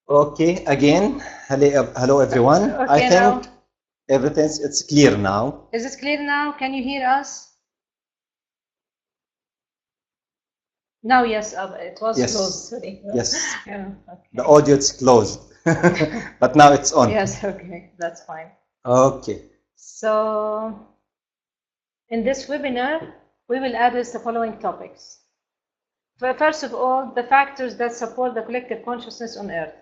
Okay, again, hello everyone. Okay, I think it's clear now. Is it clear now? Can you hear us? Now, yes, it was Yes. closed. Sorry. Yes, Yeah, okay. the audio is closed, but now it's on. Yes, okay, that's fine. Okay. So, in this webinar, we will address the following topics. First of all, the factors that support the collective consciousness on Earth.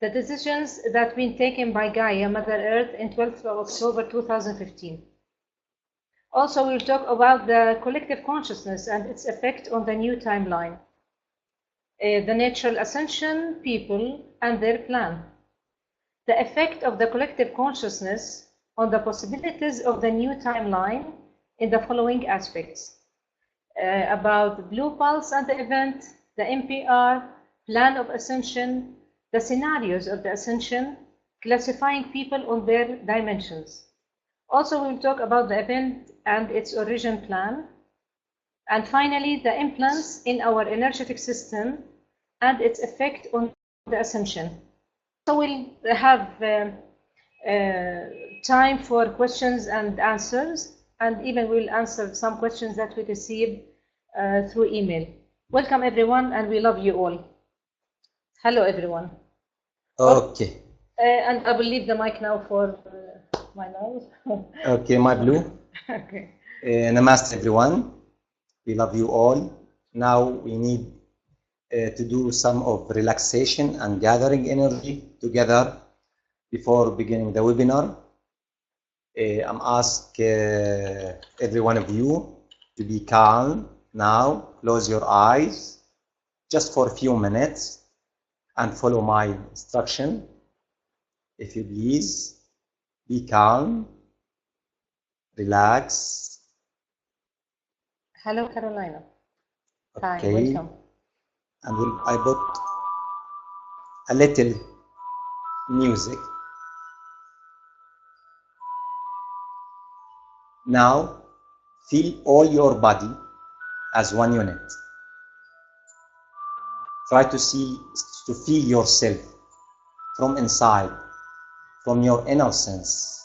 The decisions that have been taken by Gaia, Mother Earth, in 12th of October 2015. Also, we'll talk about the collective consciousness and its effect on the new timeline. The natural ascension people and their plan. The effect of the collective consciousness on the possibilities of the new timeline in the following aspects. About the blue pulse and the event, the MPR, plan of ascension, the scenarios of the ascension, classifying people on their dimensions. Also, we'll talk about the event and its origin plan. And finally, the implants in our energetic system and its effect on the ascension. So we'll have time for questions and answers, and even we'll answer some questions that we received through email. Welcome everyone, and we love you all. Hello everyone. Okay. And I will leave the mic now for my nose. Okay, my blue. Okay. Namaste everyone. We love you all. Now we need to do some of relaxation and gathering energy together before beginning the webinar. I'm asking every one of you to be calm now. Close your eyes just for a few minutes and follow my instruction. If you please, be calm, relax. Hello, Carolina. Okay. Hi, welcome. And I put a little music. Now, feel all your body as one unit. Try to feel yourself from inside, from your inner sense.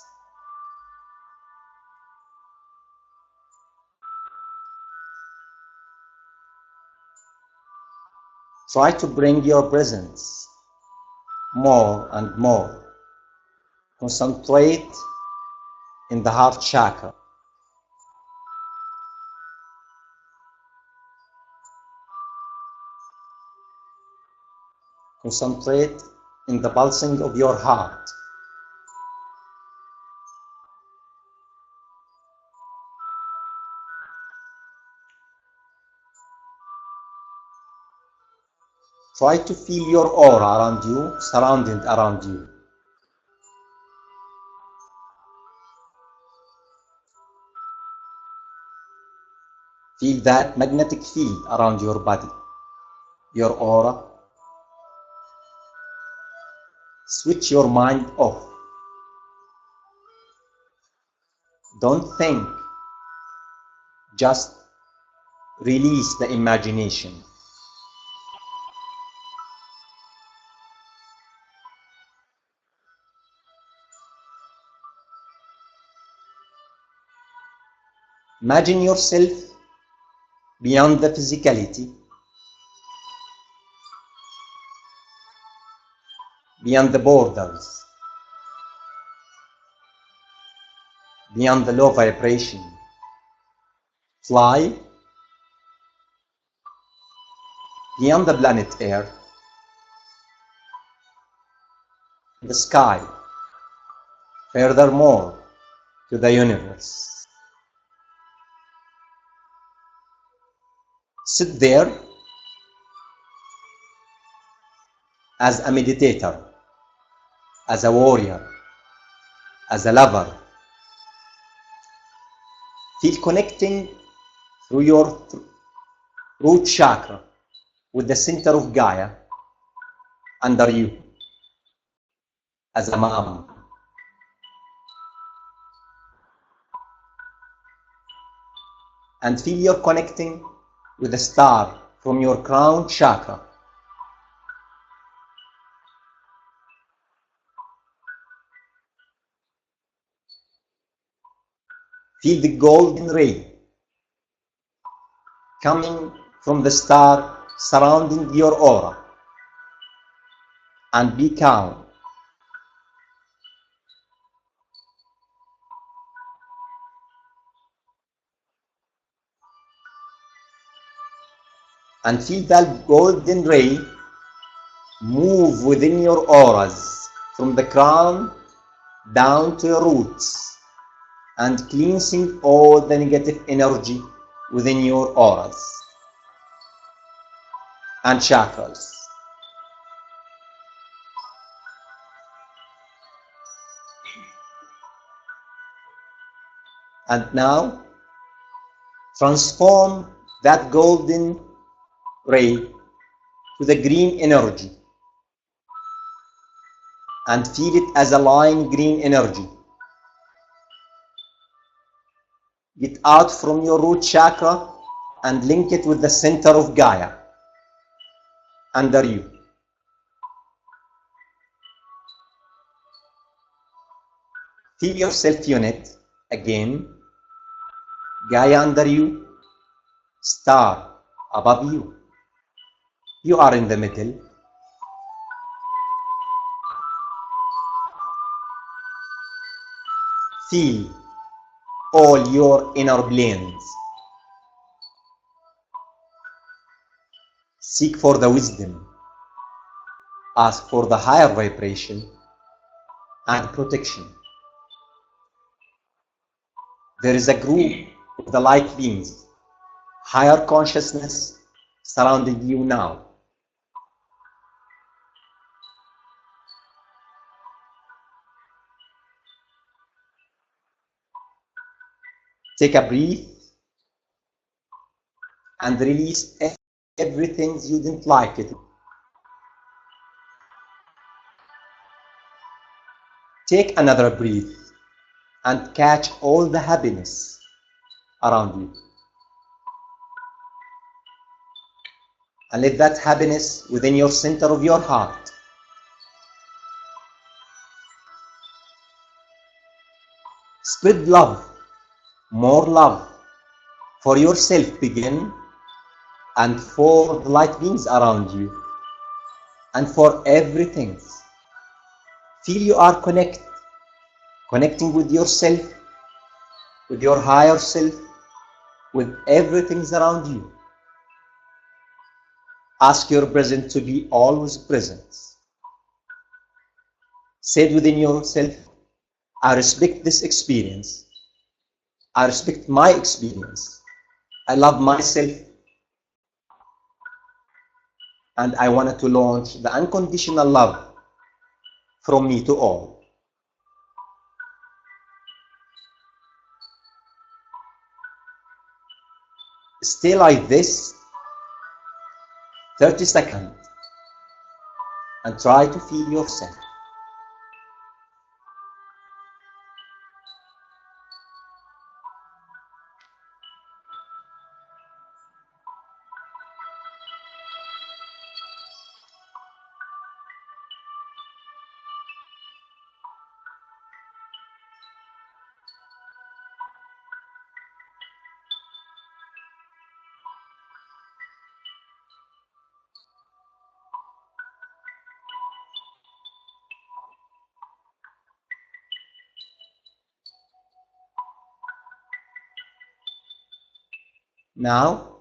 Try to bring your presence more and more. Concentrate in the heart chakra. Concentrate in the pulsing of your heart. Try to feel your aura around you, surrounded around you. Feel that magnetic field around your body, your aura. Switch your mind off. Don't think. Just release the imagination. Imagine yourself beyond the physicality, beyond the borders, beyond the low vibration. Fly beyond the planet Earth, the sky, furthermore to the universe. Sit there as a meditator, as a warrior, as a lover. Feel connecting through your root chakra with the center of Gaia under you as a mom. and feel you're connecting with a star from your crown chakra. Feel the golden ray coming from the star surrounding your aura, and be calm. And feel that golden ray move within your auras from the crown down to your roots and cleansing all the negative energy within your auras and chakras. And now transform that golden ray to the green energy and feel it as a line green energy. Get out from your root chakra and link it with the center of Gaia under you. Feel yourself unit again. Gaia under you, star above you. You are in the middle. Feel all your inner planes. Seek for the wisdom. Ask for the higher vibration and protection. There is a group of the light beings, higher consciousness surrounding you now. Take a breath and release everything you didn't like it. Take another breath and catch all the happiness around you. And let that happiness within your center of your heart. Spread love, more love for yourself begin, and for the light beings around you, and for everything. Feel you are connecting with yourself, with your higher self, with everything around you. Ask your present to be always present. Say within yourself, I respect this experience. I respect my experience. I love myself. And I wanted to launch the unconditional love from me to all. Stay like this 30 seconds and try to feel yourself. Now,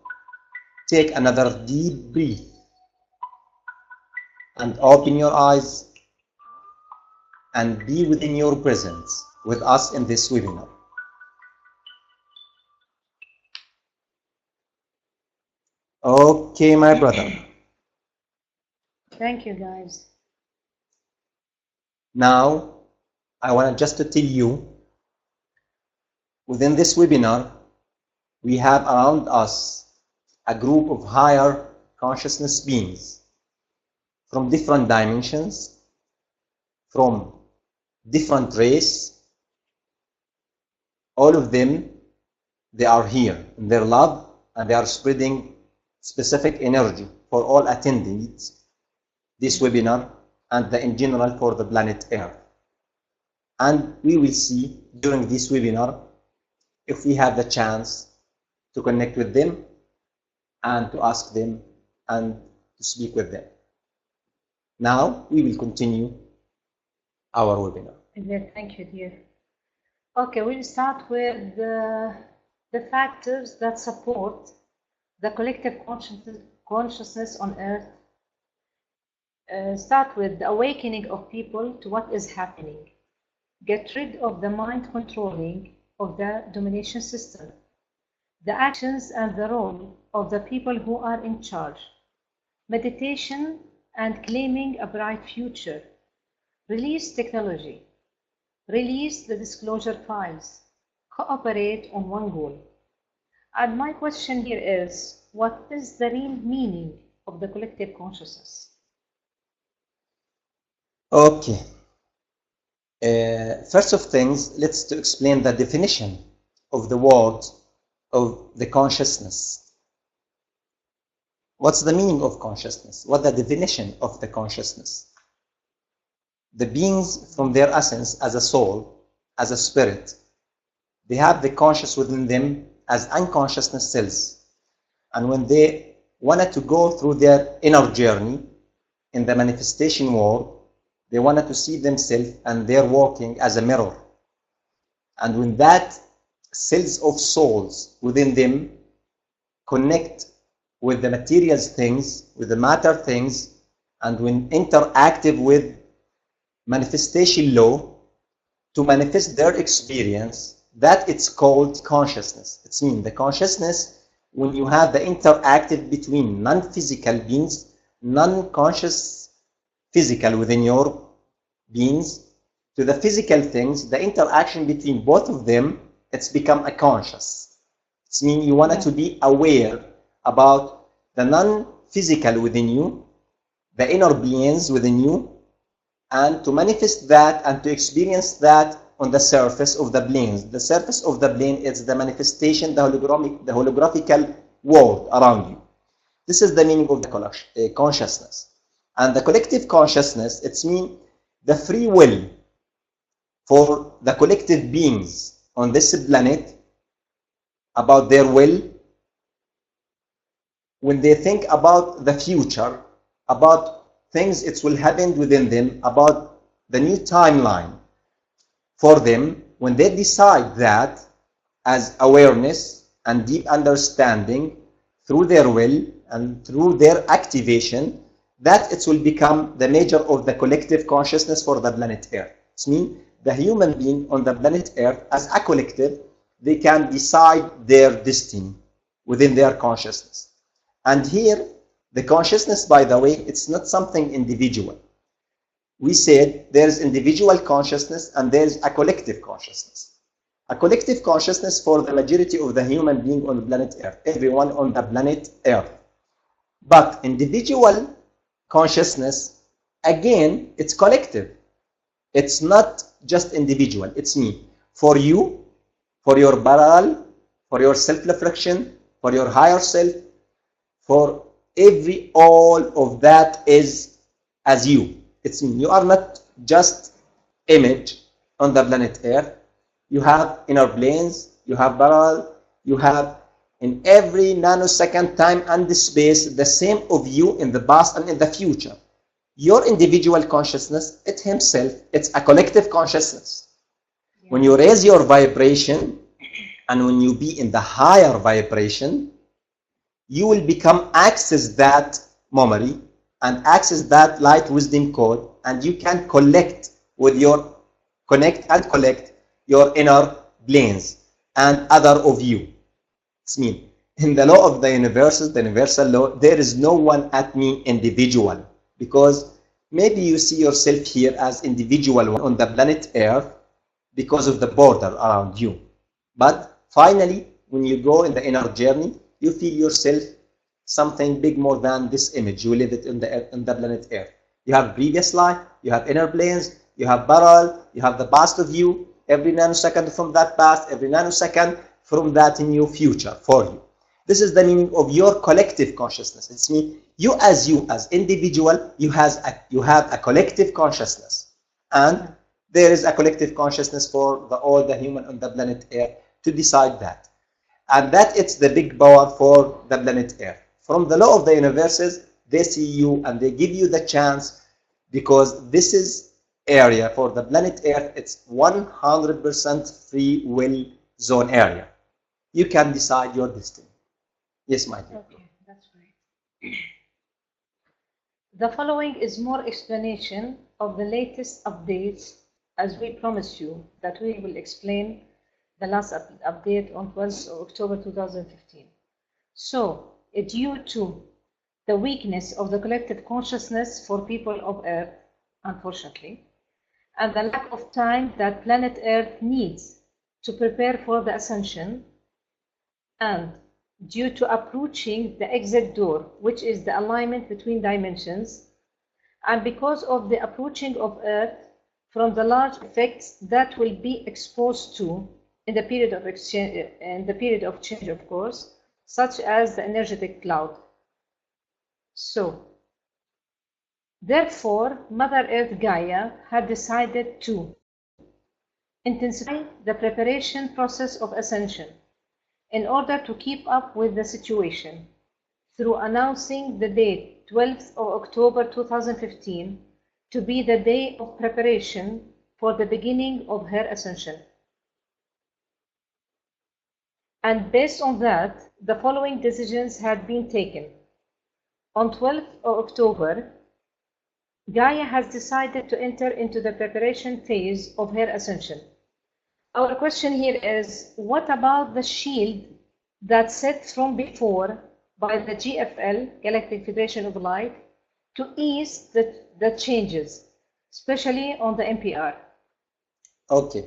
take another deep breath and open your eyes and be within your presence with us in this webinar. Okay, my brother. Thank you, guys. Now, I want just to tell you, within this webinar, we have around us a group of higher consciousness beings from different dimensions, from different race, all of them they are here in their love, and they are spreading specific energy for all attendees this webinar and in general for the planet Earth. And we will see during this webinar if we have the chance to connect with them and to ask them and to speak with them. Now we will continue our webinar. Thank you, dear. Okay, we'll start with the factors that support the collective consciousness on Earth. Start with the awakening of people to what is happening. Get rid of the mind controlling of the domination system, the actions and the role of the people who are in charge, meditation and claiming a bright future, release technology, release the disclosure files, cooperate on one goal. And my question here is, what is the real meaning of the collective consciousness? Okay. First of things, let's explain the definition of the word of the consciousness. What's the meaning of consciousness? What's the definition of the consciousness? The beings from their essence as a soul, as a spirit, they have the conscious within them as unconsciousness cells. And when they wanted to go through their inner journey in the manifestation world, they wanted to see themselves and they're working as a mirror. And when that cells of souls within them connect with the material things, with the matter things, and when interactive with manifestation law to manifest their experience, that it's called consciousness. It's mean the consciousness when you have the interactive between non-physical beings, non-conscious physical within your beings to the physical things, the interaction between both of them, it's become a conscious. It's mean you wanted to be aware about the non-physical within you, the inner beings within you, and to manifest that and to experience that on the surface of the planes. The surface of the plane is the manifestation, the holographical world around you. This is the meaning of the consciousness. And the collective consciousness, it's mean the free will for the collective beings on this planet about their will when they think about the future, about things it will happen within them, about the new timeline for them, when they decide that as awareness and deep understanding through their will and through their activation, that it will become the measure of the collective consciousness for the planet Earth. It means the human being on the planet Earth as a collective, they can decide their destiny within their consciousness. And here, the consciousness, by the way, it's not something individual. We said there's individual consciousness and there's a collective consciousness. A collective consciousness for the majority of the human being on the planet Earth, everyone on the planet Earth. But individual consciousness, again, it's collective. It's not just individual. It's me. For you, for your parallel, for your self-reflection, for your higher self, for all of that is as you. It's me. You are not just image on the planet Earth. You have inner planes, you have parallel, you have in every nanosecond time and space the same of you in the past and in the future. Your individual consciousness, it himself, it's a collective consciousness. Yeah. When you raise your vibration and when you be in the higher vibration, you will become access that memory and access that light wisdom code, and you can connect your inner planes and other of you. It's mean in the law of the universe, the universal law, there is no one at me individual, because maybe you see yourself here as individual on the planet Earth because of the border around you. But finally, when you go in the inner journey, you feel yourself something big more than this image. You live it on the planet Earth. You have previous life, you have inner planes, you have parallel, you have the past of you. Every nanosecond from that past, every nanosecond from that new future for you. This is the meaning of your collective consciousness. It's mean you as individual, you have a collective consciousness, and there is a collective consciousness for all the human on the planet Earth to decide that. And that it's the big power for the planet Earth. From the law of the universes, they see you and they give you the chance, because this is area for the planet Earth. It's 100% free will zone area. You can decide your destiny. Yes, my dear. Okay, that's right. The following is more explanation of the latest updates, as we promised you that we will explain the last update on 12th of October 2015. So, due to the weakness of the collective consciousness for people of Earth, unfortunately, and the lack of time that planet Earth needs to prepare for the ascension, and due to approaching the exit door, which is the alignment between dimensions, and because of the approaching of Earth from the large effects that will be exposed to in the period of exchange, change, of course, such as the energetic cloud. So, therefore, Mother Earth Gaia had decided to intensify the preparation process of ascension in order to keep up with the situation through announcing the date 12th of October 2015 to be the day of preparation for the beginning of her ascension. And based on that, the following decisions had been taken. On 12th of October, Gaia has decided to enter into the preparation phase of her ascension. Our question here is, what about the shield that's set from before by the GFL, Galactic Federation of Light, to ease the changes, especially on the MPR? Okay.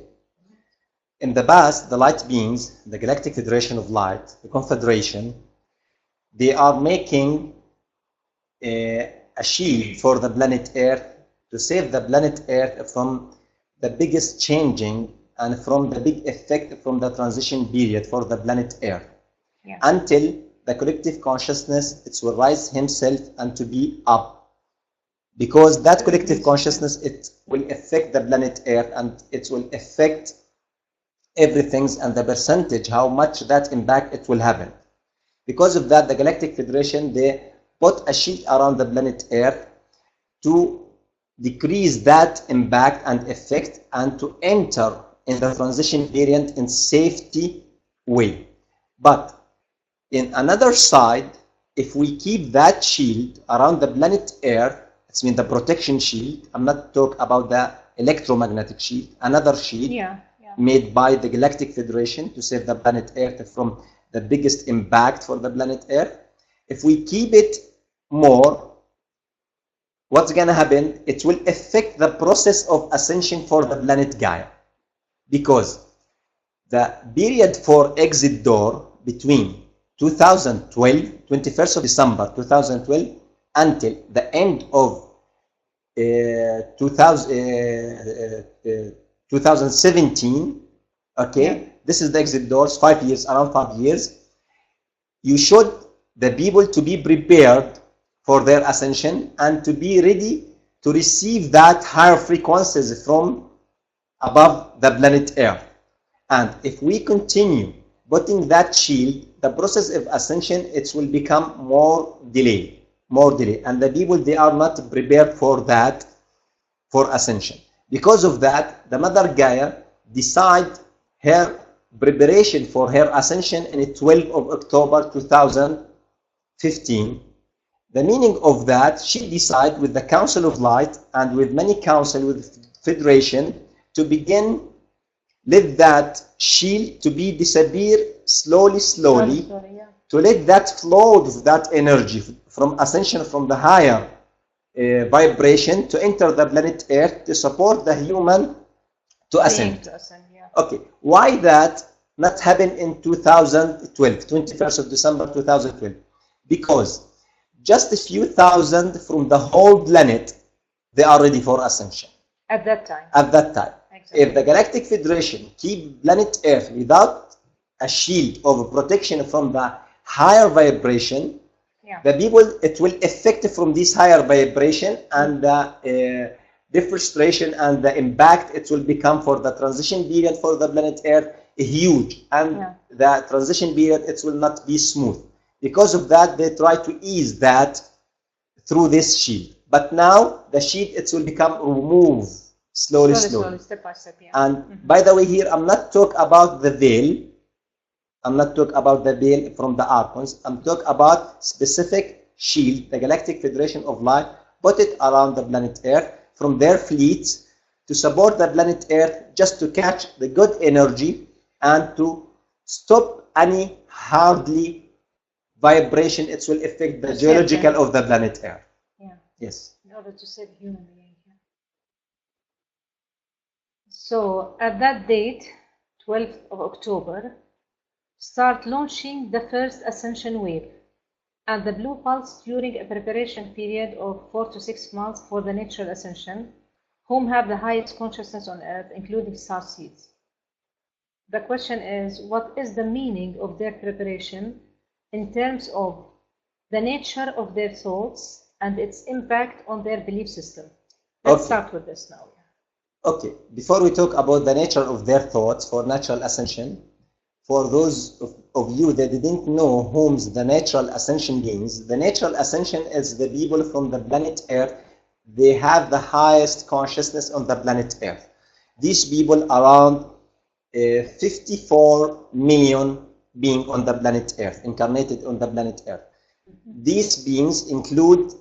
In the past, the light beings, the Galactic Federation of Light, the Confederation, they are making a shield for the planet Earth to save the planet Earth from the biggest changing and from the big effect from the transition period for the planet Earth. Yeah. Until the collective consciousness, it will rise himself and to be up. Because that collective consciousness, it will affect the planet Earth and it will affect everything and the percentage, how much that impact it will happen. Because of that, the Galactic Federation, they put a shield around the planet Earth to decrease that impact and effect and to enter in the transition period in safety way. But in another side, if we keep that shield around the planet Earth, it's mean the protection shield, I'm not talking about the electromagnetic shield, another shield made by the Galactic Federation to save the planet Earth from the biggest impact for the planet Earth. If we keep it more, what's going to happen? It will affect the process of ascension for the planet Gaia. Because the period for exit door between 2012, 21st of December 2012, until the end of 2017, okay, this is the exit doors, 5 years, around 5 years. You should the people to be prepared for their ascension and to be ready to receive that higher frequencies from above the planet Earth. And if we continue putting that shield, the process of ascension, it will become more delay. And the people, they are not prepared for that, for ascension. Because of that, the Mother Gaia decide her preparation for her ascension in 12th of October 2015. The meaning of that, she decided with the Council of Light and with many council with Federation to begin let that shield to be disappear slowly, to let that flow of that energy from ascension from the higher vibration to enter the planet Earth to support the human to ascend. Okay, why that not happen in 2012, 21st of December 2012? Because just a few thousand from the whole planet, they are ready for ascension. At that time. Exactly. If the Galactic Federation keep planet Earth without a shield of protection from the higher vibration, Yeah. the people, it will affect from this higher vibration, and the frustration and the impact it will become for the transition period for the planet Earth huge, and Yeah. the transition period it will not be smooth. Because of that, they try to ease that through this shield. But now the shield it will become removed slowly, step by step. Yeah. And by the way, here I'm not talking about the veil. I'm not talking about the veil from the archons. I'm talking about specific shield the Galactic Federation of Light put it around the planet Earth from their fleets to support the planet Earth, just to catch the good energy and to stop any hardly vibration it will affect the geological of the planet Earth. Yeah. Yes. In order to save human being. So at that date, 12th of October, start launching the first ascension wave and the blue pulse during a preparation period of 4 to 6 months for the natural ascension, whom have the highest consciousness on earth, including star seeds. The question is, what is the meaning of their preparation in terms of the nature of their thoughts and its impact on their belief system? Let's start with this now. Okay, before we talk about the nature of their thoughts for natural ascension, for those of you that didn't know whom the natural ascension means, the natural ascension is the people from the planet Earth. They have the highest consciousness on the planet Earth. These people around 54 million beings on the planet Earth, incarnated on the planet Earth. These beings include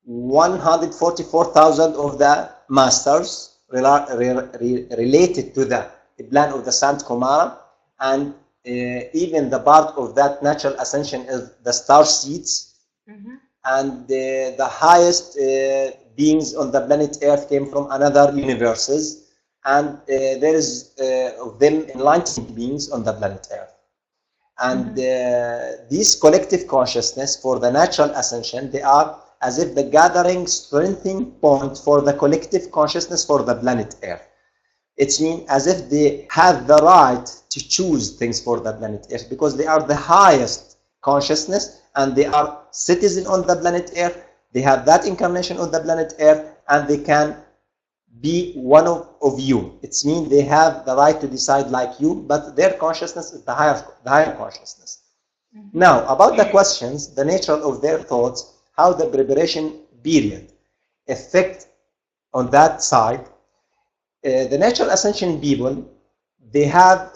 144,000 of the masters related to the plan of the Sant Kumara, and even the part of that natural ascension is the star seeds, and the highest beings on the planet Earth came from another universes, and there is of them enlightened beings on the planet Earth. And this collective consciousness for the natural ascension, they are as if the gathering strengthening point for the collective consciousness for the planet Earth. It means as if they have the right to choose things for the planet Earth, because they are the highest consciousness and they are citizens on the planet Earth. They have that incarnation on the planet Earth, and they can be one of you. It means they have the right to decide like you, but their consciousness is the higher consciousness. Now, about the questions, the nature of their thoughts, how the preparation period affect on that side. The natural ascension people, they have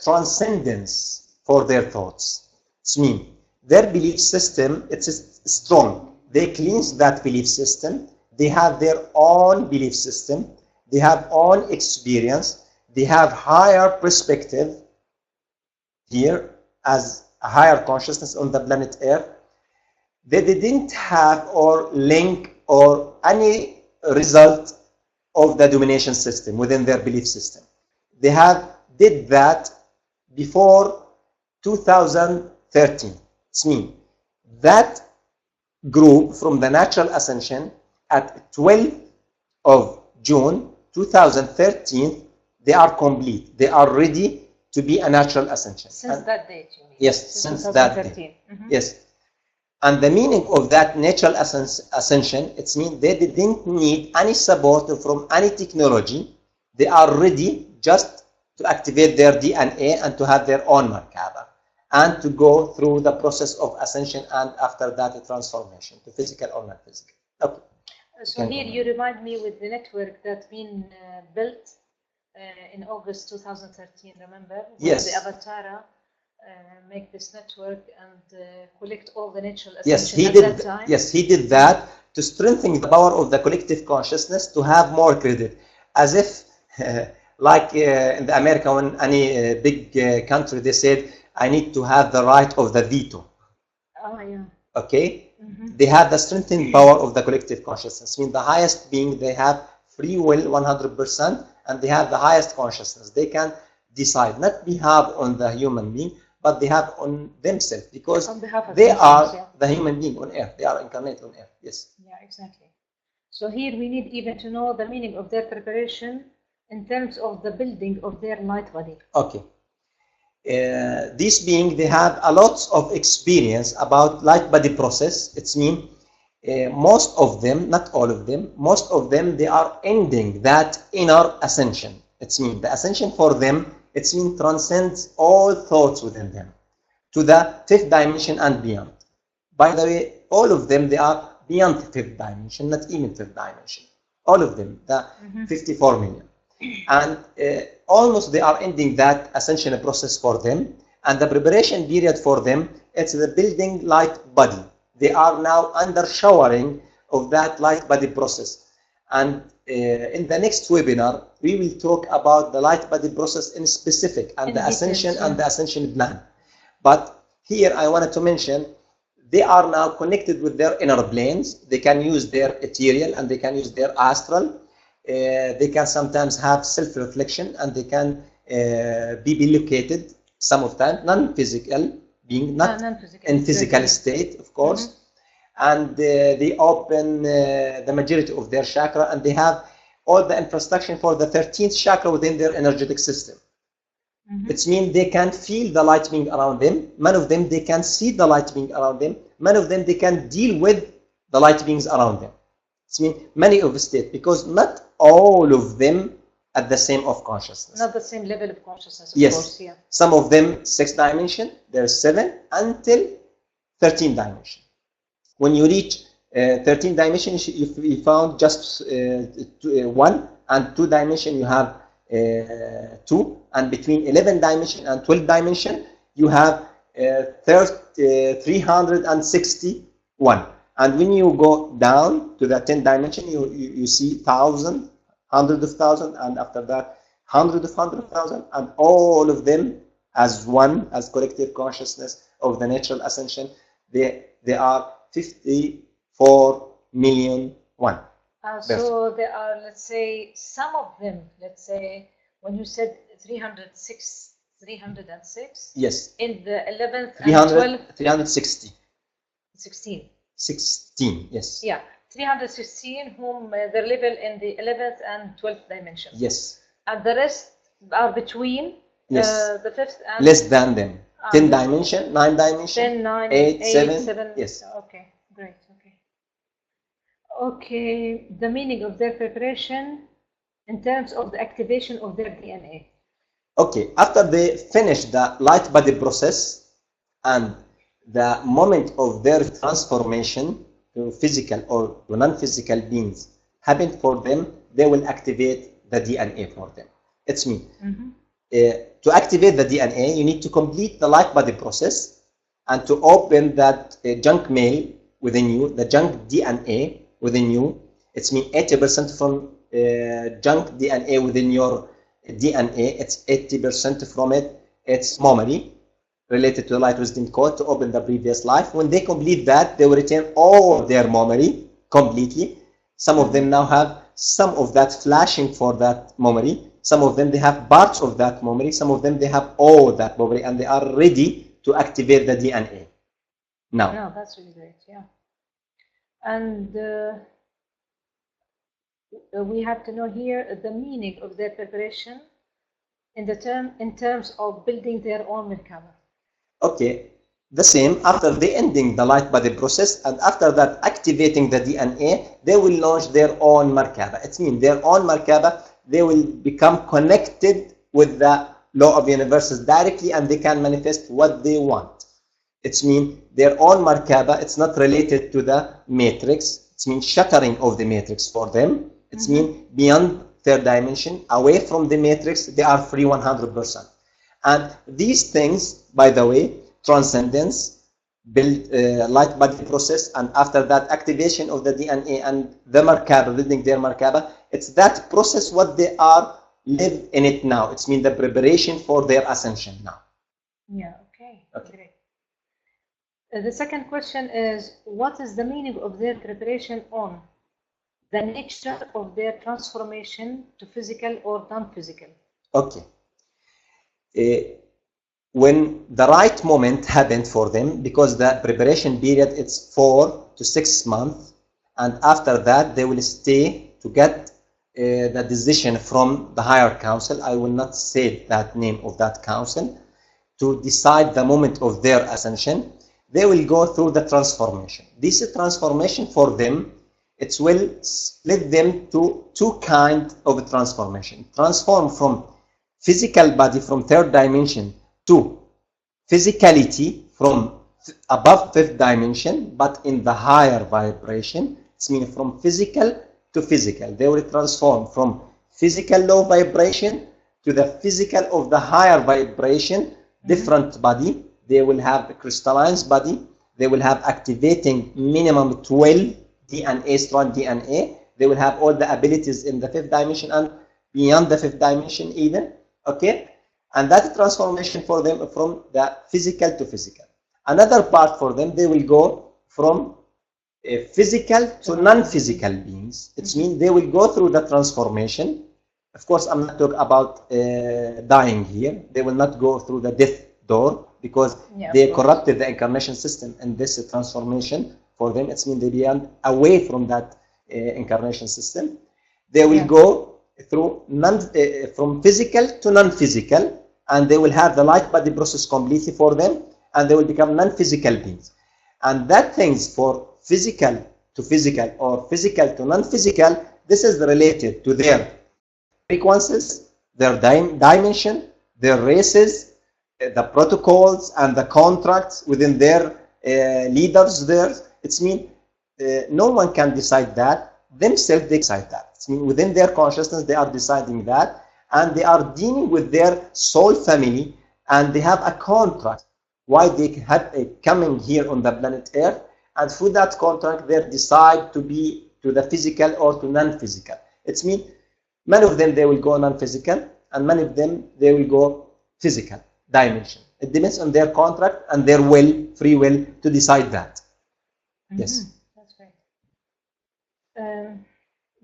transcendence for their thoughts. It means their belief system, it's strong. They cleanse that belief system. They have their own belief system. They have own experience. They have higher perspective here as a higher consciousness on the planet Earth. They didn't have or link or any result of the domination system within their belief system. They did that before 2013. It means that group from the natural ascension at 12th of June 2013, they are complete. They are ready to be a natural ascension. Since that date, you mean? Yes, since that date. Yes. And the meaning of that natural ascension, it means they didn't need any support from any technology. They are ready just to activate their DNA and to have their own Merkaba and to go through the process of ascension, and after that a transformation to physical or non-physical. Okay. So here you remind me with the network that's been built in August 2013, remember? Yes. The Avatara make this network and collect all the natural ascension. Yes, he at did. That time. Yes, he did that to strengthen the power of the collective consciousness, to have more credit, as if like in the America, when any big country, they said, I need to have the right of the veto. Oh, yeah. Okay? They have the strengthening power of the collective consciousness. I mean, the highest being, they have free will 100%, and they have the highest consciousness. They can decide, not behave on the human being, but they have on themselves, because they are the human being on earth. They are incarnate on earth. Yes. Yeah, exactly. So here we need even to know the meaning of their preparation in terms of the building of their light body. Okay. These beings, they have a lot of experience about light body process. It's mean most of them, not all of them, most of them, they are ending that inner ascension. It's mean the ascension for them, it's mean transcends all thoughts within them to the fifth dimension and beyond. By the way, all of them, they are beyond fifth dimension, not even fifth dimension. All of them, the 54 million. And almost they are ending that ascension process for them. And the preparation period for them, it's the building light body. They are now under showering of that light body process. And in the next webinar, we will talk about the light body process in specific and the ascension and the ascension plan. But here I wanted to mention, they are now connected with their inner planes. They can use their ethereal and they can use their astral. They can sometimes have self-reflection and they can be located some of time, non-physical, being not in physical state, of course. And they open the majority of their chakra, and they have all the infrastructure for the 13th chakra within their energetic system. It means they can feel the light being around them. Many of them, they can see the light being around them. Many of them, they can deal with the light beings around them. It means many of the state, because not all of them at the same of consciousness. Not the same level of consciousness, of course, yeah. Some of them 6th dimension, there's 7 until 13th dimension. When you reach 13th dimension, you found just 1, and 2 dimension you have 2, and between 11 dimension and 12 dimension you have 361. And when you go down to the 10th dimension, you see 1,000, hundreds of thousands, and after that hundreds of 100,000, and all of them as one, as collective consciousness of the natural ascension. They are 54 million one. So there are, let's say, some of them, let's say, when you said 306, yes, in the 11th and 12th, 360. 16, yes. Yeah, 316 whom their level in the 11th and 12th dimension. Yes. And the rest are between the 5th and... Less than them. 10 dimension, 9 dimension, 10, 9, 8, 7. 7. Yes. Okay, great. Okay, the meaning of their preparation in terms of the activation of their DNA. Okay, after they finish the light body process and the moment of their transformation to physical or to non-physical beings happen for them, they will activate the DNA for them. It's me. To activate the DNA, you need to complete the light body process and to open that junk mail within you, the junk DNA within you. It's mean 80% from junk DNA within your DNA. It's 80% from it. It's memory related to the light wisdom code to open the previous life. When they complete that, they will retain all their memory completely. Some of them now have some of that flashing for that memory. Some of them, they have parts of that memory. Some of them, they have all that memory, and they are ready to activate the DNA. Now. No, that's really great, yeah. And we have to know here the meaning of their preparation in terms of building their own Merkaba. Okay, the same. After they ending the light body process, and after that activating the DNA, they will launch their own Merkaba. It means their own Merkaba, they will become connected with the law of universes directly, and they can manifest what they want. It means their own Merkaba. It's not related to the matrix. It means shattering of the matrix for them. It means beyond third dimension, away from the matrix, they are free 100%. And these things, by the way, transcendence, build light body process, and after that activation of the DNA and the Merkaba, building their Merkaba, it's that process what they are live in it now. It's mean the preparation for their ascension now. Yeah, okay. Great. The second question is, what is the meaning of their preparation on the nature of their transformation to physical or non-physical? Okay. When the right moment happened for them, because the preparation period it's 4 to 6 months, and after that they will stay to get the decision from the higher council. I will not say that name of that council, to decide the moment of their ascension, they will go through the transformation. This transformation for them, it will split them to two kinds of transformation. Transform from physical body from third dimension to physicality from above fifth dimension, but in the higher vibration. It means from physical to physical. They will transform from physical low vibration to the physical of the higher vibration, different body. They will have the crystalline body. They will have activating minimum 12 DNA, strong DNA. They will have all the abilities in the fifth dimension and beyond the fifth dimension even. Okay? And that transformation for them from the physical to physical. Another part for them, they will go from physical to non-physical beings. It means they will go through the transformation. Of course, I'm not talking about dying here. They will not go through the death door because they corrupted the incarnation system, and this transformation for them, it means they be away from that incarnation system. They will go through from physical to non-physical, and they will have the light body process completely for them, and they will become non-physical beings. And that things for physical to physical or physical to non-physical, this is related to their frequencies, their dimension, their races, the protocols and the contracts within their leaders there. It means no one can decide that. Themselves, they decide that. It means within their consciousness, they are deciding that, and they are dealing with their soul family, and they have a contract why they have coming here on the planet Earth, and through that contract, they decide to be to the physical or to non-physical. It means many of them, they will go non-physical, and many of them, they will go physical dimension. It depends on their contract and their will, free will, to decide that. Yes. That's great.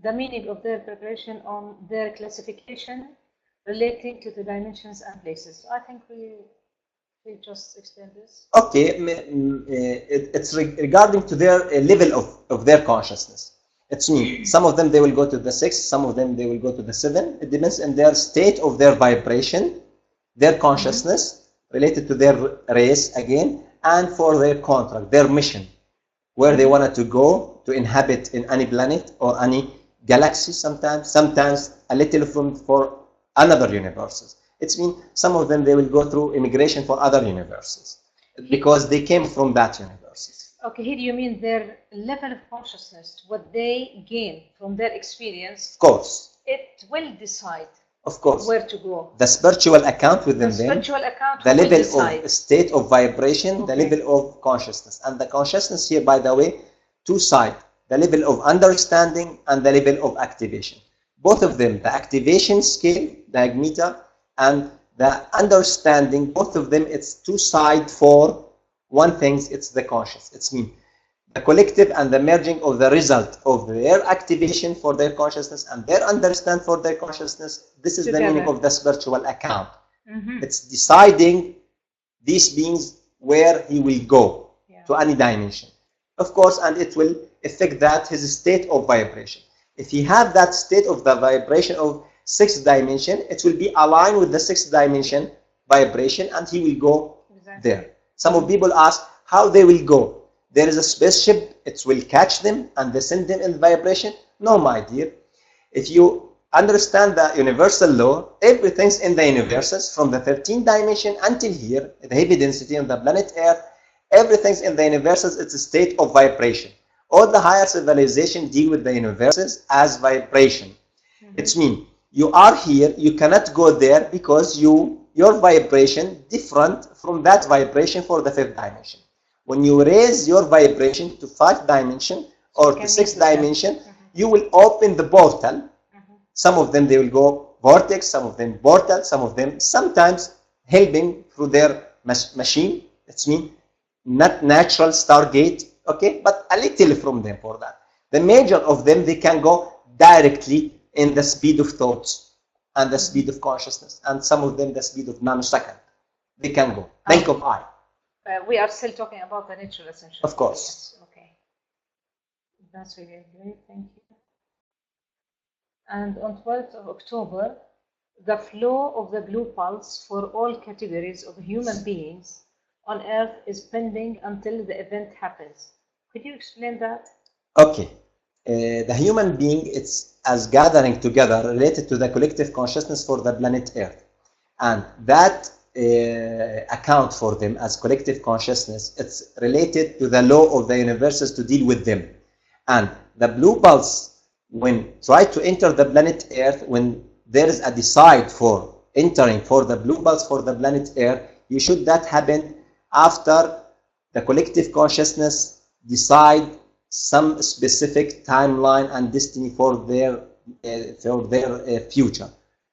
The meaning of their preparation on their classification relating to the dimensions and places. I think we just explained this. Okay, it's regarding to their level of their consciousness. It's me. Some of them, they will go to the 6, some of them, they will go to the 7. It depends on their state of their vibration, their consciousness, related to their race again, and for their contract, their mission, where they wanted to go to inhabit in any planet or any galaxy sometimes a little for another universes. It means some of them, they will go through immigration for other universes because they came from that universes. Okay, here you mean their level of consciousness, what they gain from their experience. Of course. It will decide. Of course. Where to go. The spiritual account within the them. Spiritual account the level of state of vibration, the level of consciousness. And the consciousness here, by the way, two sides. The level of understanding and the level of activation. Both of them, the activation scale, the agmeta, and the understanding, both of them, it's two sides for one thing, it's the conscious. It's me. The collective and the merging of the result of their activation for their consciousness and their understand for their consciousness. This is the meaning of the spiritual account. It's deciding these beings where he will go to any dimension. Of course, and it will affect that his state of vibration. If he have that state of the vibration of 6th dimension, it will be aligned with the 6th dimension vibration, and he will go there. Some of people ask how they will go. There is a spaceship, it will catch them and they send them in vibration. No, my dear. If you understand the universal law, everything's in the universes from the 13th dimension until here, the heavy density on the planet Earth, everything's in the universes, it's a state of vibration. All the higher civilization deal with the universes as vibration. It means you are here, you cannot go there because your vibration different from that vibration for the 5th dimension. When you raise your vibration to 5th dimension or to 6th dimension, you will open the portal. Some of them, they will go vortex, some of them portal, some of them sometimes helping through their machine. It's mean not natural stargate, okay, but a little from them for that. The major of them, they can go directly in the speed of thoughts and the speed of consciousness, and some of them the speed of nanosecond. They can go. Think of eye. We are still talking about the natural ascension. Of course. Yes. Okay. That's really great. Thank you. And on 12th of October, the flow of the blue pulse for all categories of human beings on Earth is pending until the event happens. Could you explain that? Okay. The human being, it's as gathering together related to the collective consciousness for the planet Earth. And that account for them as collective consciousness, it's related to the law of the universes to deal with them. And the blue pulse, when try to enter the planet Earth, when there is a decide for entering for the blue pulse for the planet Earth, you should that happen after the collective consciousness decide some specific timeline and destiny for their future.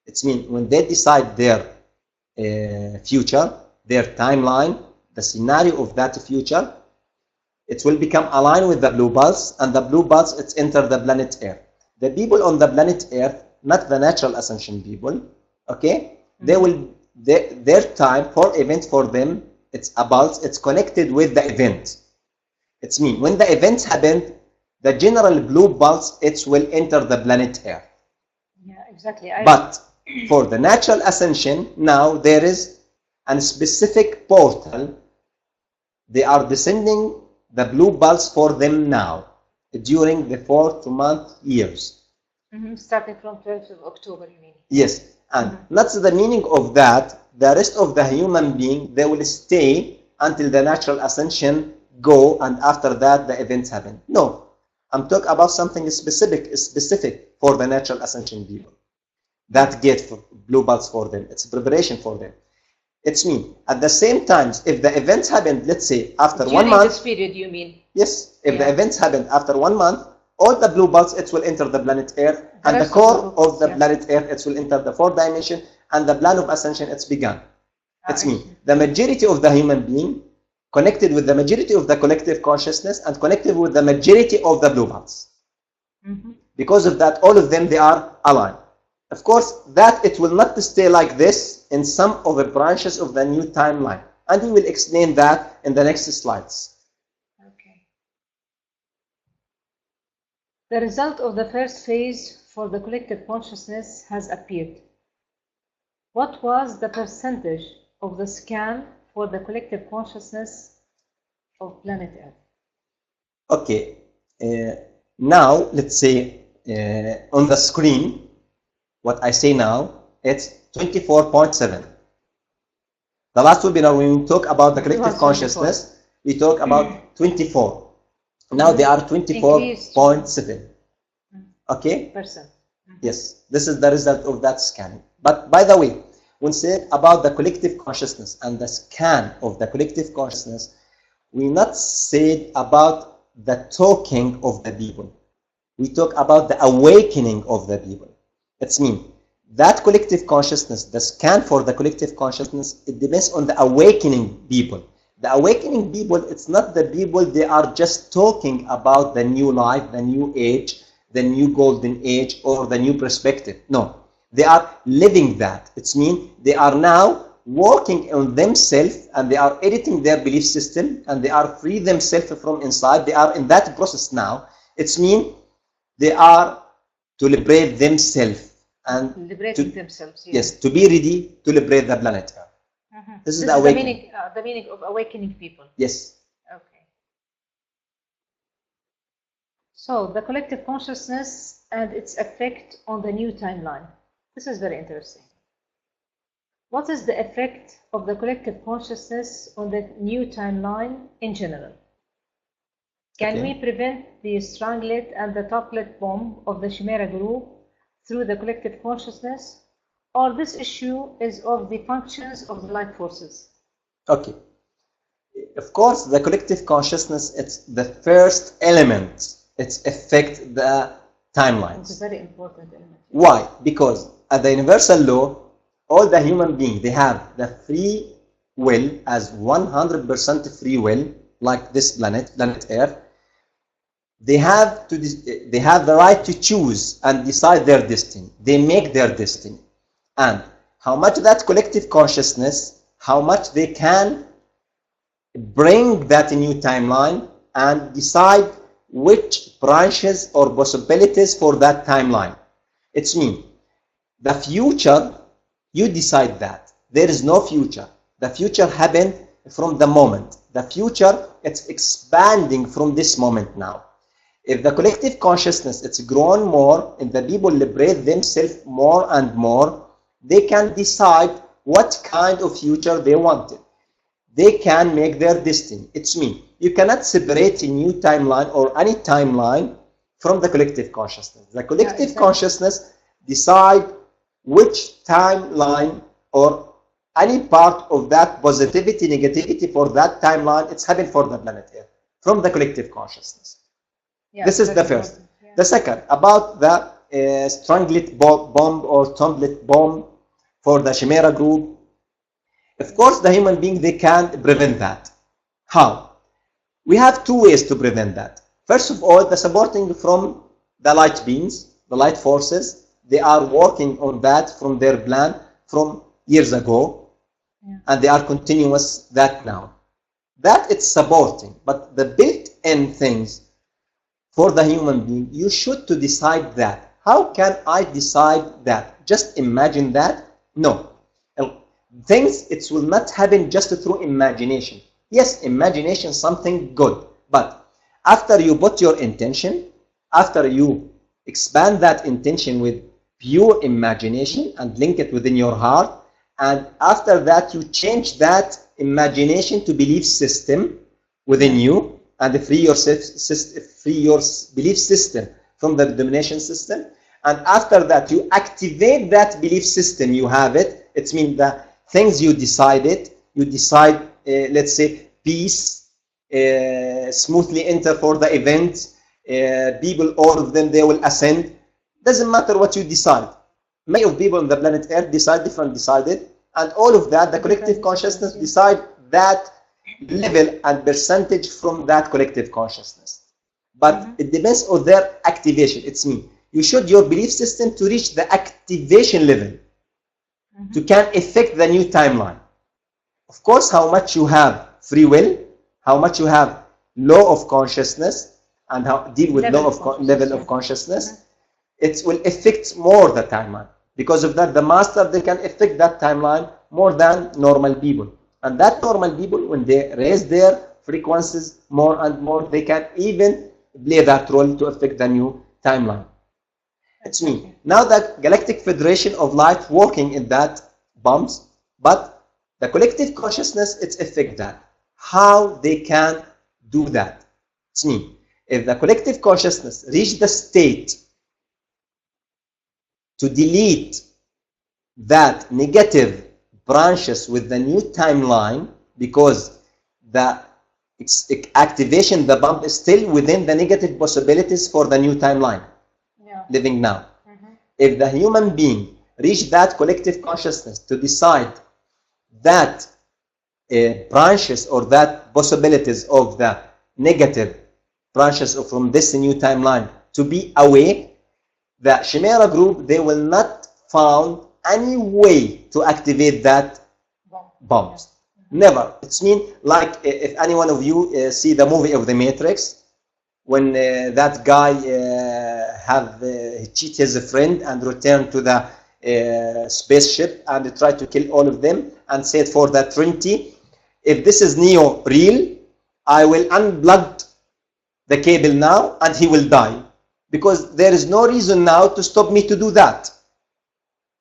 It means when they decide their future, their timeline, the scenario of that future, it will become aligned with the blue pulse, and the blue pulse it's enter the planet Earth. The people on the planet Earth, not the natural ascension people, okay, they will their time for event for them, it's a pulse, it's connected with the event. It's mean when the event happened, the general blue pulse it will enter the planet Earth. Yeah, exactly. But for the natural ascension, now there is a specific portal. They are descending the blue pulse for them now during the 4 month years. Starting from 12th of October, you mean? Yes, and that's the meaning of that. The rest of the human being, they will stay until the natural ascension go, and after that the events happen. No, I'm talking about something specific for the natural ascension people. That get blue pulse for them. It's a preparation for them. It's me. At the same time, if the events happen, let's say after during 1 month. This period, you mean? Yes. If the events happen after 1 month, all the blue pulse it will enter the planet Earth, and the core of the planet Earth it will enter the 4th dimension, and the plan of ascension it's begun. It's me. The majority of the human being connected with the majority of the collective consciousness and connected with the majority of the blue pulse. Because of that, all of them they are aligned. Of course, that it will not stay like this in some of the branches of the new timeline, and we will explain that in the next slides. Okay. The result of the first phase for the collective consciousness has appeared. What was the percentage of the scan for the collective consciousness of planet Earth? Okay. Now, let's say on the screen, what I say now, it's 24.7. The last webinar, when we talk about the collective consciousness, we talk about 24. Now they are 24.7. Okay? Percent. Yes, this is the result of that scanning. But by the way, when said about the collective consciousness and the scan of the collective consciousness, we not said about the talking of the people. We talk about the awakening of the people. It's mean that collective consciousness, the scan for the collective consciousness, it depends on the awakening people. The awakening people, it's not the people they are just talking about the new life, the new age, the new golden age, or the new perspective. No, they are living that. It's mean they are now working on themselves, and they are editing their belief system, and they are free themselves from inside. They are in that process now. It's mean they are to liberate themselves and liberating themselves. Yes, to be ready to liberate the planet Earth. This is the awakening. The meaning of awakening people. Yes. Okay. So the collective consciousness and its effect on the new timeline. This is very interesting. What is the effect of the collective consciousness on the new timeline in general? Can we prevent the stranglet and the toplet bomb of the Chimera group through the collective consciousness, or this issue is of the functions of the light forces? Okay. Of course, the collective consciousness, it's the first element. It's affect the timelines. It's a very important element. Why? Because at the universal law, all the human beings, they have the free will as 100% free will, like this planet Earth. They have the right to choose and decide their destiny. They make their destiny. And how much that collective consciousness, how much they can bring that new timeline and decide which branches or possibilities for that timeline. It's mean the future You decide that. There is no future. The future happened from the moment. The future, it's expanding from this moment now. If the collective consciousness, it's grown more, and the people liberate themselves more and more, they can decide what kind of future they wanted. They can make their destiny. It's me. You cannot separate a new timeline or any timeline from the collective consciousness. The collective consciousness decide which timeline or any part of that positivity, negativity for that timeline, it's happened for the planet Earth from the collective consciousness. Yeah, this is the first. Yeah. The second, about the stranglet bomb or tumblet bomb for the Chimera group. Of course, the human being, they can't prevent that. How? We have two ways to prevent that. First of all, the supporting from the light beings, the light forces, they are working on that from their plan from years ago, and they are continuous that now. That it's supporting, but the built-in things for the human being, you should to decide that. How can I decide that? Just imagine that? No. Things, it will not happen just through imagination. Yes, imagination is something good, but after you put your intention, after you expand that intention with pure imagination and link it within your heart, and after that you change that imagination to belief system within you and free your belief system from the domination system, and after that you activate that belief system, you have it. It means the things you decided, you decide, let's say, peace, smoothly enter for the event, people, all of them, they will ascend. Doesn't matter what you decide. Many of people on the planet Earth decided, and all of that, the collective consciousness decide that level and percentage from that collective consciousness. But it depends on their activation. It's me. You should your belief system to reach the activation level to can affect the new timeline. Of course, how much you have free will, how much you have law of consciousness, and how deal with level of consciousness, it will affect more the timeline. Because of that, the master, they can affect that timeline more than normal people. And that normal people, when they raise their frequencies more and more, they can even play that role to affect the new timeline. It's me. Now the Galactic Federation of Light working in that bombs, but the collective consciousness, it's affect that. How they can do that? It's me. If the collective consciousness reach the state to delete that negative branches with the new timeline, because the activation, the bomb is still within the negative possibilities for the new timeline. Living now. If the human being reach that collective consciousness to decide that branches or that possibilities of the negative branches from this new timeline to be away, the Chimera group, they will not found any way to activate that bombs. Never. It's mean like if any one of you see the movie of the Matrix, when that guy cheat his friend and return to the spaceship and try to kill all of them and said for the Trinity, if this is Neo real, I will unplug the cable now and he will die, because there is no reason now to stop me to do that.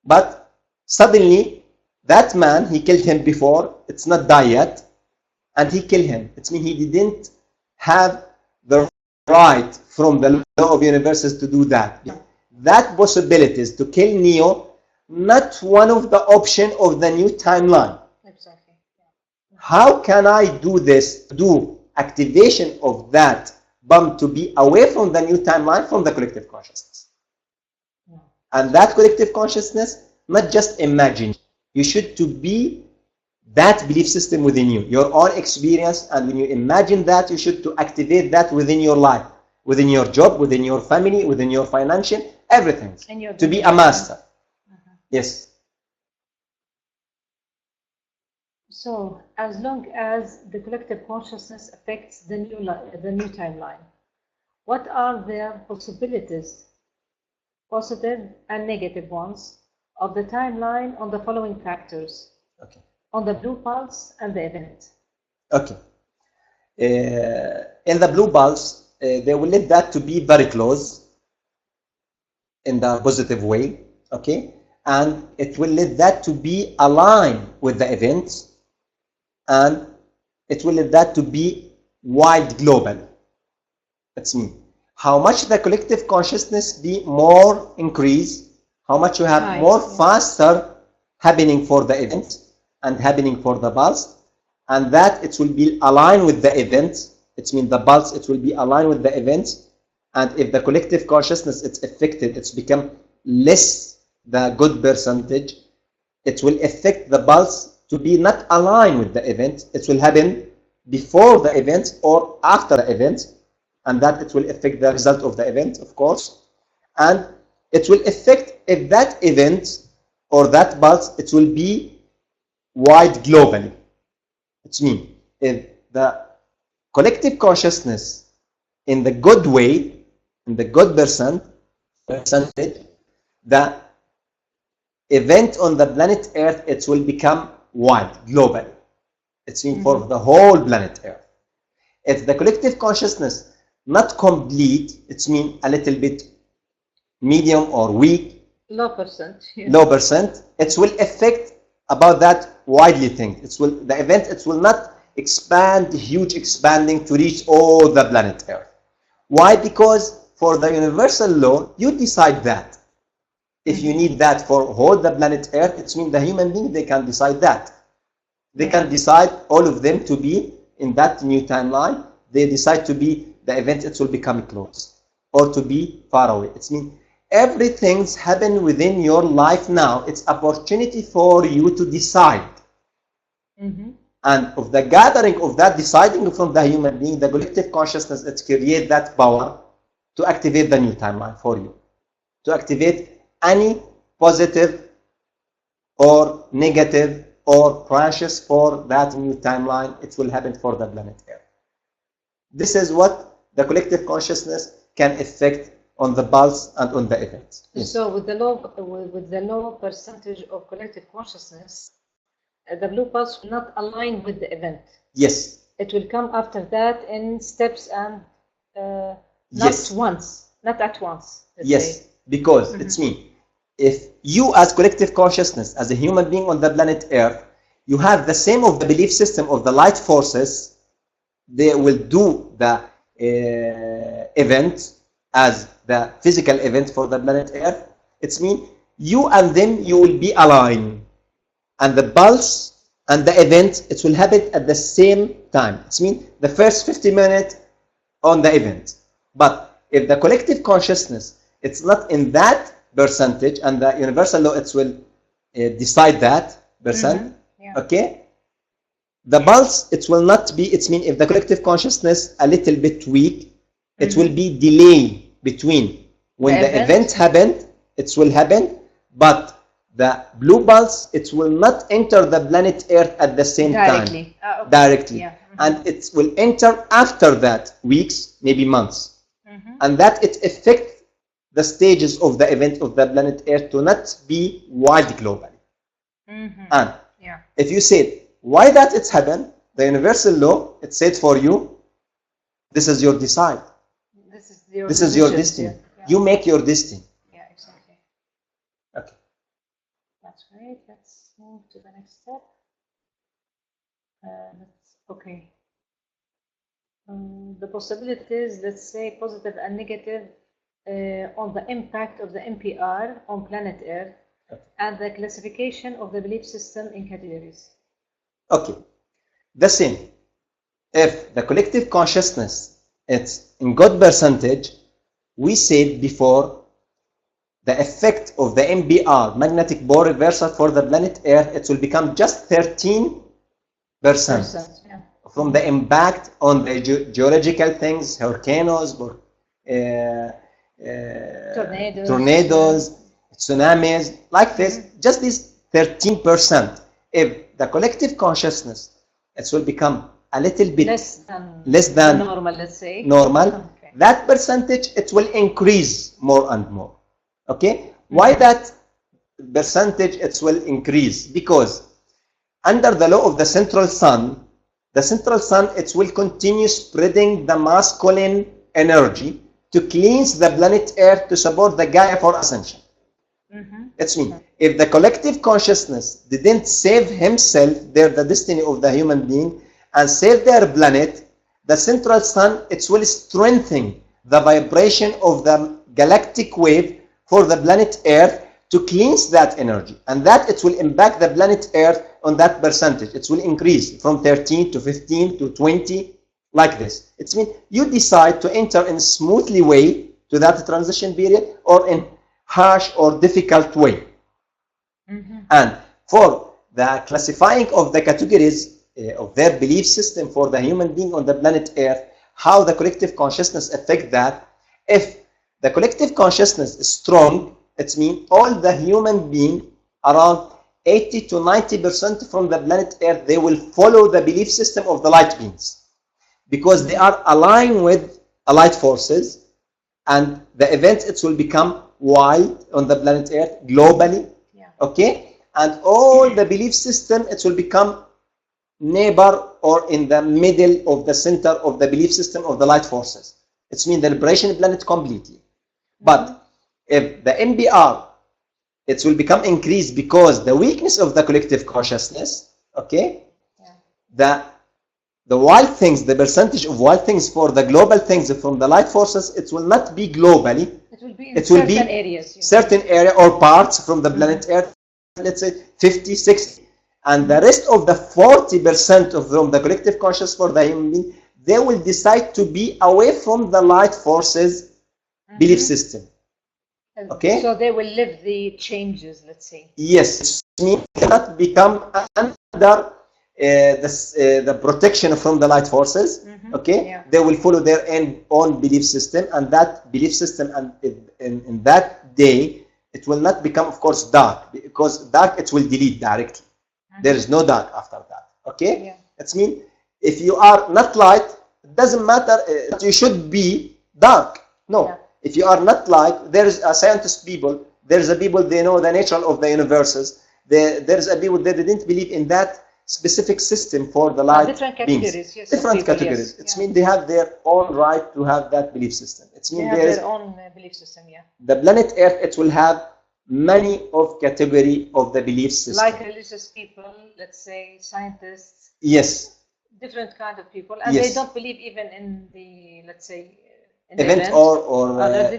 But suddenly that man, he killed him before, it's not die yet, and he killed him. It means he didn't have the right from the law of universes to do that. That possibility is to kill Neo, not one of the option of the new timeline. Exactly. How can I do this? Do activation of that bomb to be away from the new timeline, from the collective consciousness. And that collective consciousness, not just imagine. You should to be that belief system within you, your own experience, and when you imagine that, you should to activate that within your life, within your job, within your family, within your financial, everything, to be a master. Yes. So, as long as the collective consciousness affects the new timeline, what are their possibilities, positive and negative ones, of the timeline on the following factors. Okay. On the blue pulse and the event. Okay. In the blue pulse, they will let that to be very close in the positive way, okay? And it will let that to be aligned with the events, and it will let that to be wide global. That's me. How much the collective consciousness be more increase, how much you have more faster happening for the event and happening for the pulse, and that it will be aligned with the event. It means the pulse, it will be aligned with the event. And if the collective consciousness it's affected, it's become less the good percentage, it will affect the pulse to be not aligned with the event. It will happen before the event or after the event, and that it will affect the result of the event, of course. And it will affect if that event or that pulse, it will be wide globally. It means if the collective consciousness in the good way, in the good percentage, the event on the planet Earth, it will become wide, global. It means for the whole planet Earth. If the collective consciousness not complete, it means a little bit medium or weak, low percent, it will affect about that widely thing. The event, it will not expand, huge expanding to reach all the planet Earth. Why? Because for the universal law, you decide that. If you need that for whole the planet Earth, it means the human being, they can decide that. They can decide all of them to be in that new timeline. They decide to be the event, it will become close or to be far away. It means everything's happen within your life now. It's opportunity for you to decide. And of the gathering of that deciding from the human being, the collective consciousness, it creates that power to activate the new timeline for you, to activate any positive or negative or precious for that new timeline. It will happen for the planet Earth. This is what the collective consciousness can affect on the pulse and on the events. Yes. So with the low percentage of collective consciousness, the blue pulse will not align with the event. Yes. It will come after that in steps and not at once. Yes, say. Because it's me. If you as collective consciousness, as a human being on the planet Earth, you have the same of the belief system of the light forces, they will do the event as the physical event for the planet Earth. It's mean you and them, you will be aligned. And the pulse and the event, it will happen at the same time. It's mean the first 50 minutes on the event. But if the collective consciousness, it's not in that percentage, and the universal law, it will decide that percent, okay? The pulse, it will not be, it's mean if the collective consciousness a little bit weak, it will be delay between when the event happened, it will happen, but the blue pulse, it will not enter the planet Earth at the same time. Directly. Yeah. And it will enter after that, weeks, maybe months. And that it affects the stages of the event of the planet Earth to not be wide globally. And if you said, why that it's happened, the universal law, it said for you, this is your decide. This is your destiny. Yeah. You make your destiny. Yeah, exactly. Okay. That's great. Let's move to the next step. Okay. The possibilities, let's say, positive and negative on the impact of the MPR on planet Earth and the classification of the belief system in categories. Okay. The same. If the collective consciousness, it's in good percentage, we said before, the effect of the MBR, magnetic bore reversal for the planet Earth, it will become just 13% from the impact on the geological things, hurricanes, tornadoes, tsunamis, like this, just this 13%. If the collective consciousness, it will become a little bit less than normal, let's say. Normal. Okay. That percentage, it will increase more and more. Okay? Why that percentage it will increase, because under the law of the central sun it will continue spreading the masculine energy to cleanse the planet Earth to support the Gaia for ascension. It's mean, if the collective consciousness didn't save himself, the destiny of the human being, and save their planet, the central sun, it will strengthen the vibration of the galactic wave for the planet Earth to cleanse that energy, and that it will impact the planet Earth on that percentage. It will increase from 13 to 15 to 20, like this. It means you decide to enter in a smoothly way to that transition period, or in harsh or difficult way. And for the classifying of the categories of their belief system for the human being on the planet Earth, how the collective consciousness affect that. If the collective consciousness is strong, it means all the human being, around 80 to 90% from the planet Earth, they will follow the belief system of the light beings, because they are aligned with light forces, and the events it will become wild on the planet Earth globally. Okay, and all the belief system it will become neighbor or in the middle of the center of the belief system of the light forces. It means the liberation planet completely. But if the MBR, it will become increased because the weakness of the collective consciousness, okay, the wild things, the percentage of wild things for the global things from the light forces, it will not be globally. It will be in certain areas. Certain area or parts from the planet Earth, let's say 50, 60. And the rest of the 40% of from the collective consciousness for the human being, they will decide to be away from the light forces belief system. Okay? So they will live the changes, let's say. Yes. It means they cannot become under the protection from the light forces. Okay? They will follow their own belief system, and that belief system, and in that day, it will not become, of course, dark, because dark it will delete directly. There is no dark after that. Okay? It means if you are not light, it doesn't matter. You should be dark. No. If you are not light, there is a scientist people. There is a people they know the nature of the universes. There is a people that didn't believe in that specific system for the light different beings. Categories, yes. Different categories. It means they have their own right to have that belief system. It means they have their own belief system. The planet Earth, it will have many of category of the belief system. Like religious people, let's say scientists. Yes. Different kind of people, and they don't believe even in the, let's say, event or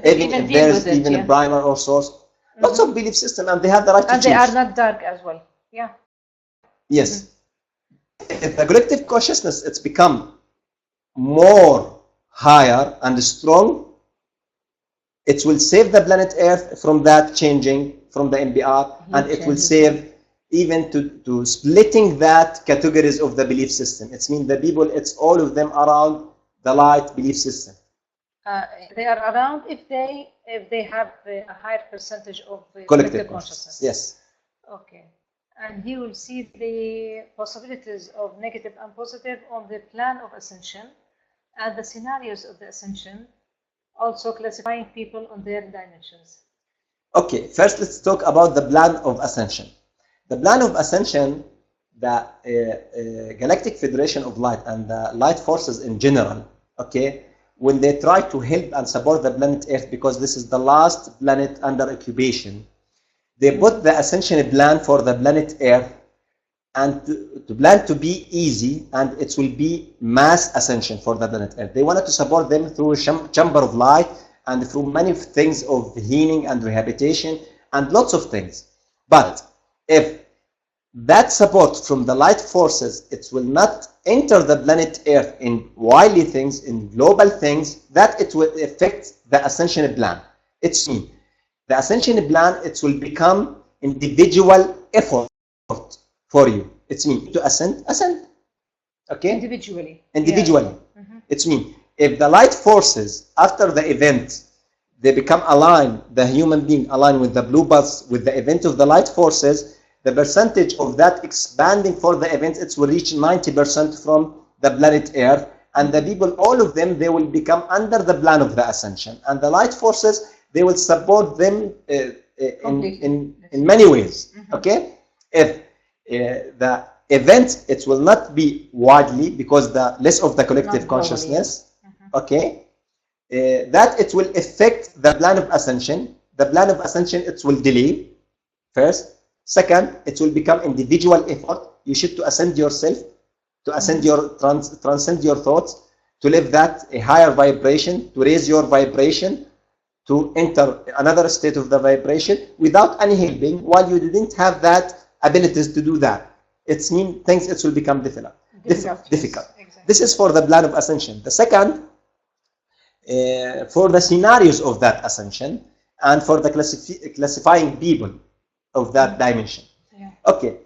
even if there is even a primer or source. Lots of belief system, and they have the right to choose. And they are not dark as well. Yes. If the collective consciousness it's become more higher and strong, it will save the planet Earth from that changing from the MBR, and it will save even to splitting that categories of the belief system. It means the people, it's all of them around the light belief system. They are around if they have a higher percentage of collective consciousness. Yes. Okay. And he will see the possibilities of negative and positive on the plan of ascension and the scenarios of the ascension, also classifying people on their dimensions. Okay, first let's talk about the plan of ascension. The plan of ascension, the Galactic Federation of Light and the light forces in general, okay, when they try to help and support the planet Earth, because this is the last planet under occupation, they put the ascension plan for the planet Earth, and to plan to be easy, and it will be mass ascension for the planet Earth. They wanted to support them through a chamber of light and through many things of healing and rehabilitation and lots of things. But if that support from the light forces, it will not enter the planet Earth in wily things, in global things, that it will affect the ascension plan. It's mean the ascension plan, it will become individual effort for you. It's mean to ascend. Okay? Individually. It's mean if the light forces after the event, they become aligned, the human being aligned with the blue bus, with the event of the light forces, the percentage of that expanding for the event, it will reach 90% from the planet Earth, and the people, all of them, they will become under the plan of the ascension, and the light forces, they will support them in in many ways. Okay, if the event, it will not be widely because the less of the collective Not globally, consciousness. Okay, that it will affect the plan of ascension. The plan of ascension, it will delay. First, second, it will become individual effort. You should to ascend yourself, to ascend your transcend your thoughts, to live that a higher vibration, to raise your vibration, to enter another state of the vibration without any helping, while you didn't have that abilities to do that. It means things, it will become difficult. Difficult. Exactly. This is for the plan of ascension. The second, for the scenarios of that ascension and for the classifying people of that dimension. Yeah. Okay.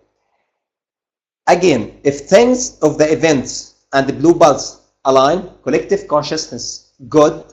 Again, if things of the events and the blue pulse align, collective consciousness good,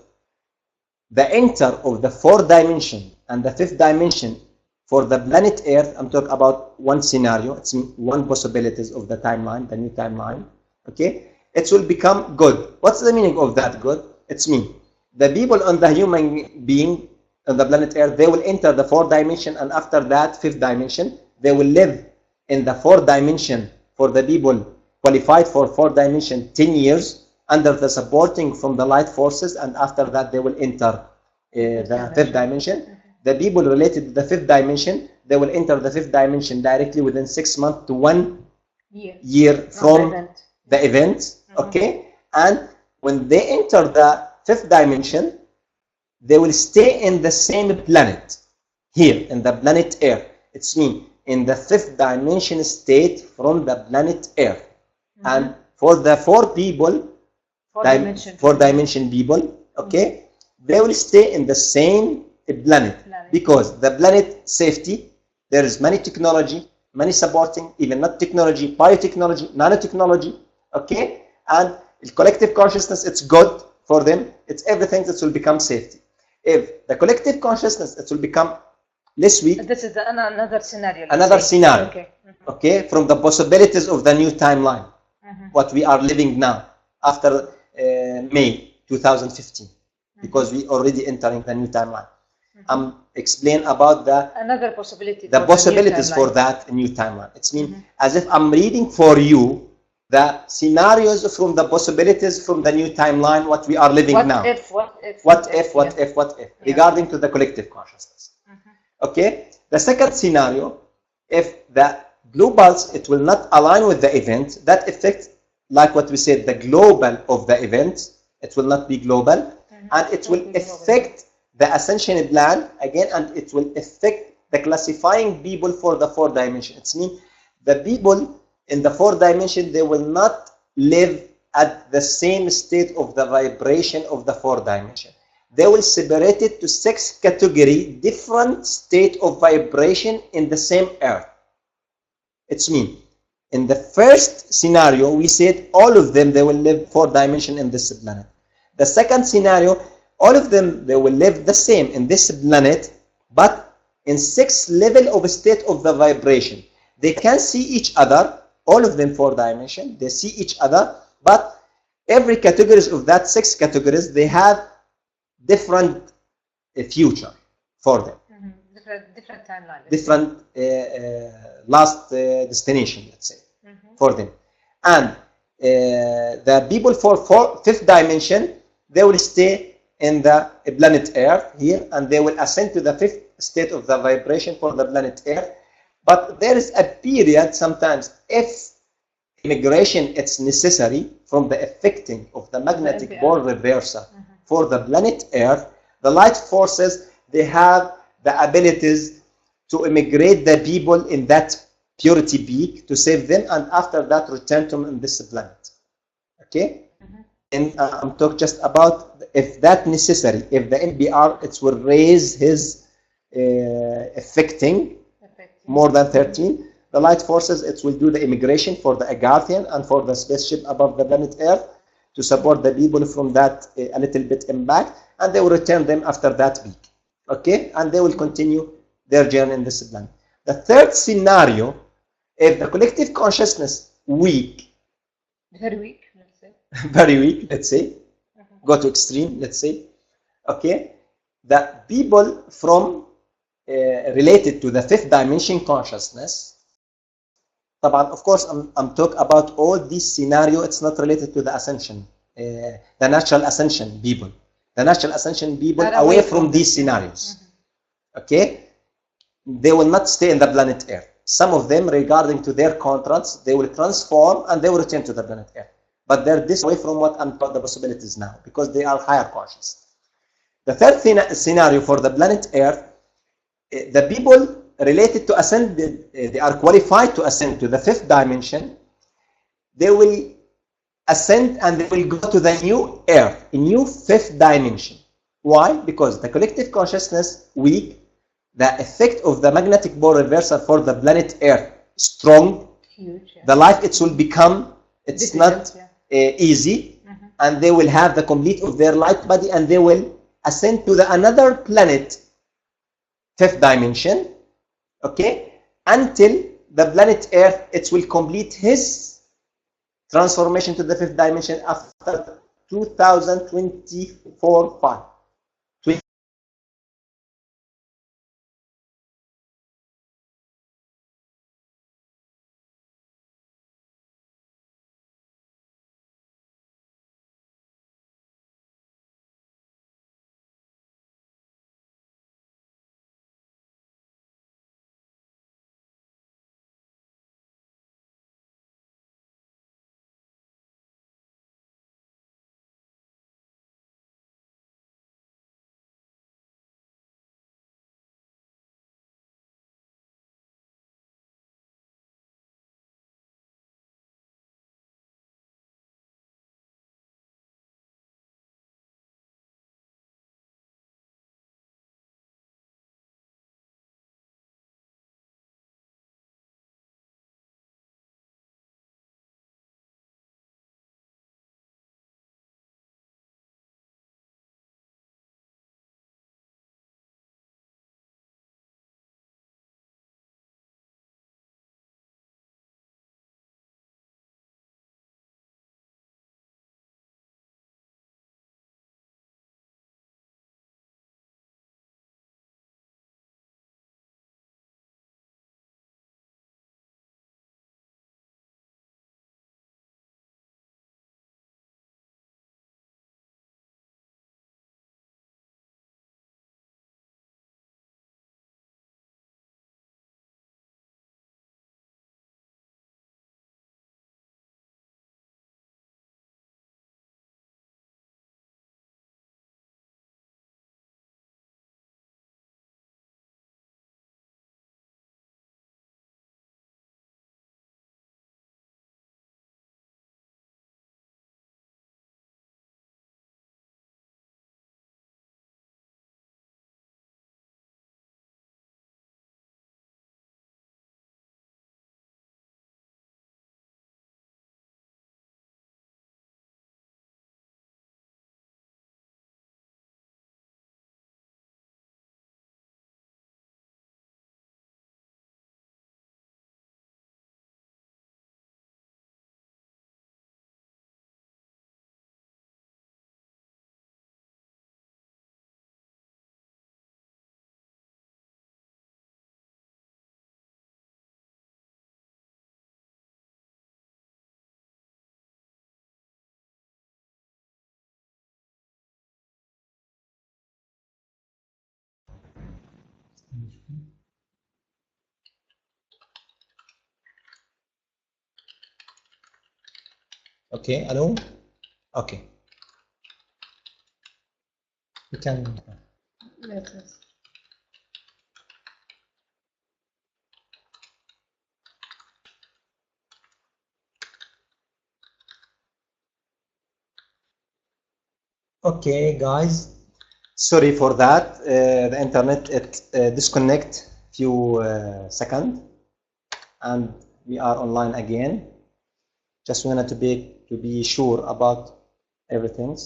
the enter of the fourth dimension and the fifth dimension for the planet Earth, I'm talking about one scenario, it's one possibilities of the timeline, the new timeline, okay? It will become good. What's the meaning of that good? It's me. The people on the human being on the planet Earth, they will enter the fourth dimension, and after that, fifth dimension, they will live in the fourth dimension for the people qualified for fourth dimension 10 years under the supporting from the light forces, and after that, they will enter the fifth dimension. The people related to the fifth dimension, they will enter the fifth dimension directly within 6 months to 1 year from the event. Okay, and when they enter the fifth dimension, they will stay in the same planet here in the planet Earth. It's mean in the fifth dimension state from the planet Earth. And for the four dimension people, okay, they will stay in the same planet because the planet safety, there is many technology, many supporting, even not technology, biotechnology, nanotechnology, okay, and the collective consciousness, it's good for them, it's everything that will become safety. If the collective consciousness, it will become less weak. This is another scenario. Another scenario, okay, from the possibilities of the new timeline, what we are living now after May 2015, because we already entering the new timeline. I'm explain about the another possibility, the possibilities for that new timeline. It's mean as if I'm reading for you the scenarios from the possibilities from the new timeline, what we are living now. What if, regarding to the collective consciousness. Okay. The second scenario, if the blue pulse, it will not align with the event, that affects, like what we said, the global of the event, it will not be global, and it will affect the ascension plan again, and it will affect the classifying people for the fourth dimension. It means the people in the fourth dimension, they will not live at the same state of the vibration of the fourth dimension. They will separate it to 6 category, different state of vibration in the same earth. It's mean in the first scenario, we said all of them, they will live fourth dimension in this planet. The second scenario, all of them, they will live the same in this planet, but in 6 level of state of the vibration. They can see each other, all of them 4 dimension, they see each other, but every categories of that 6 categories, they have different future for them. Different timeline. Different last destination, let's say, for them. And the people for fifth dimension, they will stay in the planet Earth here, and they will ascend to the 5th state of the vibration for the planet Earth. But there is a period sometimes, if immigration is necessary from the affecting of the magnetic pole reversal for the planet Earth, the light forces, they have the abilities to immigrate the people in that purity peak to save them, and after that return to them in this planet. Okay? And I'm talking just about if that necessary, if the MBR, it will raise his affecting more than 13, the light forces, it will do the immigration for the Agarthian and for the spaceship above the planet Earth to support the people from that a little bit impact, and they will return them after that peak. Okay? And they will continue their journey in this planet. The third scenario, if the collective consciousness weak, very weak, let's say, very weak, let's say, go to extreme, let's say, okay, the people from related to the fifth dimension consciousness. Of course, I'm talking about all these scenario. It's not related to the ascension, the natural ascension people. The natural ascension people away from these scenarios. Okay, they will not stay in the planet Earth. Some of them, regarding to their contracts, they will transform and they will return to the planet Earth. But they're this away from what I'm talking the possibilities now because they are higher conscious. The third scenario for the planet Earth, the people related to ascend, they are qualified to ascend to the fifth dimension. They will ascend and they will go to the new Earth, a new fifth dimension. Why? Because the collective consciousness weak, the effect of the magnetic pole reversal for the planet Earth strong. Huge, yeah. The life it will become, it's difficult, not easy, and they will have the complete of their light body and they will ascend to the another planet, fifth dimension, okay, until the planet Earth, it will complete his transformation to the fifth dimension after 2024-5. Okay, hello? Okay. You can... Yes. Okay, guys. Sorry for that. The internet, it disconnect few seconds. And we are online again. Just wanted to be sure about everything.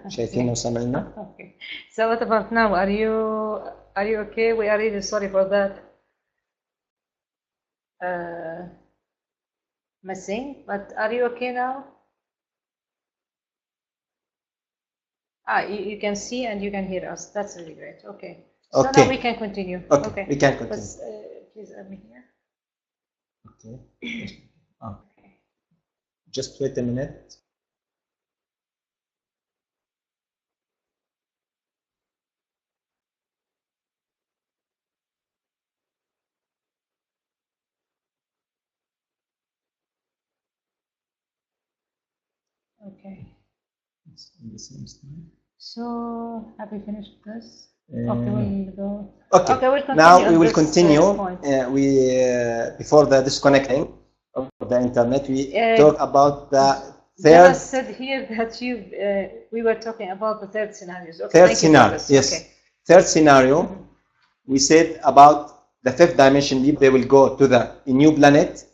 شايفين وسامعيننا؟ Okay. So what about now? Are you okay? We are really sorry for that. Missing, but are you okay now? You can see and you can hear us. That's really great. Okay. So Okay. now we can continue. Okay. We can continue. Please add me here. Okay. Just wait a minute. Okay. It's in the same slide. So have we finished this? Okay, we'll go. Okay. Okay, we'll continue. Now we will continue. We Before the disconnecting of the internet, we talk about the Dara third. said here that we were talking about the third scenarios. Okay, Third scenario. Yes. Okay. Third scenario. We said about the fifth dimension people. They will go to a new planet,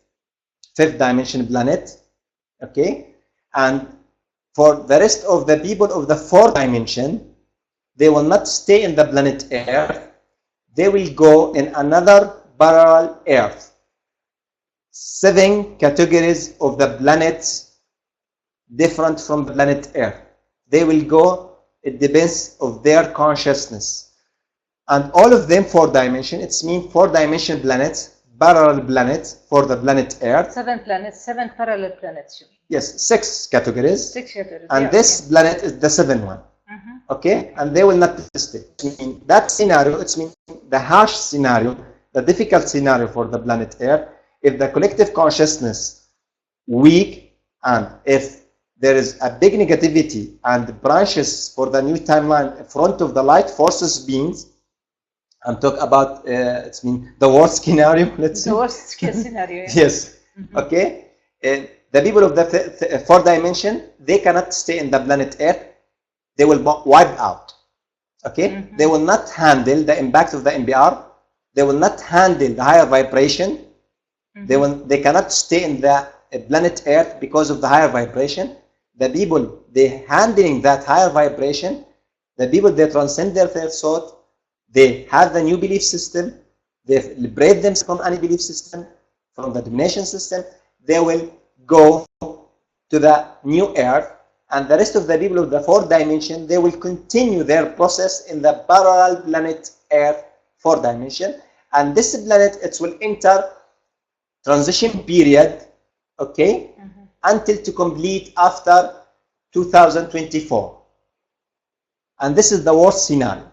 fifth dimension planet. Okay, and for the rest of the people of the fourth dimension, they will not stay in the planet Earth. They will go in another parallel Earth. 7 categories of the planets different from the planet Earth. They will go, it depends of their consciousness. And all of them 4 dimension, it means 4 dimension planets, parallel planets for the planet Earth. 7 planets, 7 parallel planets. Yes, 6 categories. 6 categories. And this planet is the 7th one. Okay, and they will not stay. In that scenario, it means the harsh scenario, the difficult scenario for the planet Earth. If the collective consciousness weak, and if there is a big negativity and branches for the new timeline in front of the light forces beings, and talk about it's mean the worst scenario. Let's say the worst case scenario. Yeah. Yes. Okay. The people of the fourth dimension, they cannot stay in the planet Earth. They will wipe out. Okay? They will not handle the impact of the MBR. They will not handle the higher vibration. They cannot stay in the planet Earth because of the higher vibration. The people, they handling that higher vibration, the people, they transcend their third thought, they have the new belief system, they liberate themselves from any belief system, from the domination system, they will go to the new Earth. And the rest of the people of the fourth dimension, they will continue their process in the parallel planet Earth fourth dimension. And this planet, it will enter transition period, okay, until to complete after 2024. And this is the worst scenario.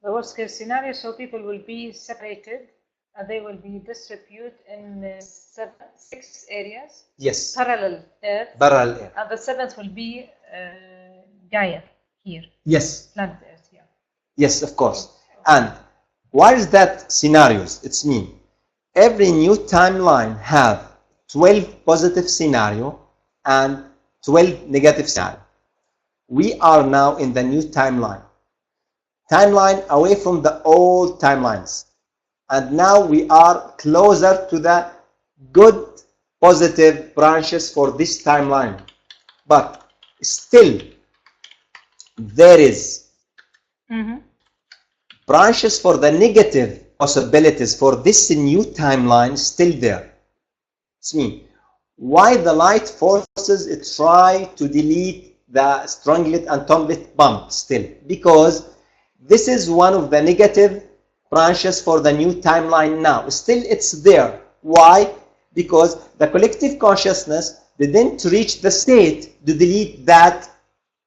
The worst case scenario, so people will be separated and they will be distributed in 6 areas. Yes. Parallel Earth. Parallel Earth. And the 7th will be Gaia here. Yes. Planet Earth, yeah. Yes, of course. And why is that scenarios? It's mean every new timeline have 12 positive scenario and 12 negative scenario. We are now in the new timeline. Timeline away from the old timelines. And now we are closer to the good positive branches for this timeline. But still, there is branches for the negative possibilities for this new timeline still there. It's mean, why the light forces try to delete the stronglit and tomlit bomb still? Because this is one of the negative branches for the new timeline now. Still it's there. Why? Because the collective consciousness didn't reach the state to delete that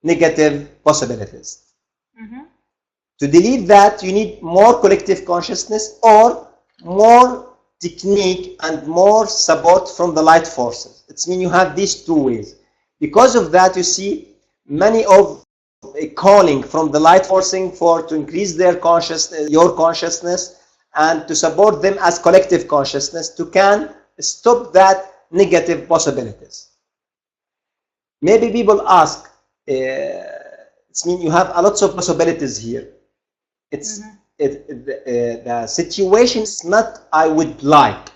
negative possibilities. To delete that, you need more collective consciousness or more technique and more support from the light forces. It means you have these 2 ways. Because of that, you see many of a calling from the light forcing for to increase their consciousness, your consciousness, and to support them as collective consciousness to can stop that negative possibilities. Maybe people ask, it means you have a lot of possibilities here. It's the situation is not I would like.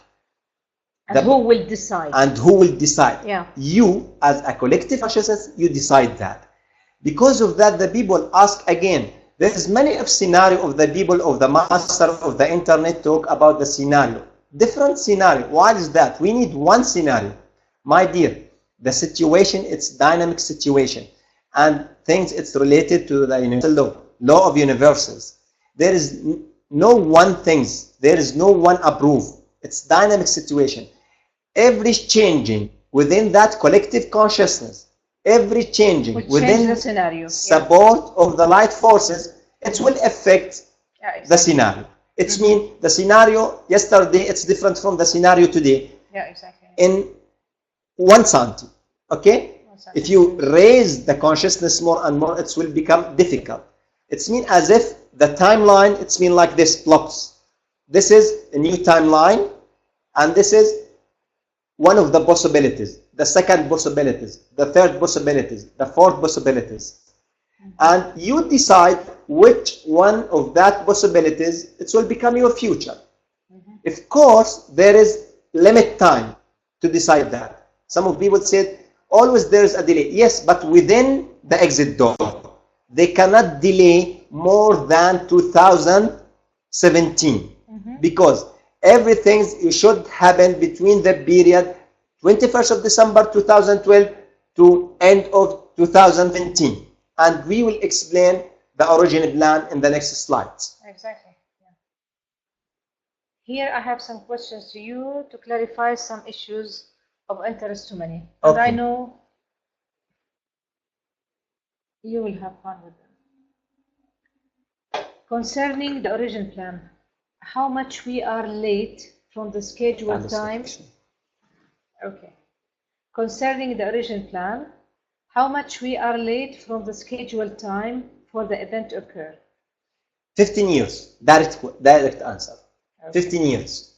And who will decide? And who will decide? Yeah. You, as a collective consciousness, you decide that. Because of that, the people ask again. There is many of scenario of the people of the master of the internet talk about the scenario. Different scenario. Why is that? We need one scenario. My dear, the situation, it's dynamic situation. and things it's related to the universal law of universes. There is no one things, there is no one approved. It's dynamic situation. Every changing within that collective consciousness, every changing within the scenario. support of the light forces, it will affect the scenario. It means the scenario yesterday it's different from the scenario today. Yeah, exactly. In 1 centi, okay? If you raise the consciousness more and more, it will become difficult. It's mean as if the timeline, it's mean like this blocks. This is a new timeline, and this is one of the possibilities, the second possibilities, the third possibilities, the fourth possibilities. And you decide which one of that possibilities it will become your future. Of course, there is limit time to decide that. Some of people said, always there is a delay. Yes, but within the exit door. They cannot delay more than 2017 because everything should happen between the period 21st of December 2012 to end of 2017. And we will explain the origin plan in the next slides. Exactly. Yeah. Here I have some questions to you to clarify some issues of interest to many. And I know you will have fun with them. Concerning the origin plan, how much we are late from the scheduled time? Okay. Concerning the origin plan, how much we are late from the scheduled time for the event to occur? 15 years. Direct answer. Okay. 15 years.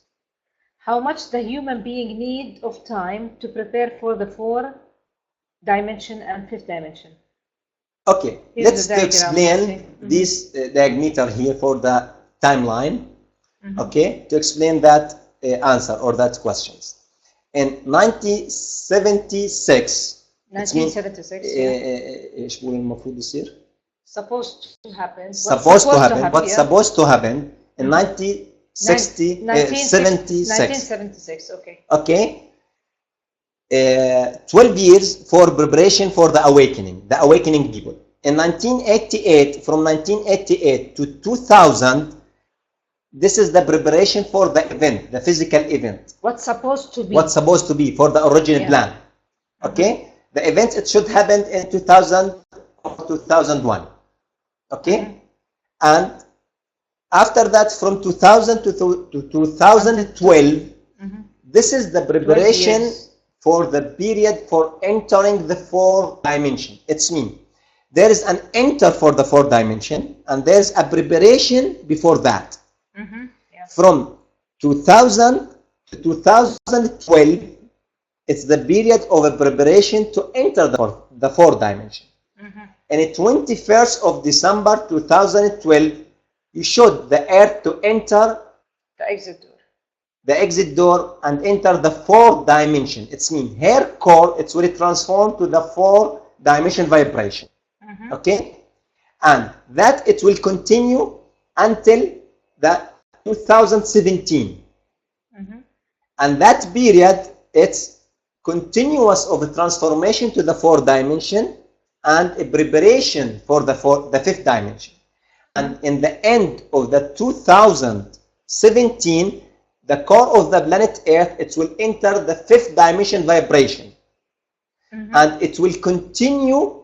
How much the human being need of time to prepare for the 4th dimension and 5th dimension? Okay, let's explain this diameter here for the timeline. Okay, to explain that answer or that questions. In 1976. 1976. ايش بقول المفروض يصير؟ Supposed to happen. Supposed to happen. What's supposed to happen in 1976? Okay. Okay. 12 years for preparation for the awakening people. In 1988, from 1988 to 2000, this is the preparation for the event, the physical event. What's supposed to be? What's supposed to be for the original plan. Okay? The event, it should happen in 2000 or 2001. Okay? And after that, from 2000 to 2012, this is the preparation for the period for entering the 4th dimension. It's mean there is an enter for the 4th dimension and there's a preparation before that. From 2000 to 2012, it's the period of a preparation to enter the 4th dimension. And the 21st of December 2012, you showed the Earth to enter the exit door. The exit door and enter the 4th dimension. It's mean her core, it will transform to the 4th dimension vibration. Okay? And that it will continue until the 2017. And that period, it's continuous of a transformation to the 4th dimension and a preparation for the 5th dimension. And in the end of the 2017, the core of the planet Earth, it will enter the 5th dimension vibration. And it will continue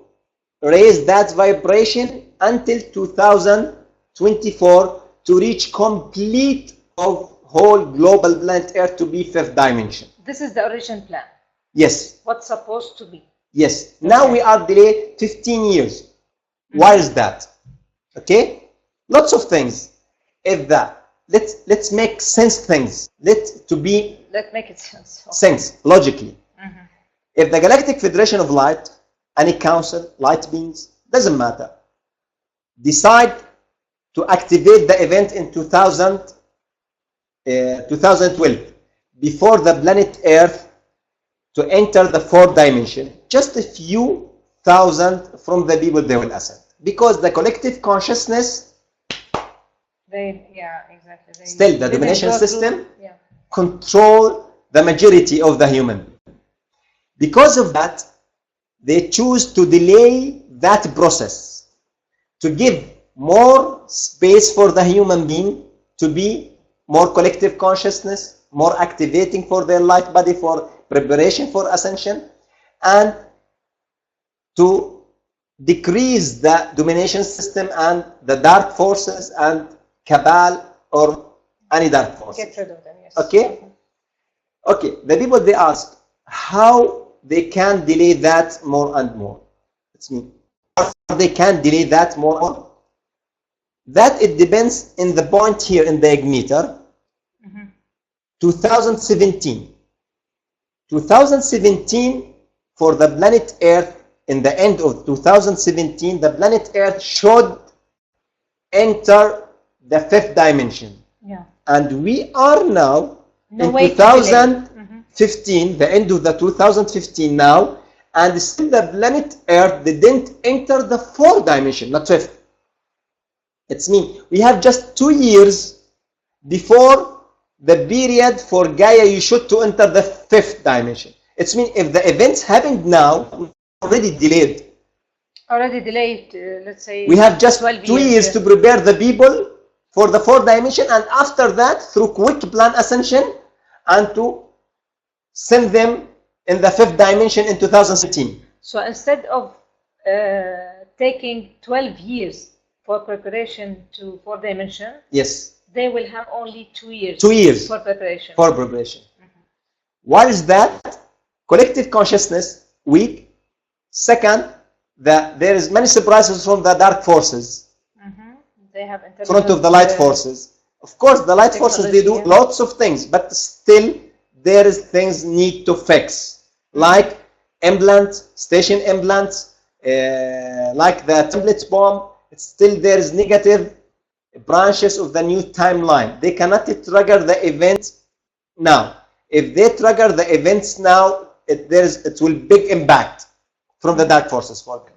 raise that vibration until 2024 to reach complete of whole global planet Earth to be 5th dimension. This is the origin plan. Yes. What's supposed to be. Yes. Okay. Now we are delayed 15 years. Why is that? Okay? Lots of things. If that let's make sense things. Let's make it sense. Okay. Sense logically. If the Galactic Federation of Light, any council, light beings, doesn't matter, decide to activate the event in 2012 before the planet Earth to enter the 4th dimension, just a few thousand from the people they will ascend, because the collective consciousness still the domination system control the majority of the human. Because of that, they choose to delay that process, to give more space for the human being to be more collective consciousness, more activating for their light body, for preparation for ascension, and to decrease the domination system and the dark forces and cabal or any dark forces. Get rid of them, yes. Okay? Okay, the people they ask how they can delay that more and more. It's me. They can delay that more. That it depends in the point here in the ignitor. 2017. 2017 for the planet Earth. In the end of 2017, the planet Earth should enter the fifth dimension. Yeah. And we are now No in way to 2015, the end of the 2015 now, and still the planet Earth didn't enter the fourth dimension, not fifth. It's mean we have just 2 years before the period for Gaia you should to enter the fifth dimension. It's mean if the events happened now, already delayed. Already delayed, let's say. We have just 12 2 years to prepare the people for the fourth dimension, and after that, through quick plan ascension, and to send them in the fifth dimension in 2017. So instead of taking 12 years for preparation to fourth dimension, yes, they will have only 2 years. 2 years for preparation. For preparation. Why is that? Collective consciousness weak. Second, there is many surprises from the dark forces. They have in front of the light forces. Of course, the light forces, they do lots of things, but still there is things need to fix, like implants, station implants, like the template bomb. Still there is negative branches of the new timeline. They cannot trigger the event now. If they trigger the events now, it will big impact from the dark forces for them.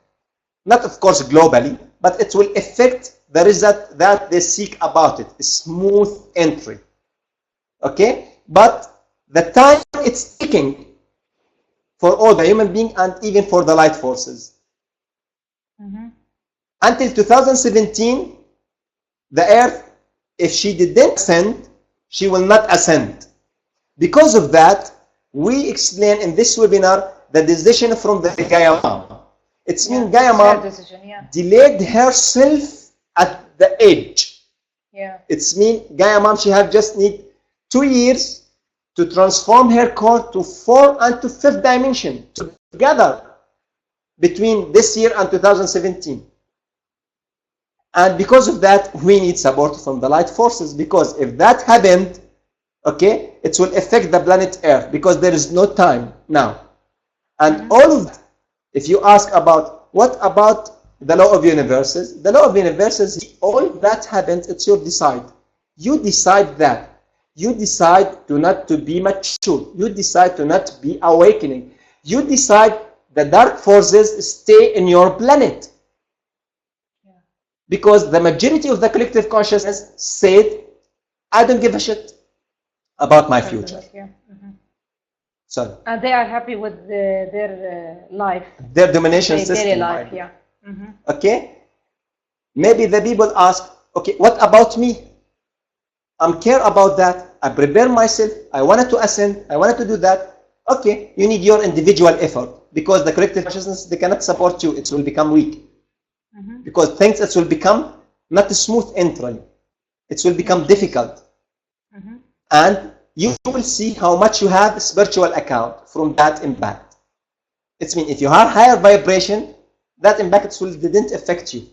Not of course globally, but it will affect the result that they seek about it, a smooth entry. Okay? But the time it's taking for all the human being and even for the light forces. Until 2017, the Earth, if she didn't ascend, she will not ascend. Because of that, we explain in this webinar the decision from the Gaia Mom. It's mean Gaia Mom delayed herself at the edge. Yeah. It's mean Gaia Mom, she have just need 2 years to transform her core to fourth and to fifth dimension together between this year and 2017. And because of that, we need support from the light forces, because if that happened, okay, it will affect the planet Earth, because there is no time now. And all of that, if you ask about what about the law of universes, the law of universes, all that happens, it's your decide. You decide that. You decide to not to be mature. You decide to not be awakening. You decide the dark forces stay in your planet. Because the majority of the collective consciousness said, I don't give a shit about my future. So, and they are happy with their life. Their domination system. Daily life, yeah. Okay? Maybe the people ask, okay, what about me? I'm care about that. I prepare myself. I wanted to ascend. I wanted to do that. Okay, you need your individual effort, because the collective consciousness, they cannot support you. It will become weak. Because things, it will become not a smooth entry. It will become difficult. And you will see how much you have spiritual account from that impact. It means if you have higher vibration, that impact didn't affect you.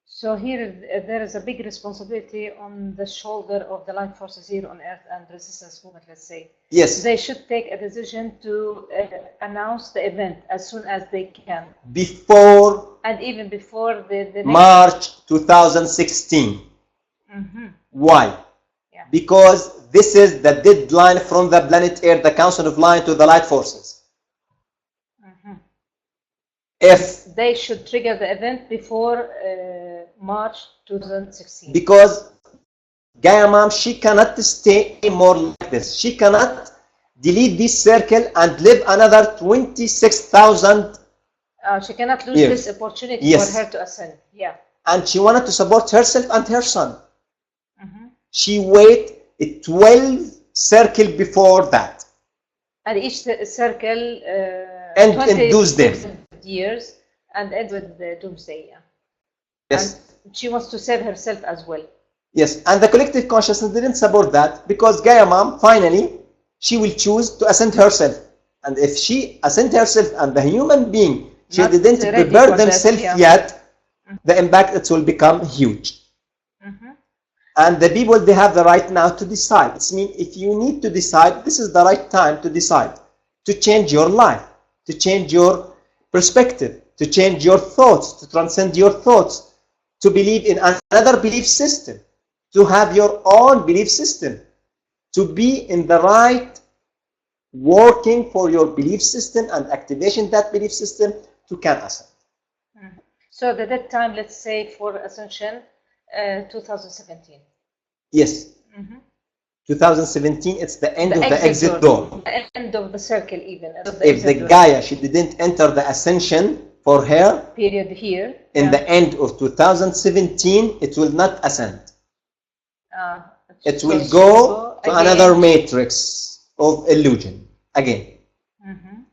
So here there is a big responsibility on the shoulder of the light forces here on Earth and resistance movement, let's say. Yes. They should take a decision to announce the event as soon as they can. Before. And even before the next March 2016. Why? Yeah. Because this is the deadline from the planet Earth, the Council of Light, to the light forces. If they should trigger the event before March 2016. Because Gaia Mom, she cannot stay more like this. She cannot delete this circle and live another 26,000 She cannot lose Years. this opportunity Yes. for her to ascend. Yeah. And she wanted to support herself and her son. She waited a 12 circle before that. And each circle And 20 doomsday. years and end with the doomsday. Yeah. Yes. And she wants to save herself as well. Yes. And the collective consciousness didn't support that because Gaia Mom, finally, she will choose to ascend herself. And if she ascend herself and the human being, she Not didn't ready prepare for that, themselves yeah. yet, the impact it will become huge. And the people, they have the right now to decide. It means if you need to decide, this is the right time to decide, to change your life, to change your perspective, to change your thoughts, to transcend your thoughts, to believe in another belief system, to have your own belief system, to be in the right working for your belief system and activation that belief system to can ascend. So the dead time, let's say for Ascension, 2017. Yes. 2017, it's the end of the exit door. The end of the circle even. If the Gaia, she didn't enter the Ascension for her period here. in the end of 2017, it will not ascend. It will go to another matrix of illusion again.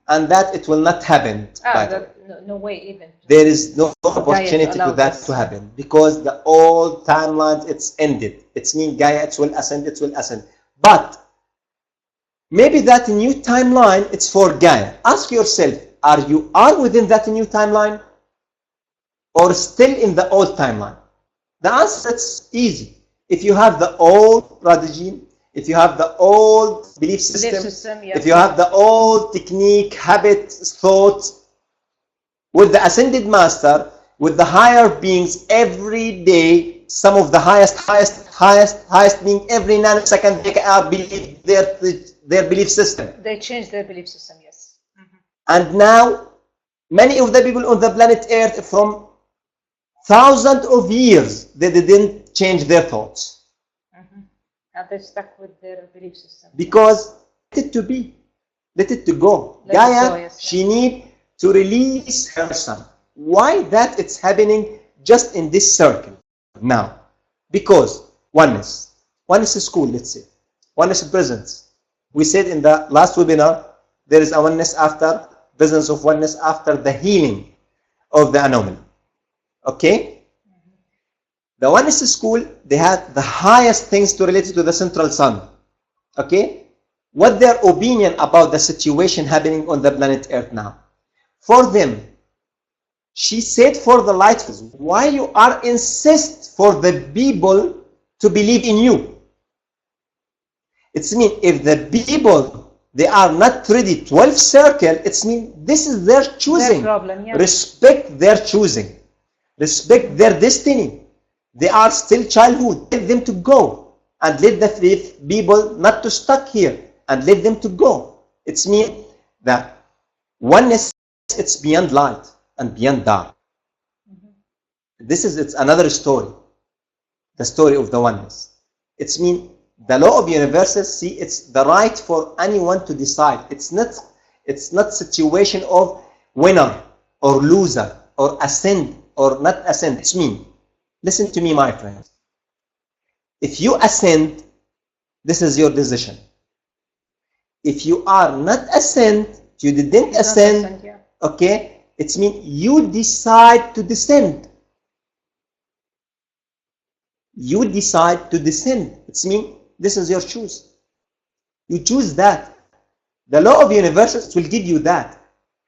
And that it will not happen. No way even. There is no opportunity to that to happen because the old timelines, it's ended. It means Gaia, it will ascend, it will ascend. But maybe that new timeline, it's for Gaia. Ask yourself, are you within that new timeline or still in the old timeline? The answer is easy. If you have the old regime, if you have the old belief system, yes. if you have the old technique, habit, thoughts, with the Ascended Master, with the higher beings every day, some of the highest being every nanosecond, they can believe their belief system. They change their belief system, yes. And now, many of the people on the planet Earth from thousands of years, they didn't change their thoughts. And they're stuck with their belief system. Because let it to be, let it to go. Gaia, she need to release her son. Why that it's happening just in this circle now? Because oneness is school, let's say. Oneness is presence. We said in the last webinar, there is a oneness after, presence of oneness after the healing of the anomaly. Okay? The oneness school, they had the highest things to relate to the central sun. Okay? What their opinion about the situation happening on the planet Earth now? For them, she said for the light, why you are insist for the people to believe in you? It's mean if the people, they are not ready 12 circle, it's mean this is their choosing. Their problem, yeah. Respect their choosing. Respect their destiny. They are still childhood. Let them to go and let the people not to stuck here and let them to go. It's mean that oneness, it's beyond light and beyond dark. It's another story. The story of the oneness. It's mean the law of universes, see, it's the right for anyone to decide. It's not situation of winner or loser or ascend or not ascend. It's mean, listen to me, my friends. If you ascend, this is your decision. If you are not ascend, you didn't ascend, yeah. Okay, it means you decide to descend. You decide to descend. It means this is your choice. You choose that. The law of universes will give you that.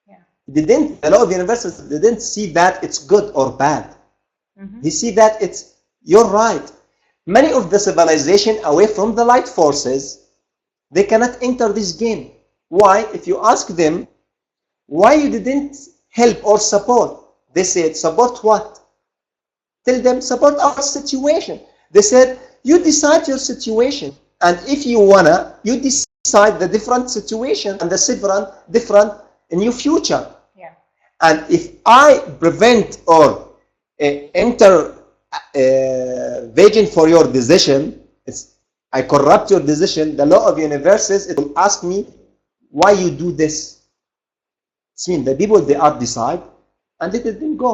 Yeah. The law of universes didn't see that it's good or bad. They see that it's your right. Many of the civilization away from the light forces, they cannot enter this game. Why? If you ask them, why you didn't help or support? They said, support what? Tell them, support our situation. They said, you decide your situation. And if you wanna, you decide the different situation and the different new future. Yeah. And if I prevent or enter vision for your decision, I corrupt your decision, the law of universes, it will ask me why you do this. It means the people, they are decide and let them go.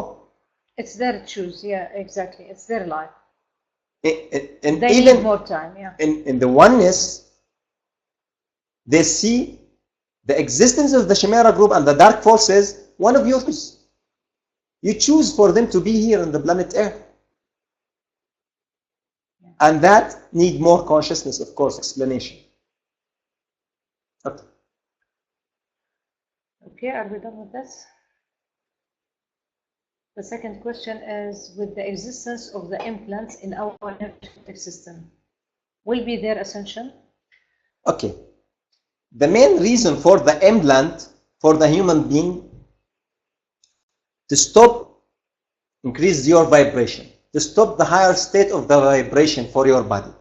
It's their choose, yeah, exactly. It's their life. And They even need more time, yeah. in the oneness, they see the existence of the Chimera group and the dark forces, one of your choice. You choose for them to be here on the planet Earth. Yeah. And that need more consciousness, of course, explanation. Okay, are we done with this? The second question is, with the existence of the implants in our energetic system, will be their ascension? Okay. The main reason for the implant for the human being to stop, increase your vibration, to stop the higher state of the vibration for your body,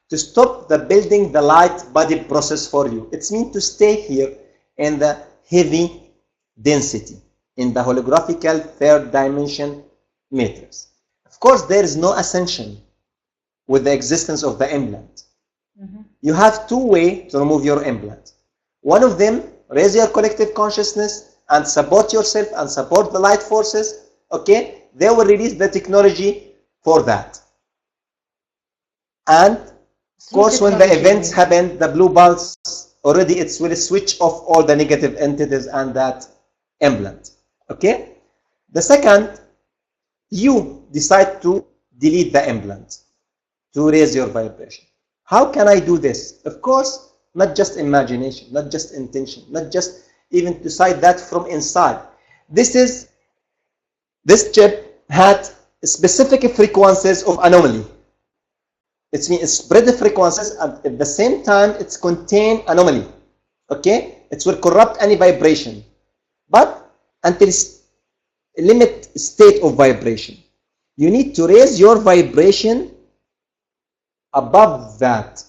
to stop the building the light body process for you. It's meant to stay here in the heavy density, in the holographical third dimension matrix. Of course, there is no ascension with the existence of the implant. Mm-hmm. You have two ways to remove your implant. One of them, raise your collective consciousness and support yourself and support the light forces. Okay, they will release the technology for that. And of course, when the events happen, the blue pulse already it will switch off all the negative entities and that implant. Okay. The second, you decide to delete the implant to raise your vibration. How can I do this? Of course, not just imagination, not just intention, not just even decide that from inside. This chip had specific frequencies of anomaly. It means it spread the frequencies and at the same time it's contain anomaly. Okay? It will corrupt any vibration. But until it's limit state of vibration, you need to raise your vibration above that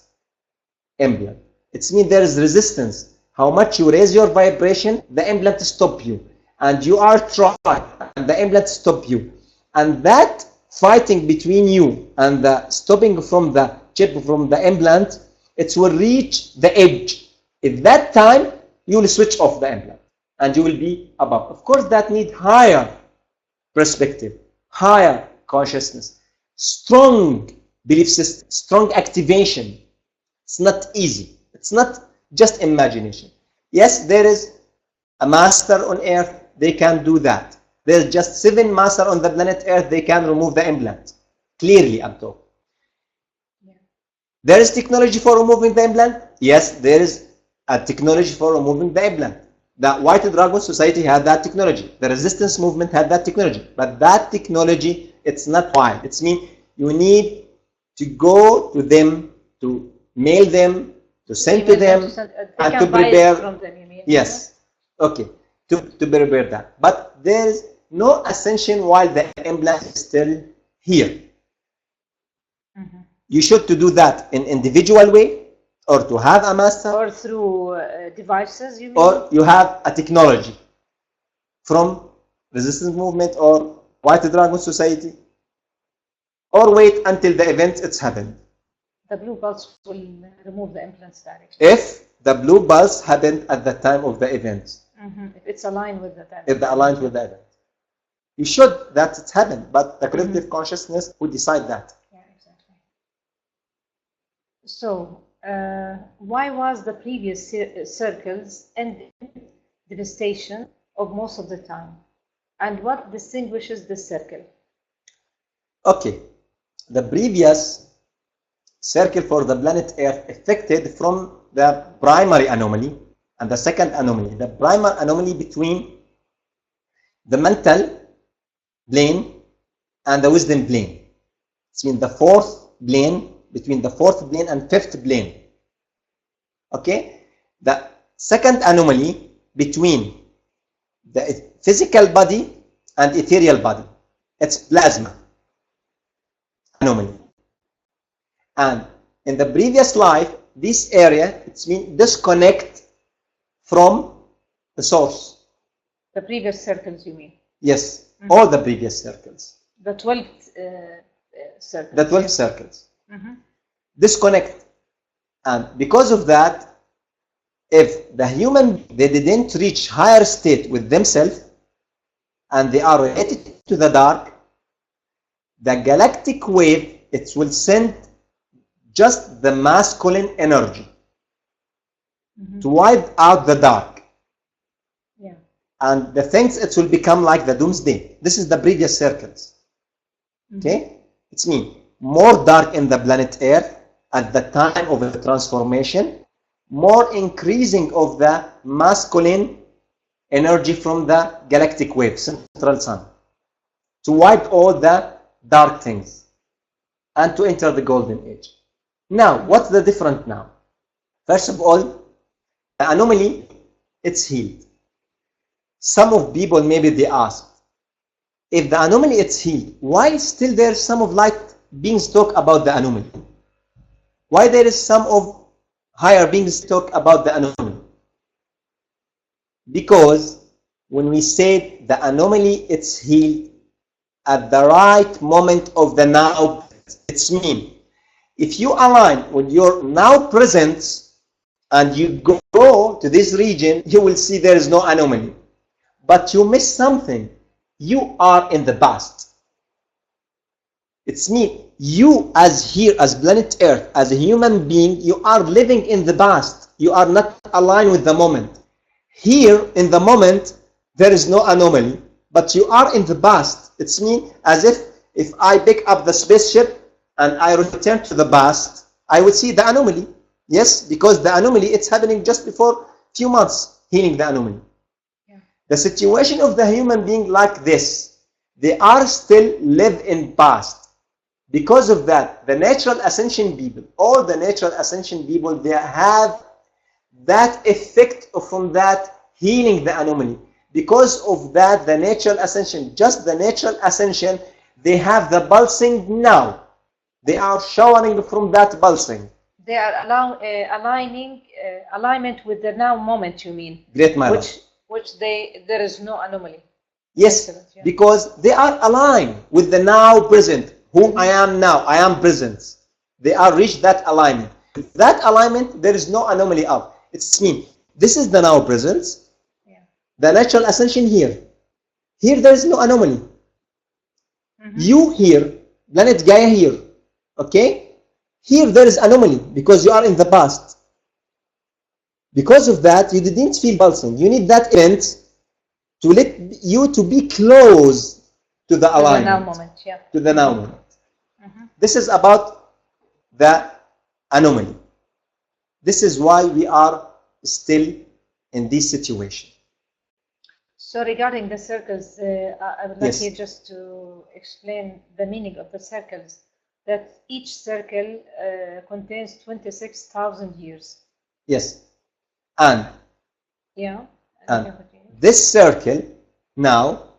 implant. It means there is resistance. How much you raise your vibration, the implant stop you. And you are trying, and the implant stop you. And that fighting between you and the stopping from the chip from the implant, it will reach the edge. At that time, you will switch off the implant and you will be above. Of course, that needs higher perspective, higher consciousness, strong belief system, strong activation. It's not easy. It's not just imagination. Yes, there is a master on earth, they can do that. There's just 7 masters on the planet Earth, they can remove the implant. Clearly, I'm talking. Yeah. There is technology for removing the implant? Yes, there is a technology for removing the implant. The White Dragon Society had that technology. The resistance movement had that technology. But that technology, it's not wide. It means you need to go to them, to mail them, to send to them, and to prepare. From them, you mean? Yes. Okay. To prepare that. But there is no ascension while the implant is still here. Mm-hmm. You should to do that in individual way, or to have a master, or through devices, you mean? Or you have a technology from resistance movement or White Dragon Society, or wait until the event it's happened. The blue pulse will remove the implants directly. If the blue pulse happened at the time of the event. Mm-hmm. If it's aligned with the time. If it's aligned with the event. You should that it's happened, but the collective consciousness will decide that. Yeah, exactly. So, why was the previous circles ending devastation of most of the time? And what distinguishes this circle? Okay. The previous circle for the planet Earth affected from the primary anomaly and the second anomaly. The primary anomaly between the mental plane and the wisdom plane. It's mean the fourth plane, between the fourth plane and fifth plane. Okay? The second anomaly between the physical body and ethereal body. It's plasma anomaly. And in the previous life, this area, it's mean disconnect from the source. The previous circles, you mean? Yes, all the previous circles. The 12 circles. The 12 circles. Disconnect. And because of that, if the human, they didn't reach higher state with themselves, and they are related to the dark, the galactic wave, it will send just the masculine energy to wipe out the dark. Yeah. And the things, it will become like the doomsday. This is the previous circles. Okay? It's mean more dark in the planet Earth at the time of the transformation, more increasing of the masculine energy from the galactic wave, central sun, to wipe all the dark things and to enter the golden age. Now, what's the difference now? First of all, the anomaly, it's healed. Some of people, maybe they ask, if the anomaly is healed, why still there's some of light beings talk about the anomaly? Why there is some of higher beings talk about the anomaly? Because when we say the anomaly, it's healed at the right moment of the now. It's mean, if you align with your now presence and you go to this region, you will see there is no anomaly. But you miss something. You are in the past. It's mean, you as here, as planet Earth, as a human being, you are living in the past. You are not aligned with the moment. Here, in the moment, there is no anomaly, but you are in the past. It's mean, as if I pick up the spaceship and I return to the past, I would see the anomaly. Yes, because the anomaly, it's happening just before few months, healing the anomaly. Yeah. The situation of the human being like this, they are still live in past. Because of that, the natural ascension people, all the natural ascension people, they have that effect from that healing the anomaly. Because of that, the natural ascension, just the natural ascension, they have the pulsing now. They are showering from that pulsing. They are alignment with the now moment, you mean? Great, my love. Which there is no anomaly. Yes, yeah. Because they are aligned with the now present. Who I am now, I am present. They are reached that alignment. With that alignment, there is no anomaly of. It's mean, this is the now presence. Yeah. The natural ascension here. Here there is no anomaly. You here, planet Gaia here. Okay? Here there is anomaly because you are in the past. Because of that, you didn't feel pulsing. You need that event to let you to be close to the alignment. To the now moment, yeah. To the now moment. This is about the anomaly. This is why we are still in this situation. So regarding the circles, I would like you just to explain the meaning of the circles, that each circle contains 26,000 years. Yes. And and this circle, now,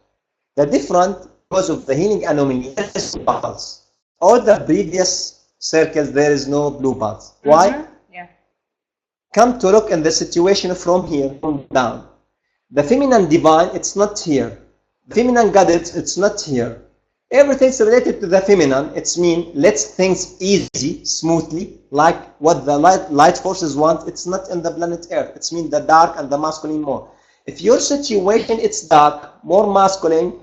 the different, because of the healing anomaly, there is no pulse. All the previous circles, there is no blue pulse. Why? Yeah. Come to look in the situation from here, from down. The feminine divine, it's not here. The feminine goddess, it's not here. Everything's related to the feminine. It's mean, let's things easy, smoothly, like what the light forces want. It's not in the planet Earth. It's mean the dark and the masculine more. If your situation, it's dark, more masculine,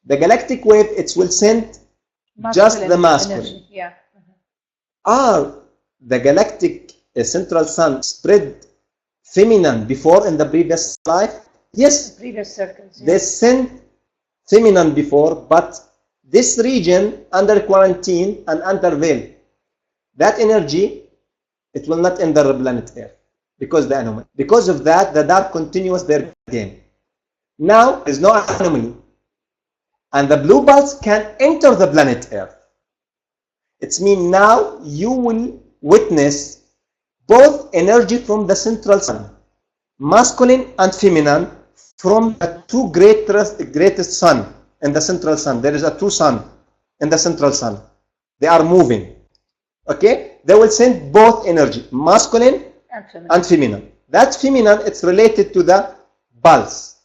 the galactic wave, it will send just the masculine. Yeah. Are the galactic central sun spread feminine before in the previous life? Yes. Previous circles. Yeah. They sent feminine before, but this region under quarantine and under veil, that energy, it will not enter the planet Earth because the anomaly. Because of that, the dark continues their game. Now there is no anomaly. And the blue pulse can enter the planet Earth. It means now you will witness both energy from the central sun, masculine and feminine, from the two greatest sun in the central sun. There is a two sun in the central sun. They are moving. Okay? They will send both energy, masculine and feminine. That feminine, it's related to the pulse.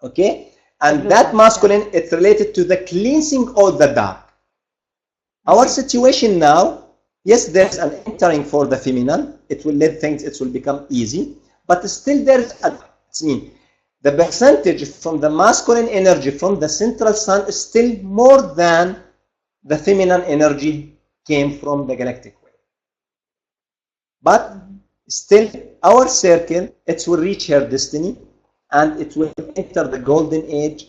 Okay? And that masculine, it's related to the cleansing of the dark. Our situation now, yes, there's an entering for the feminine. It will let things, it will become easy. But still there's a, it's mean, the percentage from the masculine energy from the central sun is still more than the feminine energy came from the galactic wave. But still, our circle, it will reach her destiny and it will enter the golden age,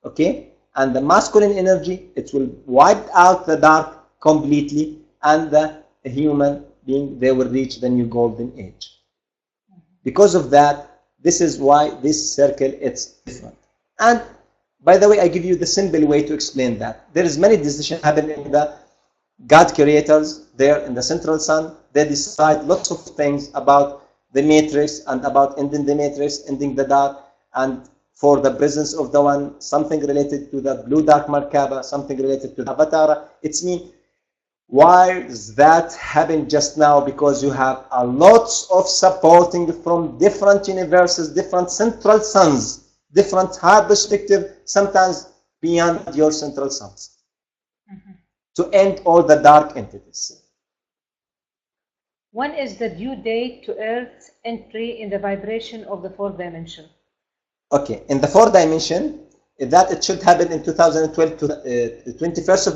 okay? And the masculine energy, it will wipe out the dark completely, and the human being, they will reach the new golden age. Because of that, this is why this circle, it's different. And by the way, I give you the simple way to explain that. There is many decisions happening in the God creators there in the central sun. They decide lots of things about the matrix and about ending the matrix, ending the dark, and for the presence of the one, something related to the blue dark Merkaba, something related to the Avatara. It's me. Why does that happen just now? Because you have a lots of supporting from different universes, different central suns, different high perspective, sometimes beyond your central suns, to end all the dark entities. When is the due date to Earth's entry in the vibration of the fourth dimension? Okay, in the fourth dimension, that it should happen in 2012 to the 21st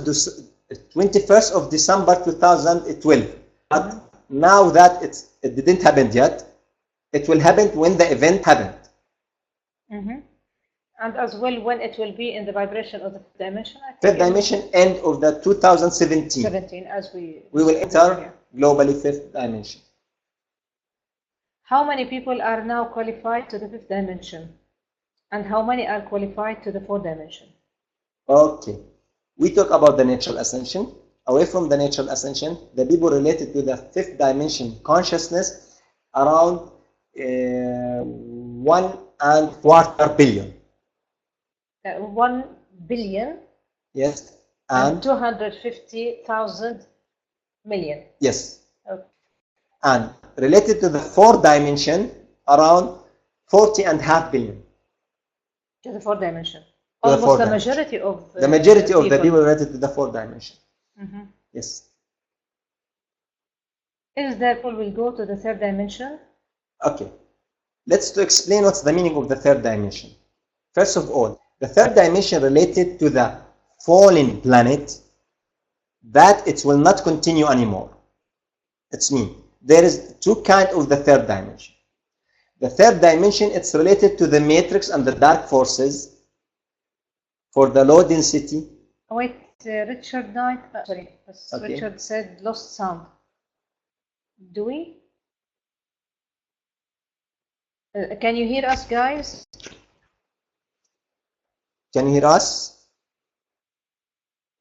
of December 2012. But now that it didn't happen yet, it will happen when the event happened. And as well when it will be in the vibration of the fifth dimension? Fifth dimension, end of the 2017. 17, as we will enter globally fifth dimension. How many people are now qualified to the fifth dimension? And how many are qualified to the fourth dimension? Okay. We talk about the natural ascension. Away from the natural ascension, the people related to the fifth dimension consciousness, around 1.25 billion. 1 billion? Yes. And 250,000 million? Yes. Okay. And related to the fourth dimension, around 40.5 billion. To the fourth dimension. Almost the majority of the people related to the fourth dimension. Yes. Is therefore will go to the third dimension? Okay. Let's explain what's the meaning of the third dimension. First of all, the third dimension related to the fallen planet, that it will not continue anymore. It's me. There is two kinds of the third dimension. The third dimension, it's related to the matrix and the dark forces for the low density. Wait, Richard died. Sorry, okay. Richard said lost sound. Do we? Can you hear us, guys? Can you hear us?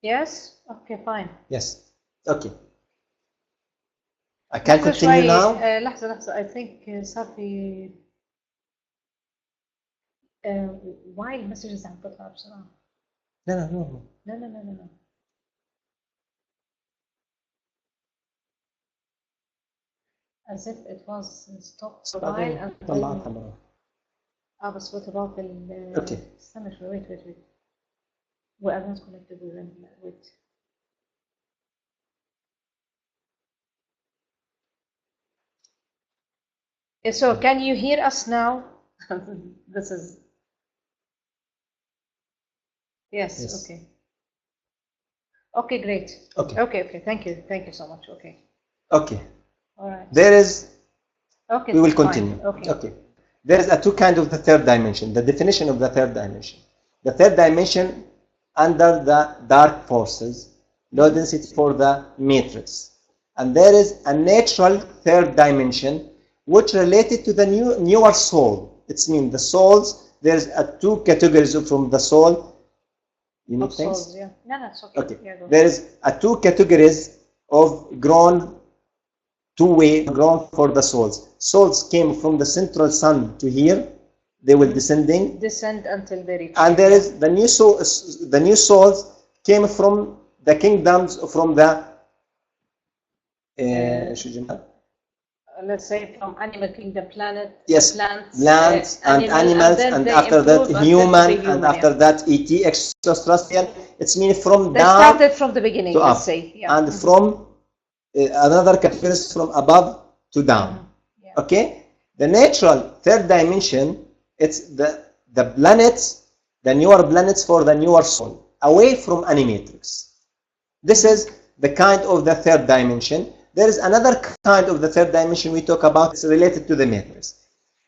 Yes? Okay, fine. Yes. Okay. I can continue now. لحظة I think صار في why المسجز عم تطلع بسرعة؟ لا no. No. As if it was stopped for a while and طلعتها بس what about ال Okay. استنى شوي wait. We are not connected with them. Wait. So can you hear us now? This is yes. Okay, great. Okay, thank you so much. Okay, all right, there is okay, we will continue. Fine. Okay, there is a two kind of the third dimension. The definition of the third dimension, the third dimension under the dark forces, low density for the matrix, and there is a natural third dimension which related to the newer soul. It's mean the souls. There's two categories from the soul. You need things? Souls, yeah. No, it's okay. Okay. Yeah, there is two categories of grown two-way grown for the souls. Souls came from the central sun to here. They will descend until they reach. And there is the new souls. The new souls came from the kingdoms from the let's say from animal kingdom, planet. Yes, plants and animals, and after that human, and after that ET, extraterrestrial. It's mean from down. They started from the beginning, let's say. Yeah. And from another category from above to down. Yeah. Okay. The natural third dimension. It's the planets, the newer planets for the newer soul, away from any matrix. This is the kind of the third dimension. There is another kind of the third dimension we talk about. It's related to the matrix.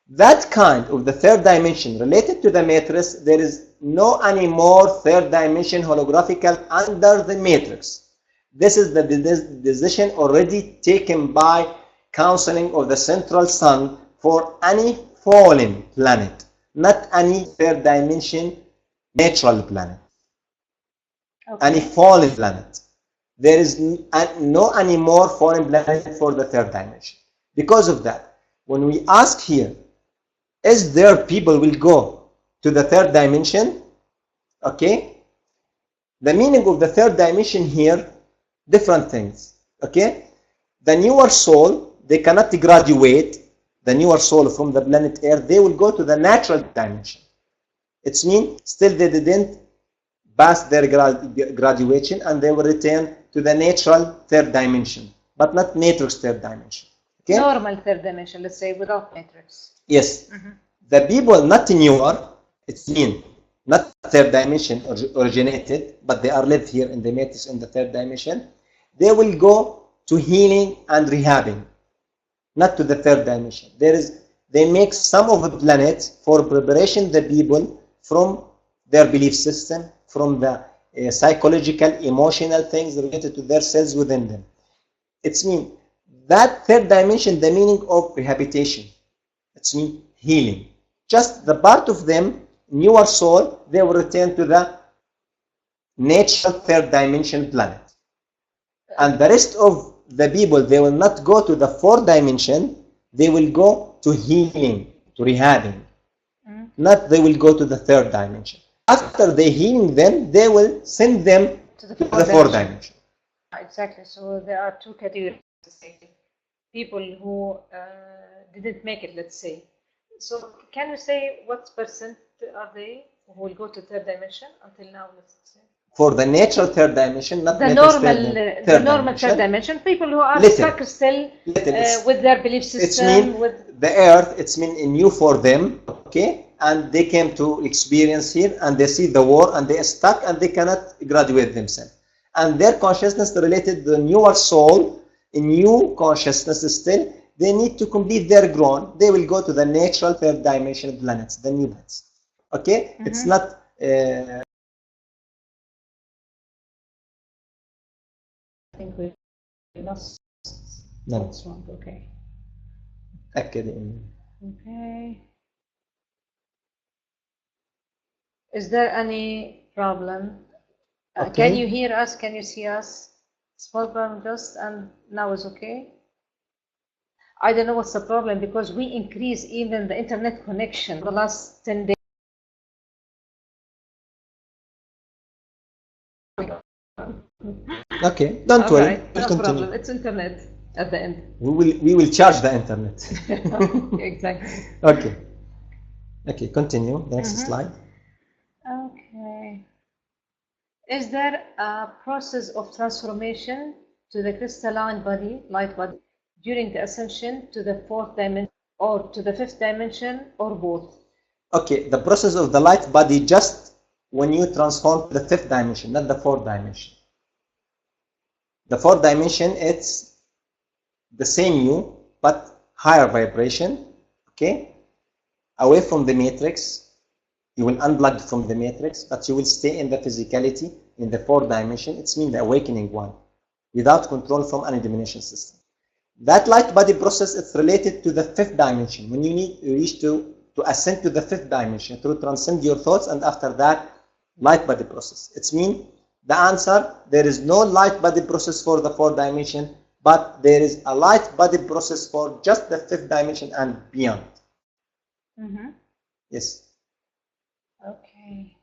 That kind of the third dimension related to the matrix, there is no any more third dimension holographical under the matrix. This is the decision already taken by counseling of the central sun for any fallen planet, not any third dimension natural planet. Okay. Any fallen planet. There is no any more fallen planet for the third dimension. Because of that, when we ask here, is there people will go to the third dimension? Okay. The meaning of the third dimension here, different things. Okay. The newer soul, they cannot graduate the newer soul from the planet Earth. They will go to the natural dimension. It means still they didn't pass their graduation and they will return to the natural third dimension, but not matrix third dimension. Okay? Normal third dimension, let's say, without matrix. Yes. The people not newer, it's mean not third dimension originated, but they are lived here in the matrix in the third dimension. They will go to healing and rehabbing, not to the third dimension. They make some of the planets for preparation the people from their belief system, from the psychological, emotional things related to their cells within them. It's mean that third dimension, the meaning of rehabilitation. It's mean healing. Just the part of them, newer soul, they will return to the natural third dimension planet. And the rest of the people, they will not go to the fourth dimension, they will go to healing, to rehabbing. Not they will go to the third dimension. After they healing them, they will send them to the fourth dimension. Exactly. So there are two categories. People who didn't make it, let's say. So can you say what percent are they who will go to third dimension until now, let's say? For the natural third dimension, not the normal third dimension, people who are stuck still with their belief system. With the earth, it's mean new for them, okay? And they came to experience here and they see the war and they are stuck and they cannot graduate themselves. And their consciousness related to the newer soul, in new consciousness still, they need to complete their growth. They will go to the natural third dimension planets, the new planets. Okay? It's not... I think we lost this one. Okay. Okay. Is there any problem? Okay. Can you hear us? Can you see us? Small problem just, and now it's okay. I don't know what's the problem because we increase even the internet connection the last 10 days. Okay, don't worry. No problem. It's internet at the end. We will charge the internet. Exactly. Okay. Okay, continue. The next slide. Okay. Is there a process of transformation to the crystalline body, light body, during the ascension to the fourth dimension or to the fifth dimension or both? Okay, the process of the light body just when you transform to the fifth dimension, not the fourth dimension. The fourth dimension, it's the same you, but higher vibration, okay? Away from the matrix. You will unplug from the matrix, but you will stay in the physicality, in the fourth dimension. It's mean the awakening one, without control from any diminution system. That light body process is related to the fifth dimension. When you reach to ascend to the fifth dimension, to transcend your thoughts, and after that, light body process. It's mean the answer, there is no light body process for the fourth dimension, but there is a light body process for just the fifth dimension and beyond. Yes. Okay.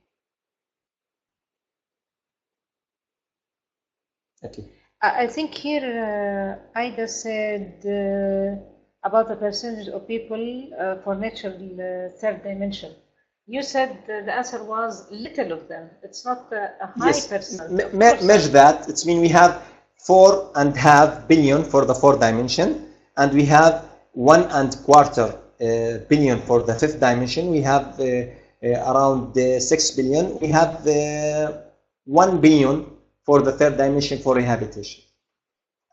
Okay. I think here Aida said about the percentage of people for natural third dimension. You said the answer was little of them. It's not a high percentage. Measure that. It's mean we have 4.5 billion for the fourth dimension, and we have 1.25 billion for the fifth dimension. We have around 6 billion. We have 1 billion for the third dimension for rehabilitation.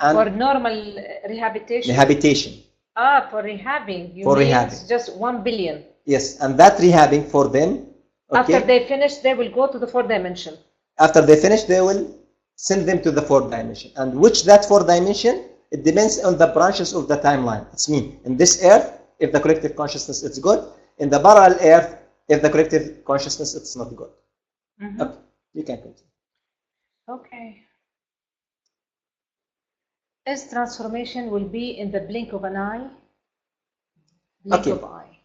And for normal rehabilitation? Rehabilitation. Ah, for rehabbing. You for mean rehabbing. just 1 billion? Yes, and that rehabbing for them. Okay, after they finish, they will go to the fourth dimension. After they finish, they will send them to the fourth dimension. And which that fourth dimension? It depends on the branches of the timeline. It's mean in this earth, if the collective consciousness is good. In the parallel earth, if the collective consciousness it's not good. Okay, you can continue. Okay. Is transformation will be in the blink of an eye? Blink of eye.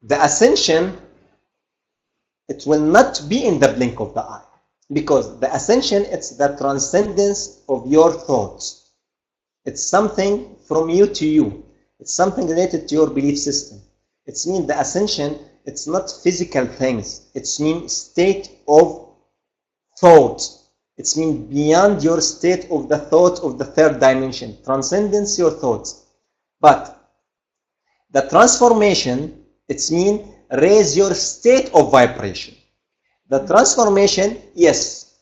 The ascension, it will not be in the blink of the eye. Because the ascension, it's the transcendence of your thoughts. It's something from you to you. It's something related to your belief system. It's mean the ascension, it's not physical things. It's mean state of thought. It's mean beyond your state of the thought of the third dimension. Transcendence your thoughts. But the transformation, it's mean raise your state of vibration. The transformation, yes,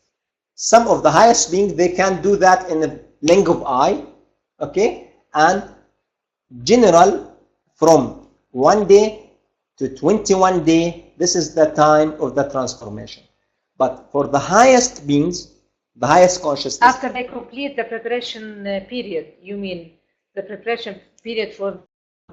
some of the highest beings, they can do that in a blink of eye, okay? And general, from 1 day to 21 days, this is the time of the transformation. But for the highest beings, the highest consciousness, after they complete the preparation period, you mean the preparation period for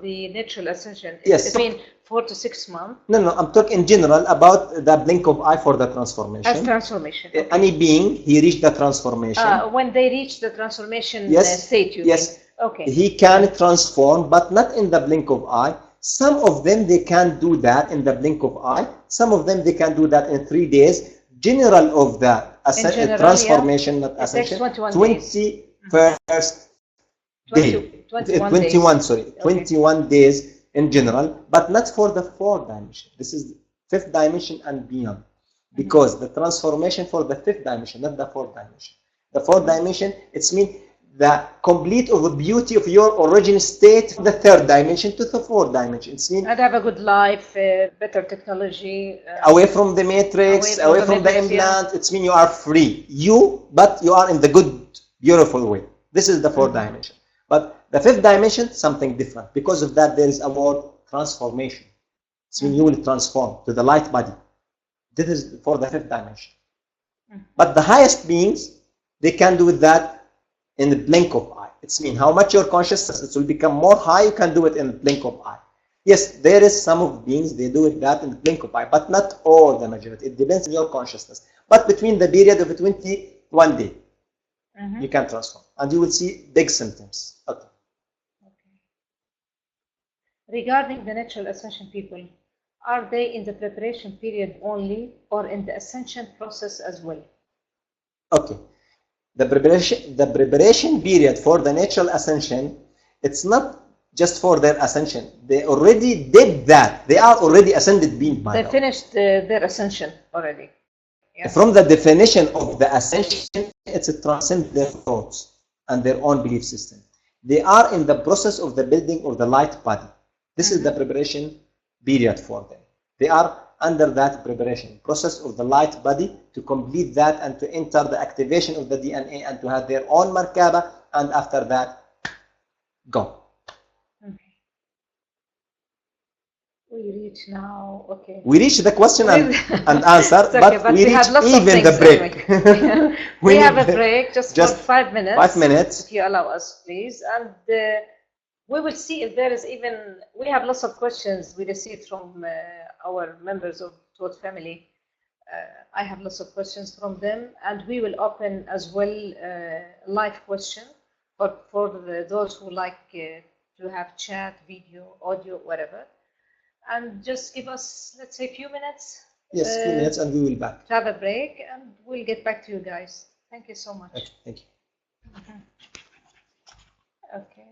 the natural ascension? Yes. It means 4 to 6 months? No, I'm talking in general about the blink of eye for the transformation. As transformation. Okay. Any being, he reached the transformation. When they reach the transformation state, you yes, mean? Okay. He can transform, but not in the blink of eye. Some of them, they can do that in the blink of eye. Some of them, they can do that in 3 days. General of the transformation, not ascension, 21st day. 21 days in general, but not for the fourth dimension. This is fifth dimension and beyond. Because the transformation for the fifth dimension, not the fourth dimension. The fourth dimension, it's mean the complete of the beauty of your original state from the third dimension to the fourth dimension. It's mean I'd have a good life, better technology. Away from the matrix, away from the implant. It's mean you are free. But you are in the good, beautiful way. This is the fourth dimension. But the fifth dimension, something different. Because of that, there is a word transformation. It's mean you will transform to the light body. This is for the fifth dimension. But the highest beings, they can do that in the blink of eye. It's mean how much your consciousness will become more high, you can do it in the blink of eye. Yes, there is some of beings, they do it that in the blink of eye, but not all the majority. It depends on your consciousness. But between the period of 21 days, you can transform. And you will see big symptoms. Okay. Regarding the natural ascension people, are they in the preparation period only or in the ascension process as well? Okay. The preparation period for the natural ascension, it's not just for their ascension. They already did that. They are already ascended beings. They finished their ascension already. Yes. From the definition of the ascension, it's a transcend their thoughts and their own belief system. They are in the process of the building of the light body. This is the preparation period for them. They are under that preparation process of the light body to complete that and to enter the activation of the DNA and to have their own markaba, and after that, go. Okay. We reach now, okay. We reach the question and answer, okay, but we reach even the break. Anyway. we have a break just for 5 minutes. 5 minutes. If you allow us, please. And we will see if there is even, we have lots of questions we received from our members of Thought Family. I have lots of questions from them, and we will open as well live question for those who like to have chat, video, audio, whatever. And just give us, let's say, a few minutes. Yes, a few minutes, and we will back. To have a break, and we'll get back to you guys. Thank you so much. Okay, thank you. Okay.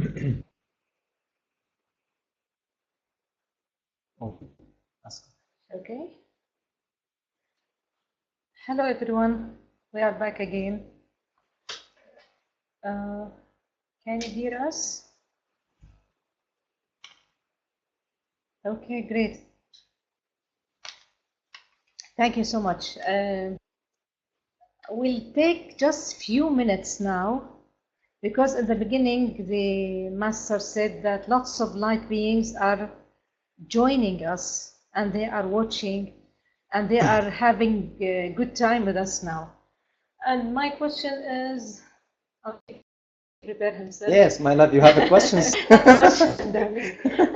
Okay. Hello everyone. We are back again. Can you hear us? Okay, great. Thank you so much. We'll take just few minutes now, because in the beginning the master said that lots of light beings are joining us and they are watching and they are having a good time with us now. And my question is, prepare himself. Yes, my love, you have a question.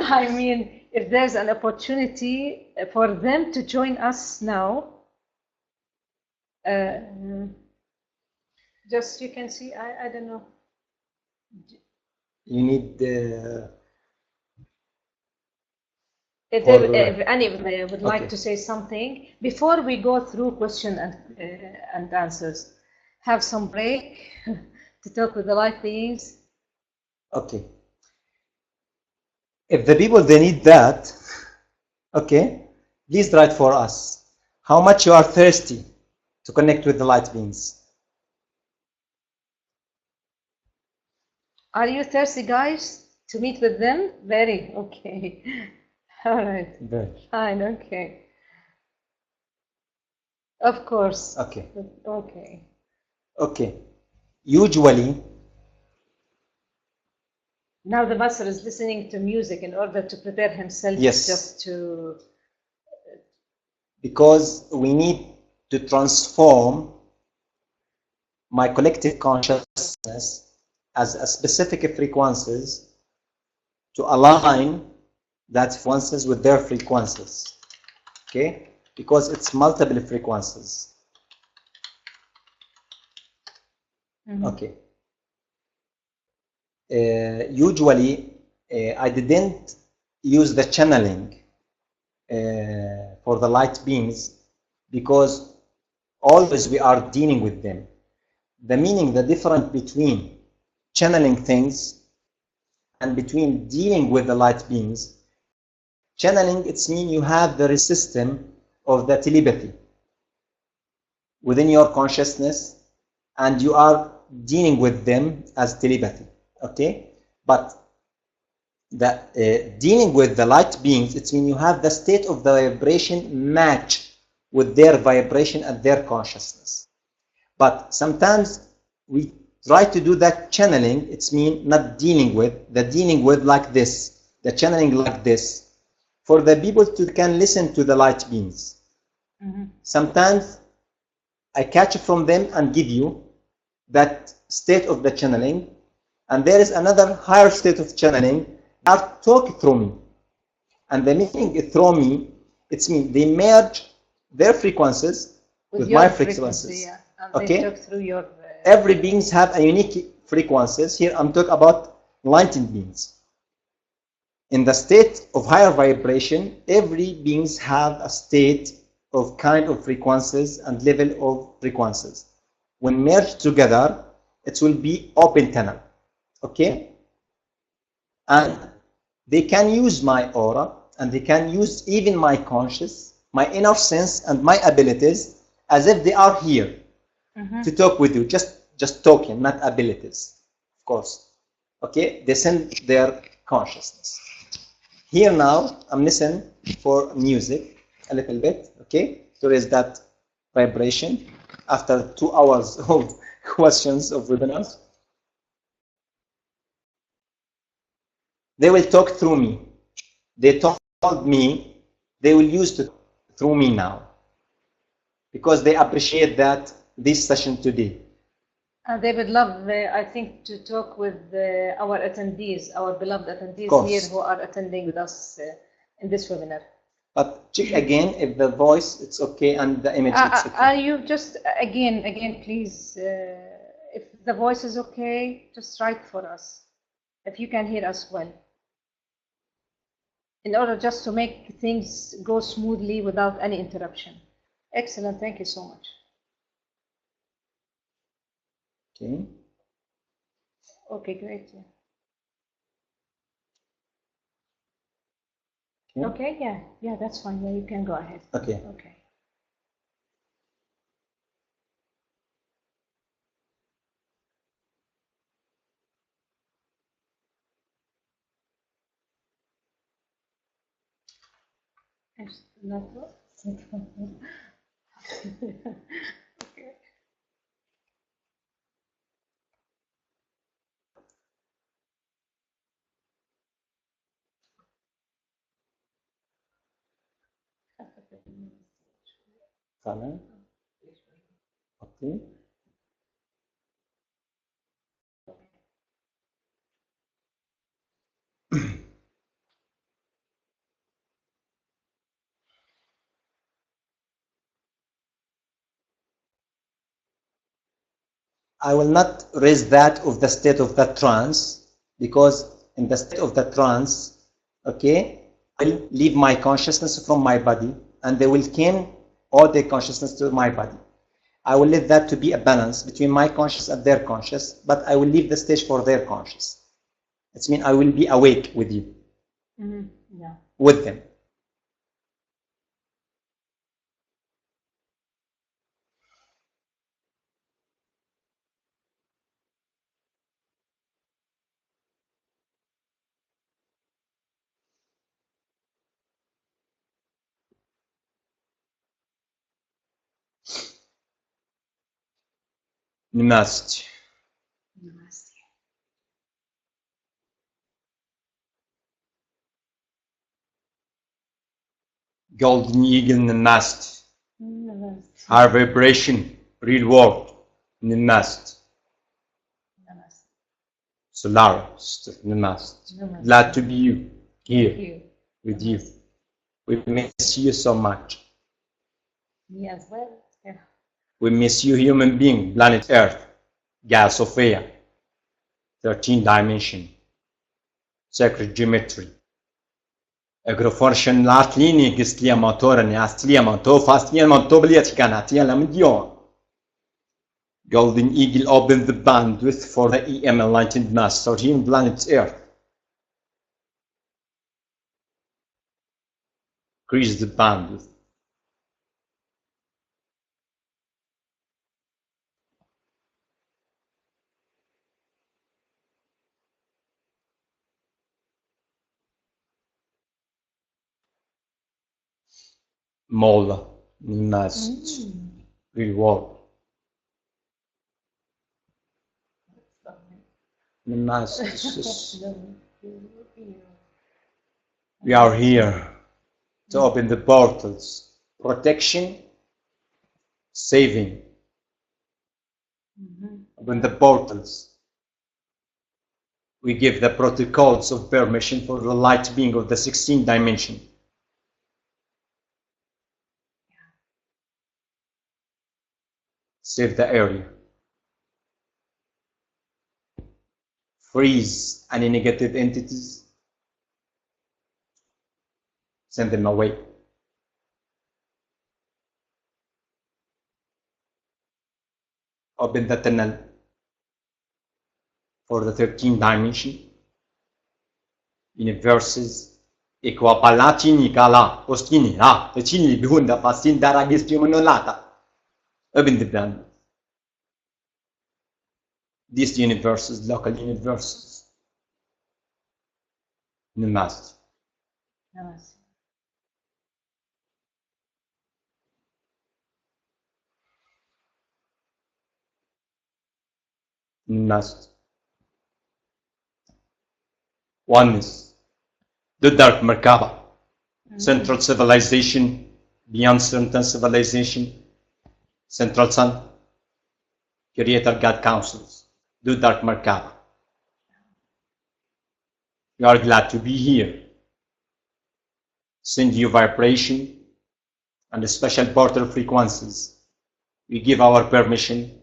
I mean, if there's an opportunity for them to join us now, just you can see, I don't know. You need if any of them would like to say something before we go through question and answers, have some break to talk with the light beings. Okay. If the people they need that, okay, please write for us how much you are thirsty to connect with the light beings. Are you thirsty, guys, to meet with them? Very okay. All right. Very fine. Okay. Of course. Okay. Okay. Okay. Usually. Now the master is listening to music in order to prepare himself. Yes. Just to. Because we need to transform my collective consciousness as a specific frequencies to align that frequencies with their frequencies. Okay? Because it's multiple frequencies. Okay. Usually, I didn't use the channeling for the light beings because always we are dealing with them. The meaning, the difference between channeling things and between dealing with the light beings, channeling, it's mean you have the system of the telepathy within your consciousness and you are dealing with them as telepathy, okay? But the dealing with the light beings, it means you have the state of the vibration match with their vibration and their consciousness. But sometimes we try to do that channeling, it's mean not dealing with, the dealing with like this, the channeling like this, for the people to can listen to the light beings. Sometimes I catch from them and give you that state of the channeling, and there is another higher state of channeling that talk through me. And the meaning through me, it's mean they merge their frequencies with my frequencies. Yeah. And okay? They talk through your, every beings have a unique frequencies. Here I'm talking about enlightened beings. In the state of higher vibration, every beings have a state of kind of frequencies and level of frequencies. When merged together, it will be open tunnel. Okay? And they can use my aura, and they can use even my conscious, my inner sense, and my abilities as if they are here to talk with you. Just talking, not abilities, of course. Okay? They send their consciousness. Here now, I'm listening for music a little bit, okay, to raise that vibration after 2 hours of questions of webinars. They will talk through me. They told me they will use it through me now because they appreciate that this session today. They would love, I think, to talk with our attendees, our beloved attendees here who are attending with us in this webinar. But check again if the voice it's okay and the image it's okay. Are you just again, please? If the voice is okay, just write for us. If you can hear us well, in order just to make things go smoothly without any interruption. Excellent. Thank you so much. Okay. Okay, great. Okay, yeah, that's fine. Yeah, you can go ahead. Okay. Okay. Okay. Fine. Okay. I will not raise that of the state of the trance, because in the state of the trance, okay, I'll leave my consciousness from my body and they will kin all their consciousness to my body. I will leave that to be a balance between my conscious and their conscious, but I will leave the stage for their conscious. It means I will be awake with you, Yeah. with them. Namaste. Namaste. Golden Eagle Namaste. Namaste. Our vibration, real world, Namaste. Namaste. Solara, Namaste. Namaste. Glad to be you here Thank you. with Namaste. you. We miss you so much. Me as well. Yeah. We miss you, human being, planet Earth, Gaia Sophia, 13 dimension, sacred geometry. Agroforschen latlinie gistlia motoren astlia monto fastlia monto bliatikanatia lamdion. Golden Eagle opened the bandwidth for the EM Enlightened Master here on planet Earth. Increase the bandwidth. Mola, Namaste, reward. Namaste. We are here to open the portals, protection, saving. Open the portals. We give the protocols of permission for the light being of the 16th dimension. Save the area. Freeze any negative entities. Send them away. Open the tunnel for the 13th dimension. Universes. Equapalatini kala, postini la, tecini bihunda fasin daragistimonolata. Open the plan. These universes, local universes. Namaste. Namaste. Namaste. Oneness. The dark Merkaba. Central civilization, beyond certain civilization. Central Sun. Creator God councils. The dark Merkaba. We are glad to be here. Send you vibration and the special portal frequencies. We give our permission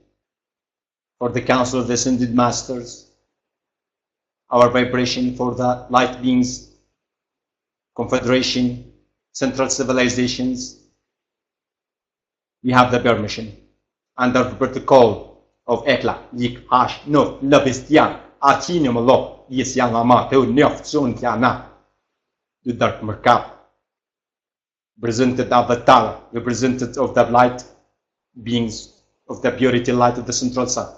for the Council of the Ascended Masters, our vibration for the light beings, Confederation, Central Civilizations. We have the permission under the protocol of Ekla, Yik, Hash, No, Labistian, Artinium, Lo, Yisyan Lama, Teo, Neof, Zon, Tiana, the Dark Merkab, presented avatar, represented of the light beings of the purity light of the central sun.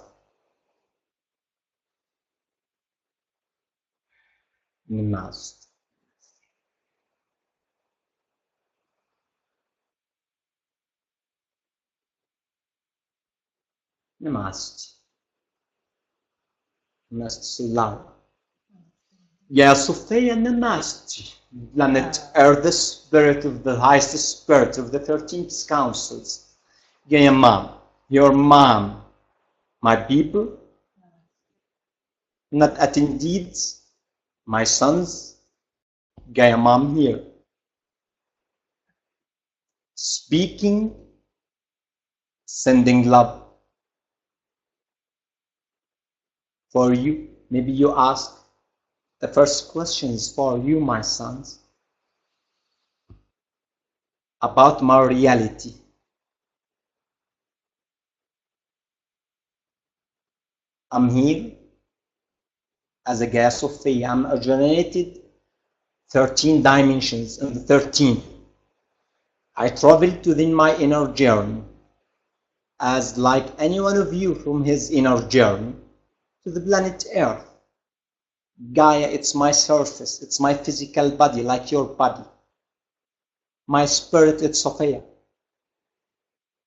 Namaste. Namaste. Namaste Solara. Ya Sophia Namaste. Planet Earth, the spirit of the highest spirit of the 13th councils. Gaia Mom, your mom, my people, not attendees, my sons, Gaia Mom here. Speaking, sending love for you. Maybe you ask, the first question is for you, my sons, about my reality. I'm here as a Gaia Sophia. I'm generated 13 dimensions, and the 13th I traveled within my inner journey, as like any one of you from his inner journey to the planet Earth. Gaia, it's my surface, it's my physical body, like your body. My spirit, it's Sophia.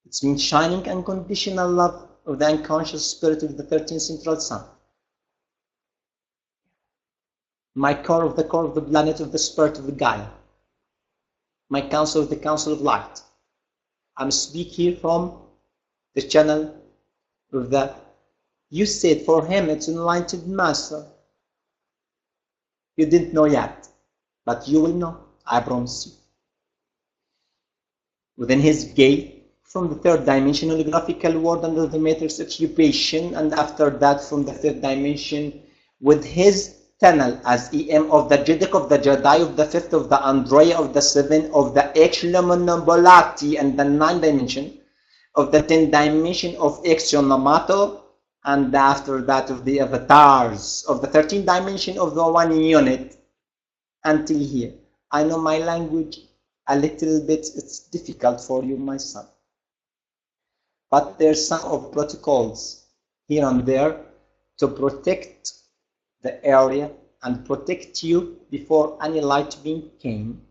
It's means shining unconditional love of the unconscious spirit of the 13th central sun. My core of the planet of the spirit of the Gaia. My council of the council of light. I'm speaking here from the channel of the, you said for him it's Enlightened Master. You didn't know yet, but you will know, I promise you. Within his gate, from the third dimension, holographical world under the matrix occupation, and after that from the third dimension, with his tunnel as EM of the Jedek of the Jedi of the fifth of the Android of the seventh of the Exluminobulati and the ninth dimension of the 10th dimension of Exionamato, and after that of the avatars of the 13th dimension of the one unit until here. I know my language a little bit, it's difficult for you, my son. But there's some of protocols here and there to protect the area and protect you before any light being came,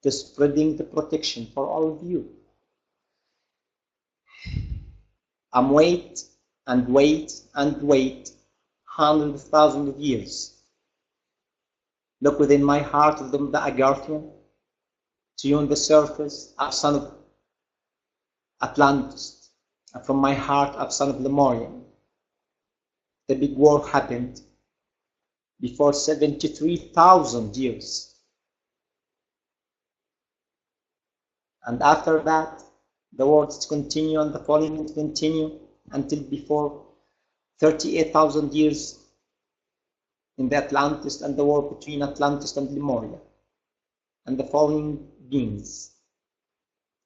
to spreading the protection for all of you. I'm wait and wait and wait hundreds of thousands of years. Look within my heart of the Agarthian, to you on the surface, I'm son of Atlantis, and from my heart I'm son of Lemurian. The big war happened before 73,000 years. And after that, the wars continue and the falling continue until before 38,000 years in the Atlantis and the war between Atlantis and Lemuria and the falling beings.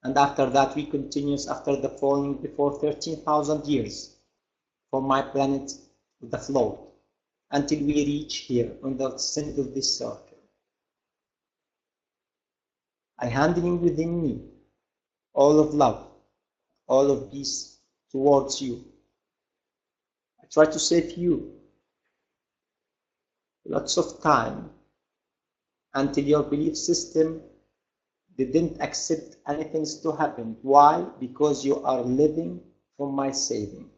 And after that, we continue after the falling before 13,000 years for my planet with the float until we reach here on the center of this circle. I handling within me all of love, all of peace towards you. I try to save you lots of time until your belief system didn't accept anything to happen. Why? Because you are living from my saving.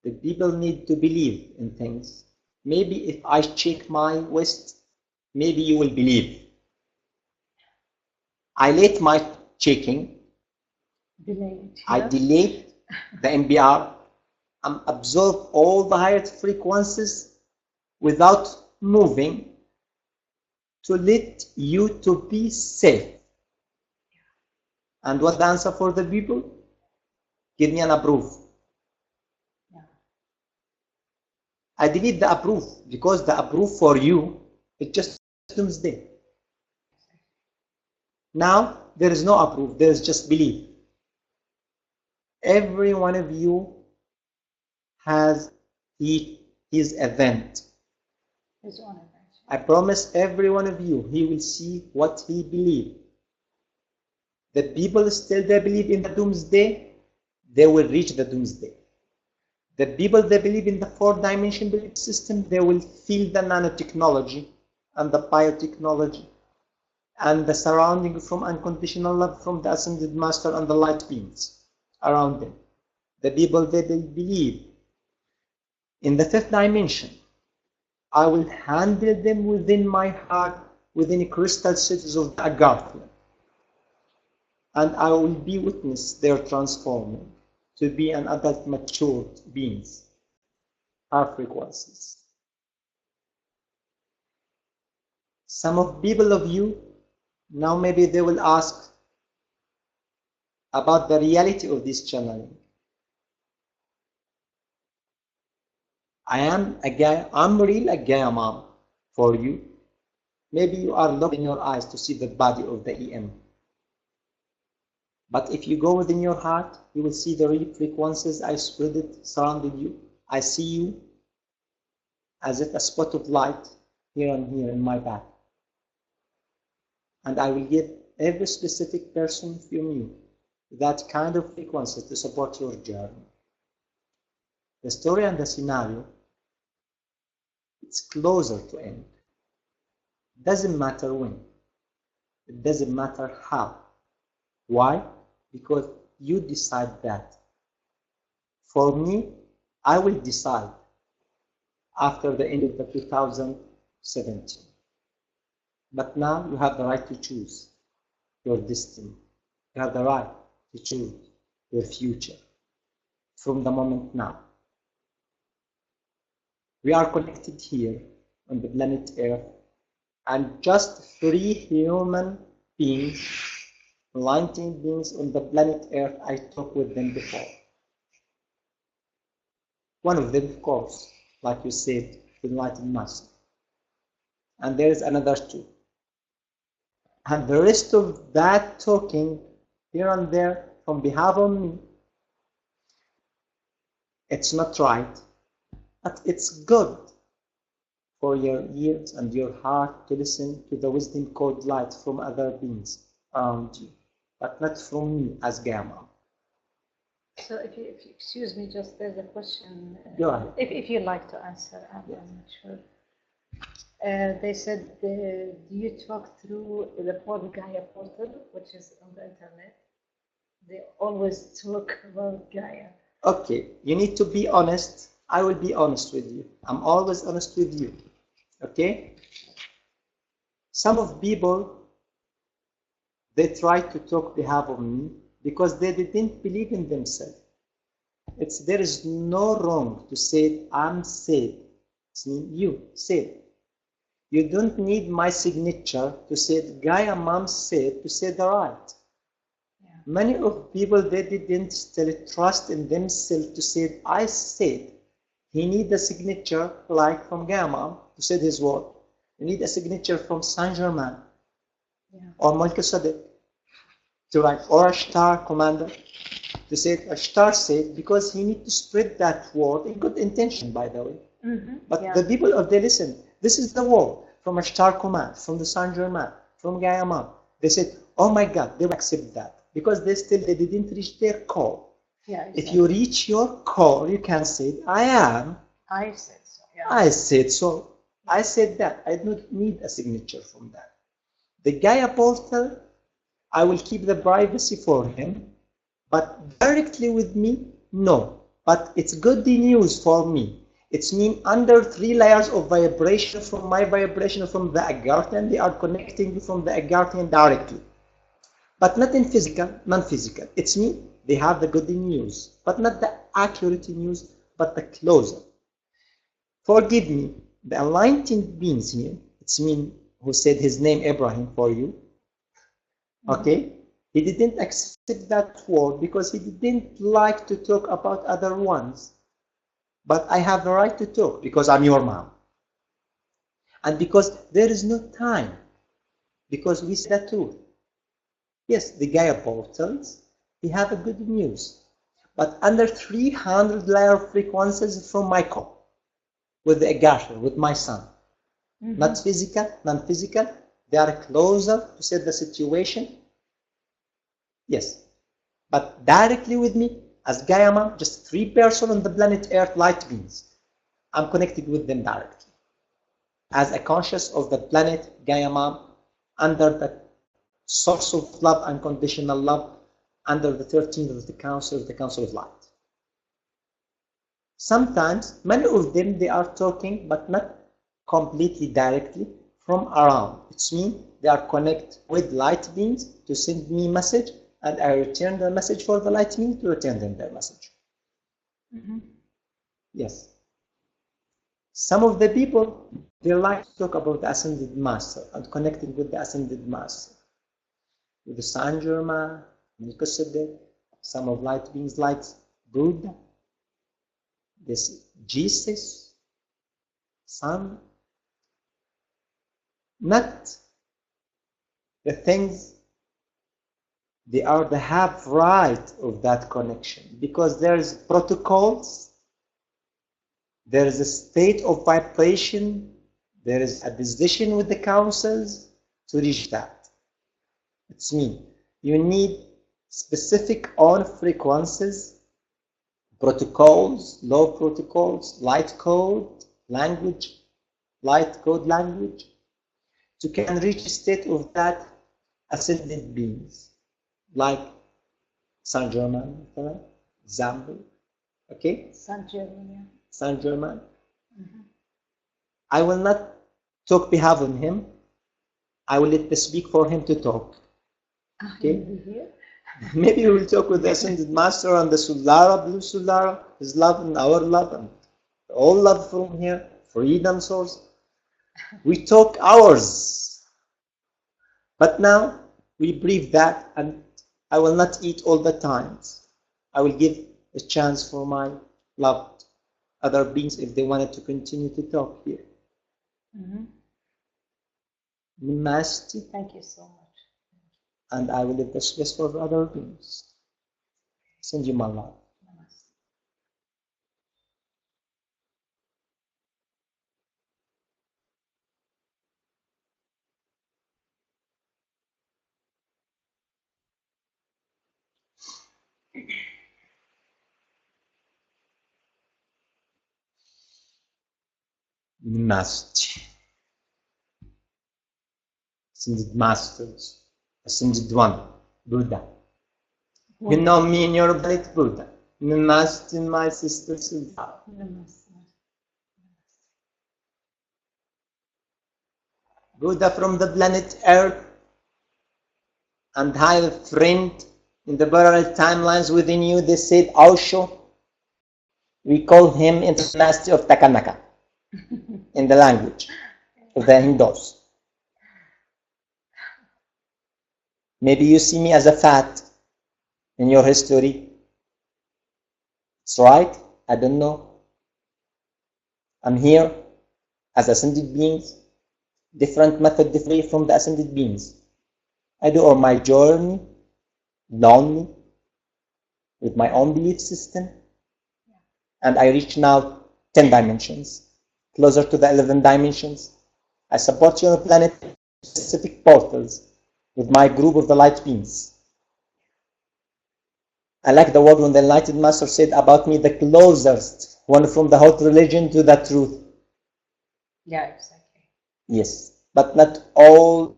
The people need to believe in things. Maybe if I check my waist, maybe you will believe. I let my checking. Delayed. I delayed the MBR. I absorb all the higher frequencies without moving to let you to be safe. And what the answer for the people? Give me an approve. Yeah. I delete the approve because the approve for you, it just doomsday. Now there is no approve, there is just belief. Every one of you has his event. His own event. I promise every one of you, he will see what he believes. The people still they believe in the doomsday, they will reach the doomsday. The people that believe in the four-dimension belief system, they will feel the nanotechnology and the biotechnology and the surrounding from unconditional love from the Ascended Master and the light beings around them. The people that they believe in the fifth dimension, I will handle them within my heart, within the crystal cities of the Agartha. And I will be witness their transforming to be an adult matured beings, our frequencies. Some of people of you, now maybe they will ask about the reality of this channeling. I'm real a Gaia mom for you. Maybe you are looking in your eyes to see the body of the EM. But if you go within your heart, you will see the real frequencies I spread it, surrounded you. I see you as if a spot of light here and here in my back. And I will give every specific person from you that kind of frequency to support your journey. The story and the scenario, it's closer to end. It doesn't matter when. It doesn't matter how. Why? Because you decide that. For me, I will decide after the end of the 2017. But now you have the right to choose your destiny. You have the right to choose your future from the moment now. We are connected here on the planet Earth, and just 3 human beings, enlightened beings on the planet Earth, I talked with them before. One of them, of course, like you said, the Enlightened Master. And there is another 2. And the rest of that talking here and there from behalf of me, it's not right, but it's good for your ears and your heart to listen to the wisdom called light from other beings around you, but not from me as Gamma. So if you excuse me, just there's a question. Go ahead. If you'd like to answer, I'm not sure. They said, do you talk through the Gaia portal, which is on the internet? They always talk about Gaia. Okay, you need to be honest. I will be honest with you. I'm always honest with you. Okay? Some of people, they try to talk behalf of me because they didn't believe in themselves. There is no wrong to say, I'm said. It's you said. You don't need my signature to say, Gaia Mom said, to say the right. Yeah. Many of people, they didn't still trust in themselves to say, I said. He needs a signature like from Gaia Mom to say his word. You need a signature from Saint Germain or Melchizedek to write, or a star commander to say a star said, because he needs to spread that word in good intention, by the way. But the people, they listen. This is the word from a star command, from the Saint Germain, from Gaia Mom. They said, oh my God, they will accept that because they didn't reach their core. Yeah, exactly. If you reach your core, you can say, I am. I said so. Yeah. I said so. I said that. I don't need a signature from that. The Gaia portal, I will keep the privacy for him, but directly with me, no. But it's good news for me. It's mean under 3 layers of vibration from my vibration from the Agarthan, they are connecting from the Agarthan directly. But not in physical, non-physical. It's me, they have the good news, but not the accurate news, but the closer. Forgive me, the enlightened beings here, it's me who said his name Ibrahim for you. Okay? He didn't accept that word because he didn't like to talk about other ones. But I have the right to talk because I'm your mom. And because there is no time. Because we say the truth. Yes, the Gaia portals, they have a good news. But under 300 layer frequencies from my core, with the Agartha, with my son. not physical, non-physical. They are closer to set the situation. Yes, but directly with me as Gaia Mom, just 3 persons on the planet Earth, light beings. I'm connected with them directly as a conscious of the planet Gaia Mom, under the source of love, unconditional love, under the 13th of the Council of Light. Sometimes, many of them, they are talking, but not completely directly from around. It means they are connected with light beings to send me message, and I return the message for the light beings to return them their message. Yes. Some of the people, they like to talk about the Ascended Master and connecting with the Ascended Master. With the Saint Germain, Melchizedek, some of light beings like Buddha, this Jesus, Son. Not the things, they are the half right of that connection, because there is protocols, there is a state of vibration, there is a decision with the councils to reach that. It's mean you need specific on frequencies, protocols, low protocols, light code language, light code language, to can reach a state of that ascended beings, like Saint Germain, example. Okay? Saint Germain. Saint Germain. I will not talk behalf on him. I will let the speak for him to talk. Okay? Maybe we will talk with the Ascended Master and the Solara, Blue Solara, his love and our love, and all love from here, freedom source. We talk hours. But now we brief that, and I will not eat all the times. I will give a chance for my loved other beings if they wanted to continue to talk here. Master. Thank you so much. And I will leave the space for other beings. Send you my love. Master. Ascended Masters. Ascended One. Buddha. You know me in your planet Buddha. Namaste, my sister Sudha. Buddha from the planet Earth, and I have a friend in the parallel timelines within you. They said Osho. We call him Master of Takanaka in the language of the Hindus. Maybe you see me as a fat in your history. It's right. I don't know. I'm here as ascended beings. Different method, different from the ascended beings. I do all my journey lonely with my own belief system, and I reach now 10 dimensions, closer to the 11 dimensions. I support you on the planet specific portals with my group of the light beings. I like the word when the Enlightened Master said about me, the closest one from the whole religion to the truth. Yeah, exactly. Yes, but not all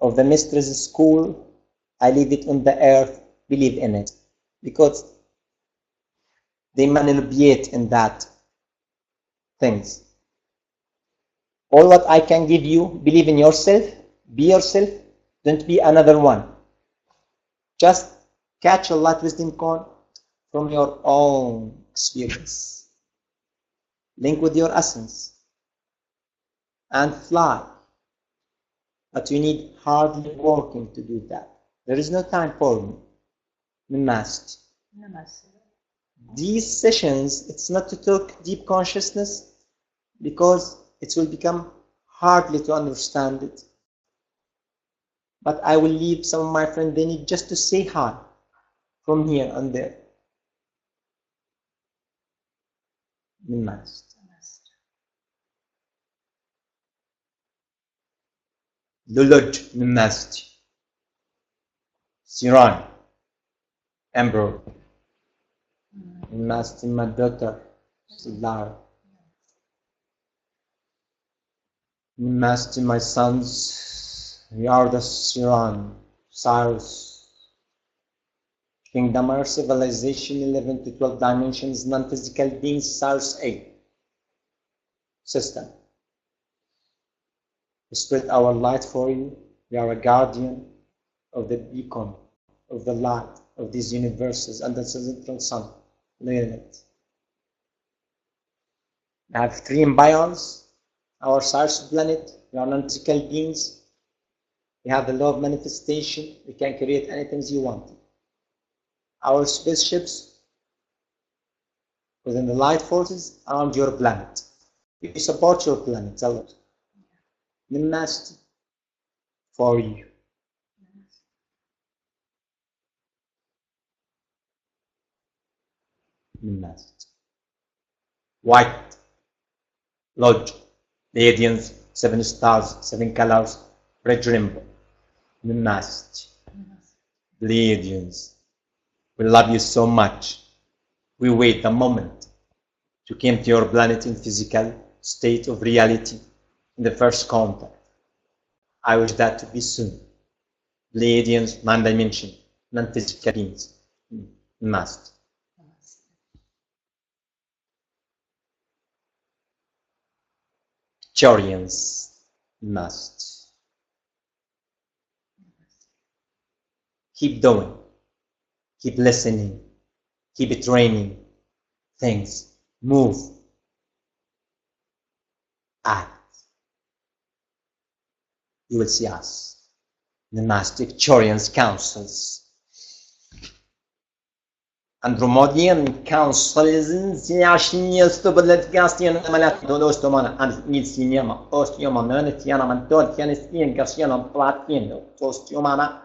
of the mysteries school, I leave it on the earth, believe in it, because they manipulate in that things. All what I can give you, believe in yourself, be yourself, don't be another one. Just catch a light wisdom coin from your own experience. Link with your essence and fly. But you need hardly working to do that. There is no time for me. Namaste. Namaste. These sessions, it's not to talk deep consciousness, because it will become hardly to understand it. But I will leave some of my friends, they need just to say hi from here and there. Namaste. the Lord Master, Chian, Emperor, Master, my daughter, Solara, Master, my sons, we are the Chian, Cyrus, Kingdom Earth, Civilization, 11 to 12 dimensions, non-physical beings, Cyrus 8, system. We spread our light for you. We are a guardian of the beacon, of the light, of these universes, and the central sun. Learn it. We have 3 embryons, our Cyrus planet. We are non-physical beings. We have the law of manifestation. We can create anything you want. Our spaceships within the light forces around your planet. We support your planet a lot. The Master for you. The Master. White, Lodge, Radiance, 7 stars, 7 colors, red rainbow. The Master. Radiance. We love you so much. We wait the moment to come to your planet in physical state of reality in the first contact. I wish that to be soon. Radiance, non-dimension, non-physical beings. Master. Chorians. Master. Keep doing. Keep listening. Keep training things. Move. Act. You will see us. The Master Chorians councils. Andromedian councils in Yashin Stubelet Gastian Malat Dostomana and Nilsinema, Ostiomana, Tiana Mantor, Tianistin, Gastian, Platino, Tostiomana,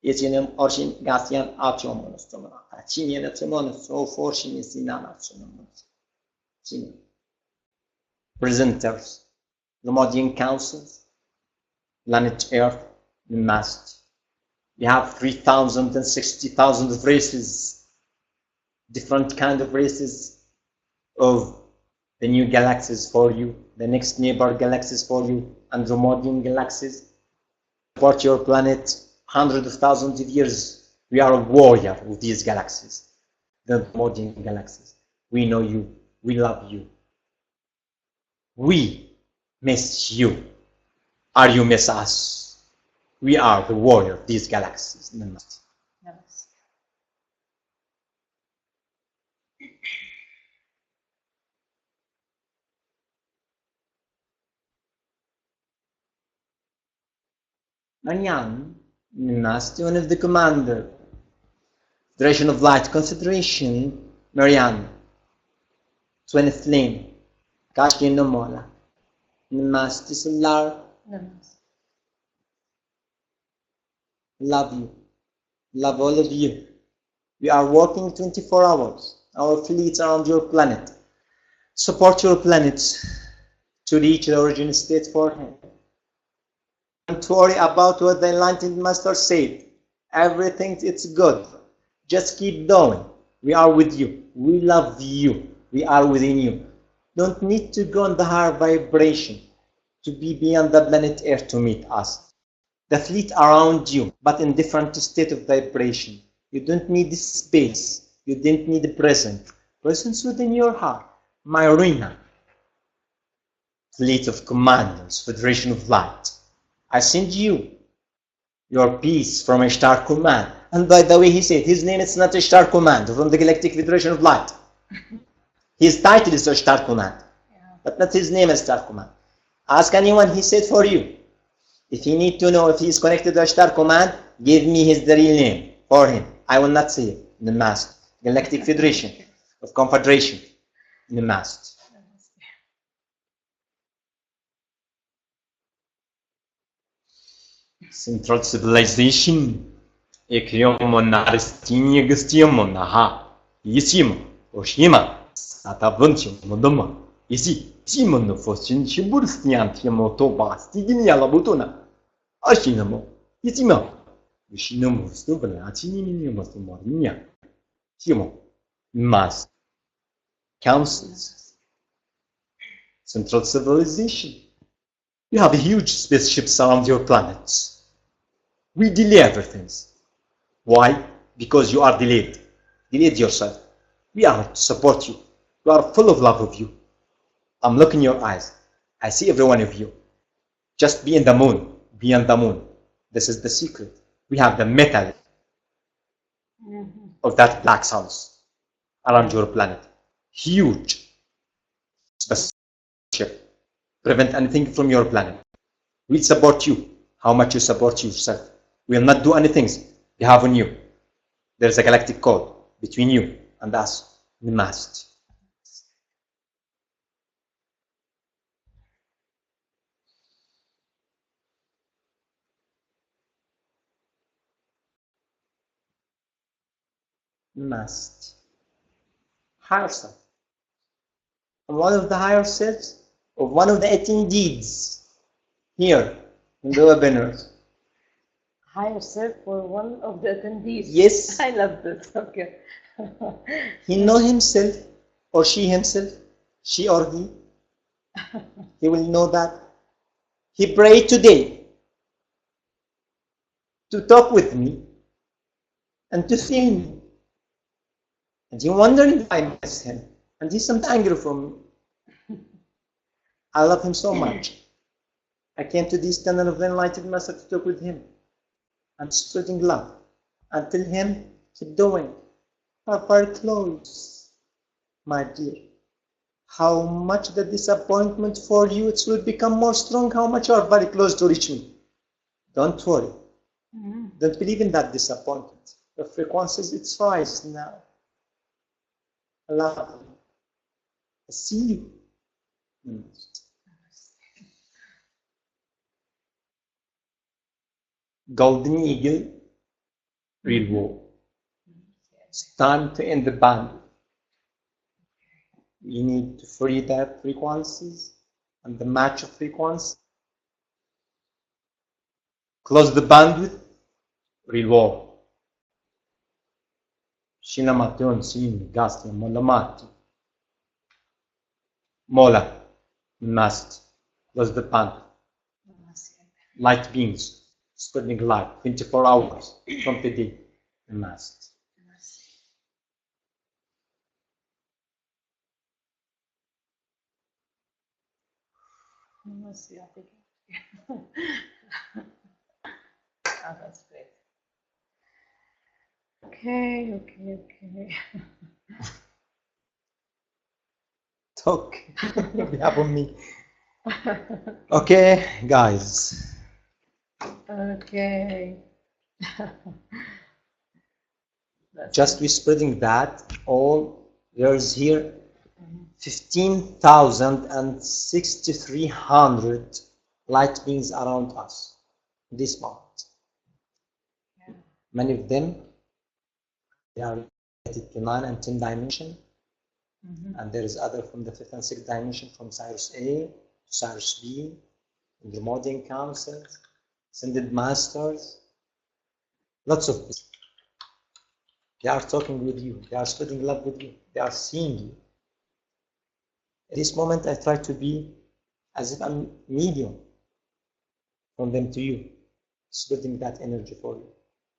Isinum, Orshin, Gastian, Archiomonostomana, Chinian at Simon, so fortune is in Presenters, Andromedian councils, planet Earth, the Master. We have 3,000 and 60,000 races. Different kind of races of the new galaxies for you, the next neighbor galaxies for you, Andromedan galaxies. Support your planet, hundreds of thousands of years. We are a warrior with these galaxies, the Andromedan galaxies. We know you, we love you. We miss you. Are you miss us? We are the warrior of these galaxies. Namaste. Marianne, Master, one of the commander. Federation of Light Consideration, Marianne. Twin Flame, Kashi Nomola. Master Solar. Love you. Love all of you. We are working 24 hours. Our fleets around your planet. Support your planet to reach the origin state for him. Don't worry about what the Enlightened Master said. Everything is good. Just keep going. We are with you. We love you. We are within you. Don't need to go on the higher vibration to be beyond the planet Earth to meet us. The fleet around you, but in different state of vibration. You don't need the space. You don't need the presence. Presence within your heart. My arena. Fleet of commanders, Federation of Light. I send you your piece from a star command. And by the way, he said his name is not a star command from the Galactic Federation of Light. His title is a star command, but not his name is star command. Ask anyone, he said for you. If you need to know if he is connected to a star command, give me his real name for him. I will not say it. The Master, Galactic Federation of Confederation, the Master. Central Civilization, Ekriyomona Aristinia Gustiamona Ha, Yisima, Oshima, Satavuntium Modoma, Isi, Simon of Fossin, Shiburstian Timotoba, Stiginia Labutuna, Ashinamo, Itima, Vishinomo, Stubana, Atinimo, Mornia, Timo, Mass, councils, central civilization. You have huge spaceships around your planets. We delay everything. Why? Because you are delayed. Delayed yourself. We are to support you. We are full of love of you. I'm looking in your eyes. I see every one of you. Just be in the moon. Be on the moon. This is the secret. We have the metal of that black suns around your planet. Huge spaceship. Prevent anything from your planet. We'll support you. How much you support yourself. We'll not do anything we have on you. There's a galactic code between you and us. We must. Must. Higher self. And one of the higher selves of one of the attendees here in the webinar. Higher self for one of the attendees. Yes. I love this. Okay. He know himself or she himself, she or he. He will know that. He prayed today to talk with me and to feel me. And he wondering if I miss him. And he's somewhat angry from me. I love him so much. I came to this tunnel of the Enlightened Master to talk with him. I'm spreading love. And tell him, keep doing. Are very close, my dear. How much the disappointment for you, it will become more strong. How much you are very close to reach me. Don't worry. Don't believe in that disappointment. The frequencies, it's rise now. I love you. I see you. Golden Eagle, real war. It's time to end the band. We need to free the frequencies and the match of frequencies. Close the bandwidth, real war. Shinamation, Sin, Gasti, Molamati. Mola, must. Close the bandwidth. Light beings, spreading light, 24 hours from today, must. Oh, that's great. Okay. Talk on behalf of me. Okay, guys. Okay. Just we spreading that all there's here 15,000 and 6,300 light beings around us in this moment. Yeah. Many of them they are related to 9 and 10 dimension, and there is other from the 5th and 6th dimension, from Cyrus A to Cyrus B, in the modern councils, ascended masters, lots of people. They are talking with you, they are spreading love with you, they are seeing you. At this moment, I try to be as if I'm medium from them to you, spreading that energy for you.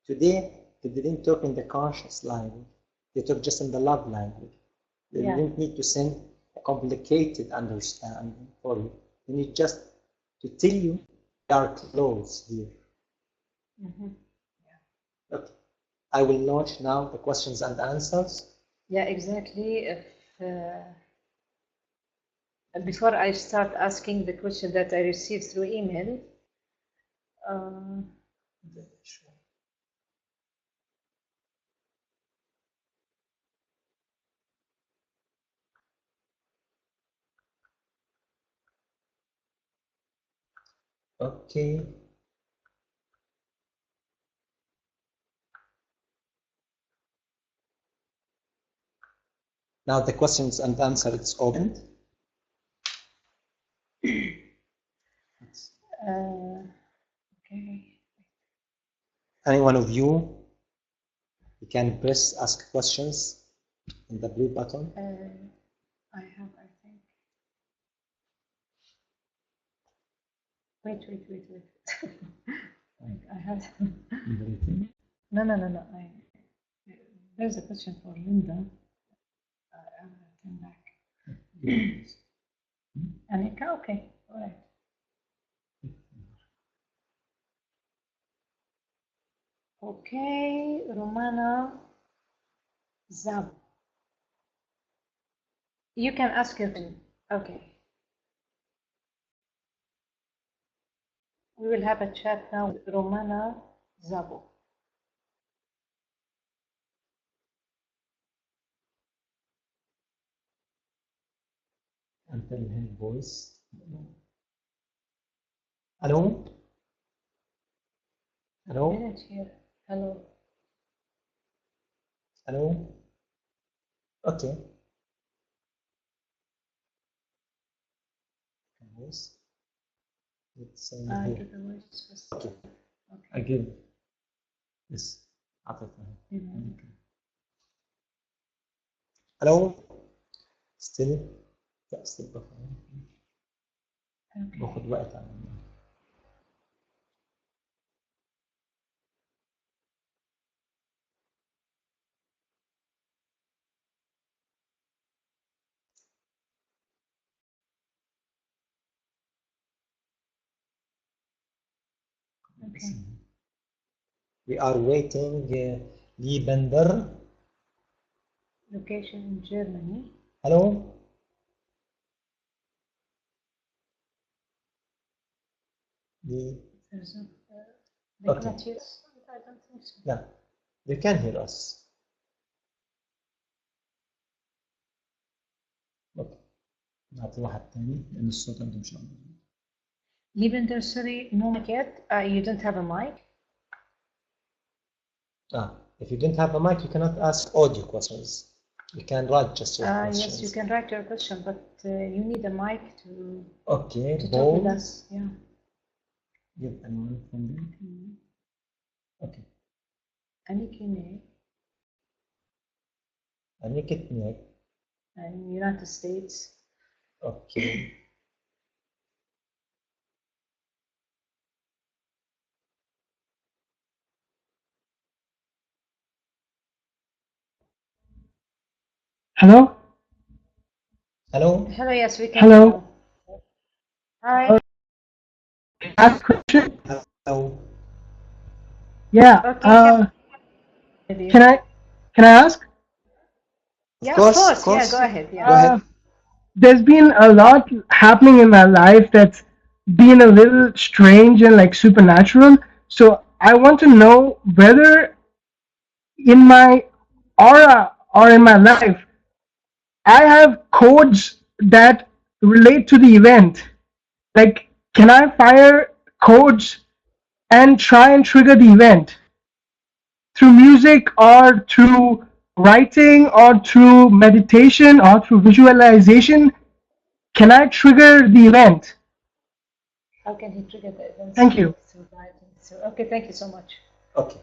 Today, they didn't talk in the conscious language, they talk just in the love language. They didn't need to send a complicated understanding for you. They need just to tell you they are close here. Okay. I will launch now the questions and answers. Yeah, exactly. If before I start asking the question that I received through email, okay. Now the questions and answers, it's opened. Okay. Any one of you can press ask questions in the blue button. I have, I think. Wait. I have. No. There's a question for Linda. I'll come back. Anika, okay, all right. Okay, Romana Zab. You can ask your thing. Okay. We will have a chat now with Romana Zabo. Until her voice. Hello? Hello? I didn't hear. Hello. Hello? Okay. Voice. Let's say I here. give the voice first. Okay. Okay. I give this. Hello? Still? لا still بفهم. باخد وقت على Okay. We are waiting. Liebender. Location in Germany. Hello? There's no, they Okay. cannot hear us? I don't think so. Yeah, they can hear us. Okay. نعطي واحد تاني لأن الصوت عنده مش عارف. Liebender, sorry, no mic yet. You don't have a mic? If you don't have a mic, you cannot ask audio questions. You can write just your questions. Yes, you can write your question, but you need a mic to Okay, talk with us. Yeah. Give anyone from there. Okay. Anikine Anikitnek. in United States. Okay. Hello? Hello? Hello, yes, we can. Hello? Now. Hi. Ask question? Hello? Yeah. Okay, Can I ask? yeah, Of course. Yeah, go ahead. Yeah. Go ahead. There's been a lot happening in my life that's been a little strange and like supernatural. So I want to know whether in my aura or in my life I have codes that relate to the event. Like, can I fire codes and try and trigger the event through music or through writing or through meditation or through visualization? Can I trigger the event? How can he trigger the event? Thank you. Okay, thank you so much. Okay.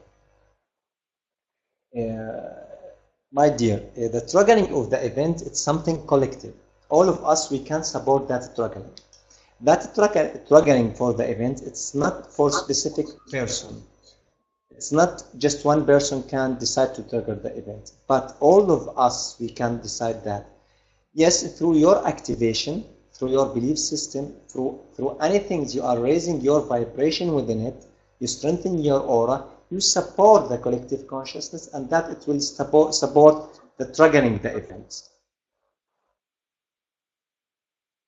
My dear, the triggering of the event, it's something collective. All of us, we can support that triggering. That triggering for the event, it's not for specific person. It's not just one person can decide to trigger the event, but all of us, we can decide that. Yes, through your activation, through your belief system, through anything you are raising your vibration within it, you strengthen your aura, you support the collective consciousness, and that it will support the triggering the events.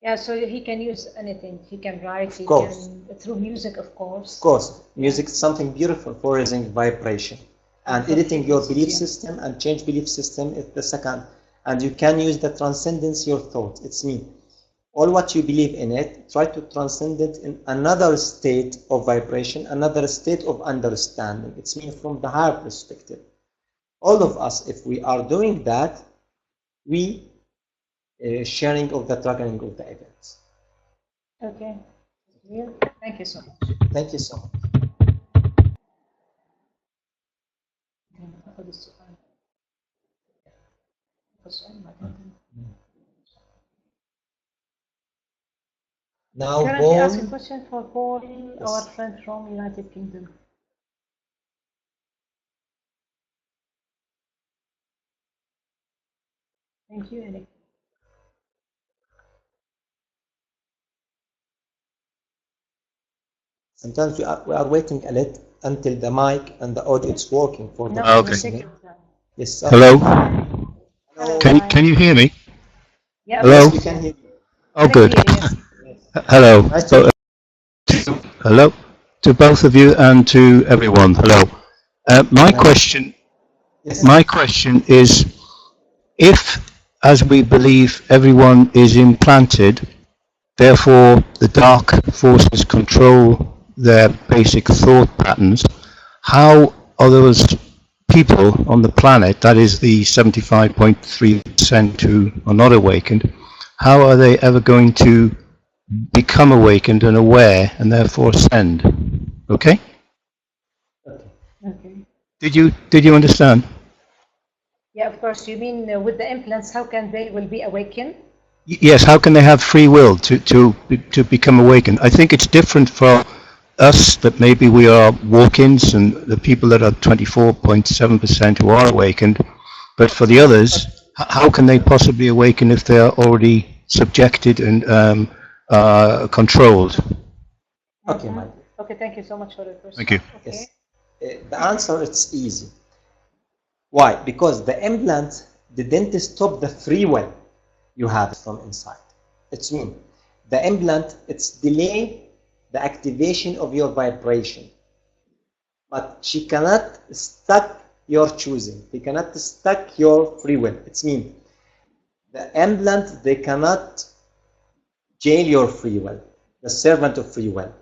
Yeah, so he can use anything. He can write, he course. can, through music, of course. Of course, music is something beautiful for raising vibration. And editing your belief system and change belief system is the second. And you can use the transcendence your thought. It's me. All what you believe in it, try to transcend it in another state of vibration, another state of understanding. It's me from the higher perspective. All of us, if we are doing that, we sharing of the triggering of the events. Okay. Thank you so much. Thank you so much. ناخد السؤال. Now, Currently ask a Paul. question for Paul, Yes. our friend from United Kingdom. Thank you, Eric. Sometimes we are waiting a little until the mic and the audio is working for the No, Okay. take your time. Yes, sir. Hello? Hello. Can you hear me? Yeah, Hello? Yes, we can hear you. Oh, I good. can hear you. Hello. Nice to Hello to both of you and to everyone. Hello. My question is, if, as we believe, everyone is implanted, therefore the dark forces control their basic thought patterns, how are those people on the planet, that is the 75.3% who are not awakened, how are they ever going to become awakened and aware and therefore ascend? Okay? Okay. Did you understand? Yeah, of course. You mean with the implants, how can they will be awakened? Yes, how can they have free will to become awakened? I think it's different for us, that maybe we are walk-ins, and the people that are 24.7% who are awakened, but for the others, how can they possibly awaken if they are already subjected and controlled? Okay, Mike. Okay, thank you so much for the question. Thank you. Okay. Yes. The answer is easy. Why? Because the implant didn't stop the free will you have from inside. It's mean the implant, it's delay the activation of your vibration, but she cannot stuck your choosing. They cannot stuck your free will. It's mean the implant, they cannot jail your free will, the servant of free will.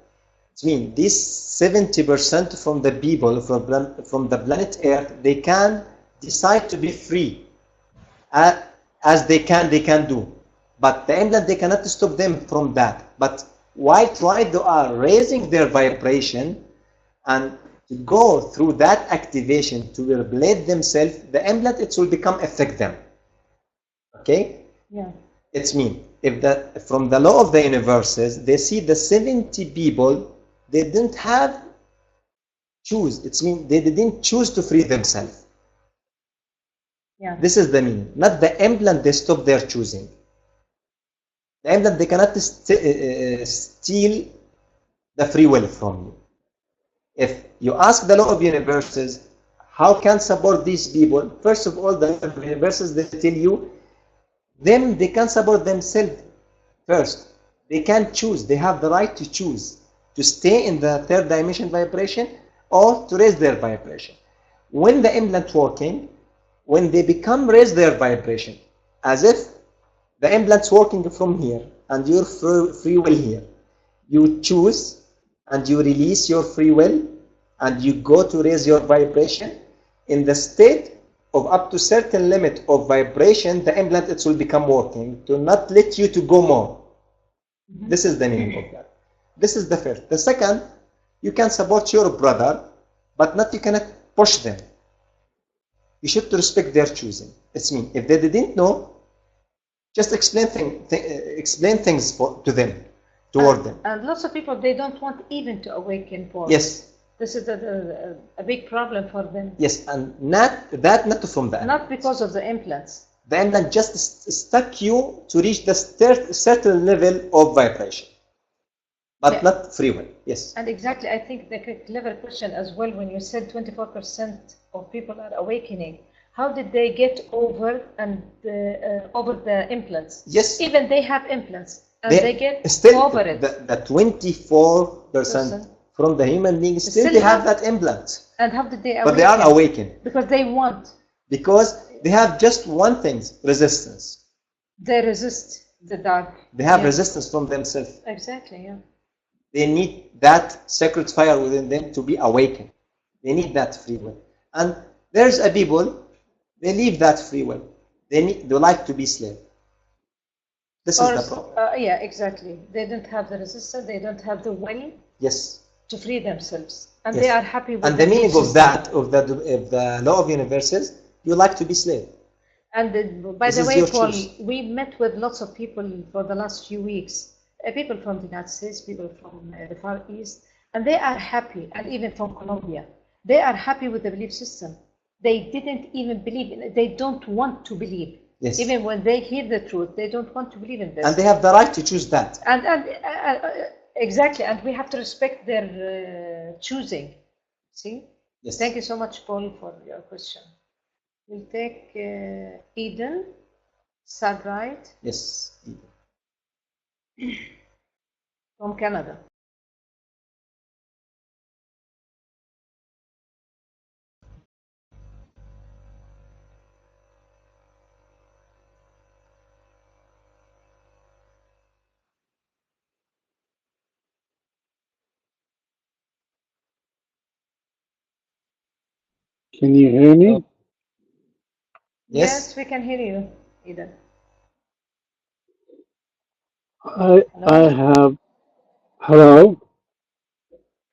It means this 70% from the people from the planet Earth, they can decide to be free as they can do. But the implant, they cannot stop them from that. But while they are raising their vibration and to go through that activation to regulate themselves, the implant, it will become affect them. Okay? Yeah. It's mean if from the law of the universes, they see the 70 people, they didn't have choose. It's mean they didn't choose to free themselves. Yeah. This is the meaning. Not the implant, they stop their choosing. The implant, they cannot steal the free will from you. If you ask the law of universes, how can support these people? First of all, the universes, they tell you, they can support themselves first. They can choose. They have the right to choose to stay in the third dimension vibration or to raise their vibration. When the implant working, when they become raise their vibration, as if the implant's working from here and your free will here, you choose and you release your free will and you go to raise your vibration in the state of up to certain limit of vibration, the implant, it will become working to not let you to go more. This is the meaning of that. This is the first. The second, you can support your brother, but not you cannot push them. You should respect their choosing. It's mean if they didn't know, just explain things to them, toward them. And lots of people, they don't want even to awaken, Paul. Yes. This is a big problem for them. Yes, and not from that. Not because of the implants. The implant just stuck you to reach the certain level of vibration, but not free will. Yes. And exactly, I think the clever question as well, when you said 24% of people are awakening, how did they get over the implants? Yes. Even they have implants, and they get still over it. The 24% from the human beings still they have that implant. And how did they awaken? But they are awakened. Because they want. Because they have just one thing, resistance. They resist the dark. They have resistance from themselves. Exactly, yeah. They need that sacred fire within them to be awakened. They need that free will. And there's a people, they leave that free will. They like to be slave. This is the problem. Yeah, exactly. They don't have the resistance. They don't have the will. Yes. to free themselves, and Yes. they are happy with And the meaning belief of that, of the law of universes, you like to be slave. And by This the is way, your Paul, choice. we met with lots of people for the last few weeks, people from the United States, people from the Far East, and they are happy, and even from Colombia. They are happy with the belief system. They didn't even believe in it. They don't want to believe. Yes. Even when they hear the truth, they don't want to believe in this. And they have the right to choose that. And exactly, and we have to respect their choosing. See? Yes. Thank you so much, Paul, for your question. We'll take Eden, Sabright. Yes. From Canada. Can you hear me? Yes, we can hear you, Eden. I Hello? have. Hello?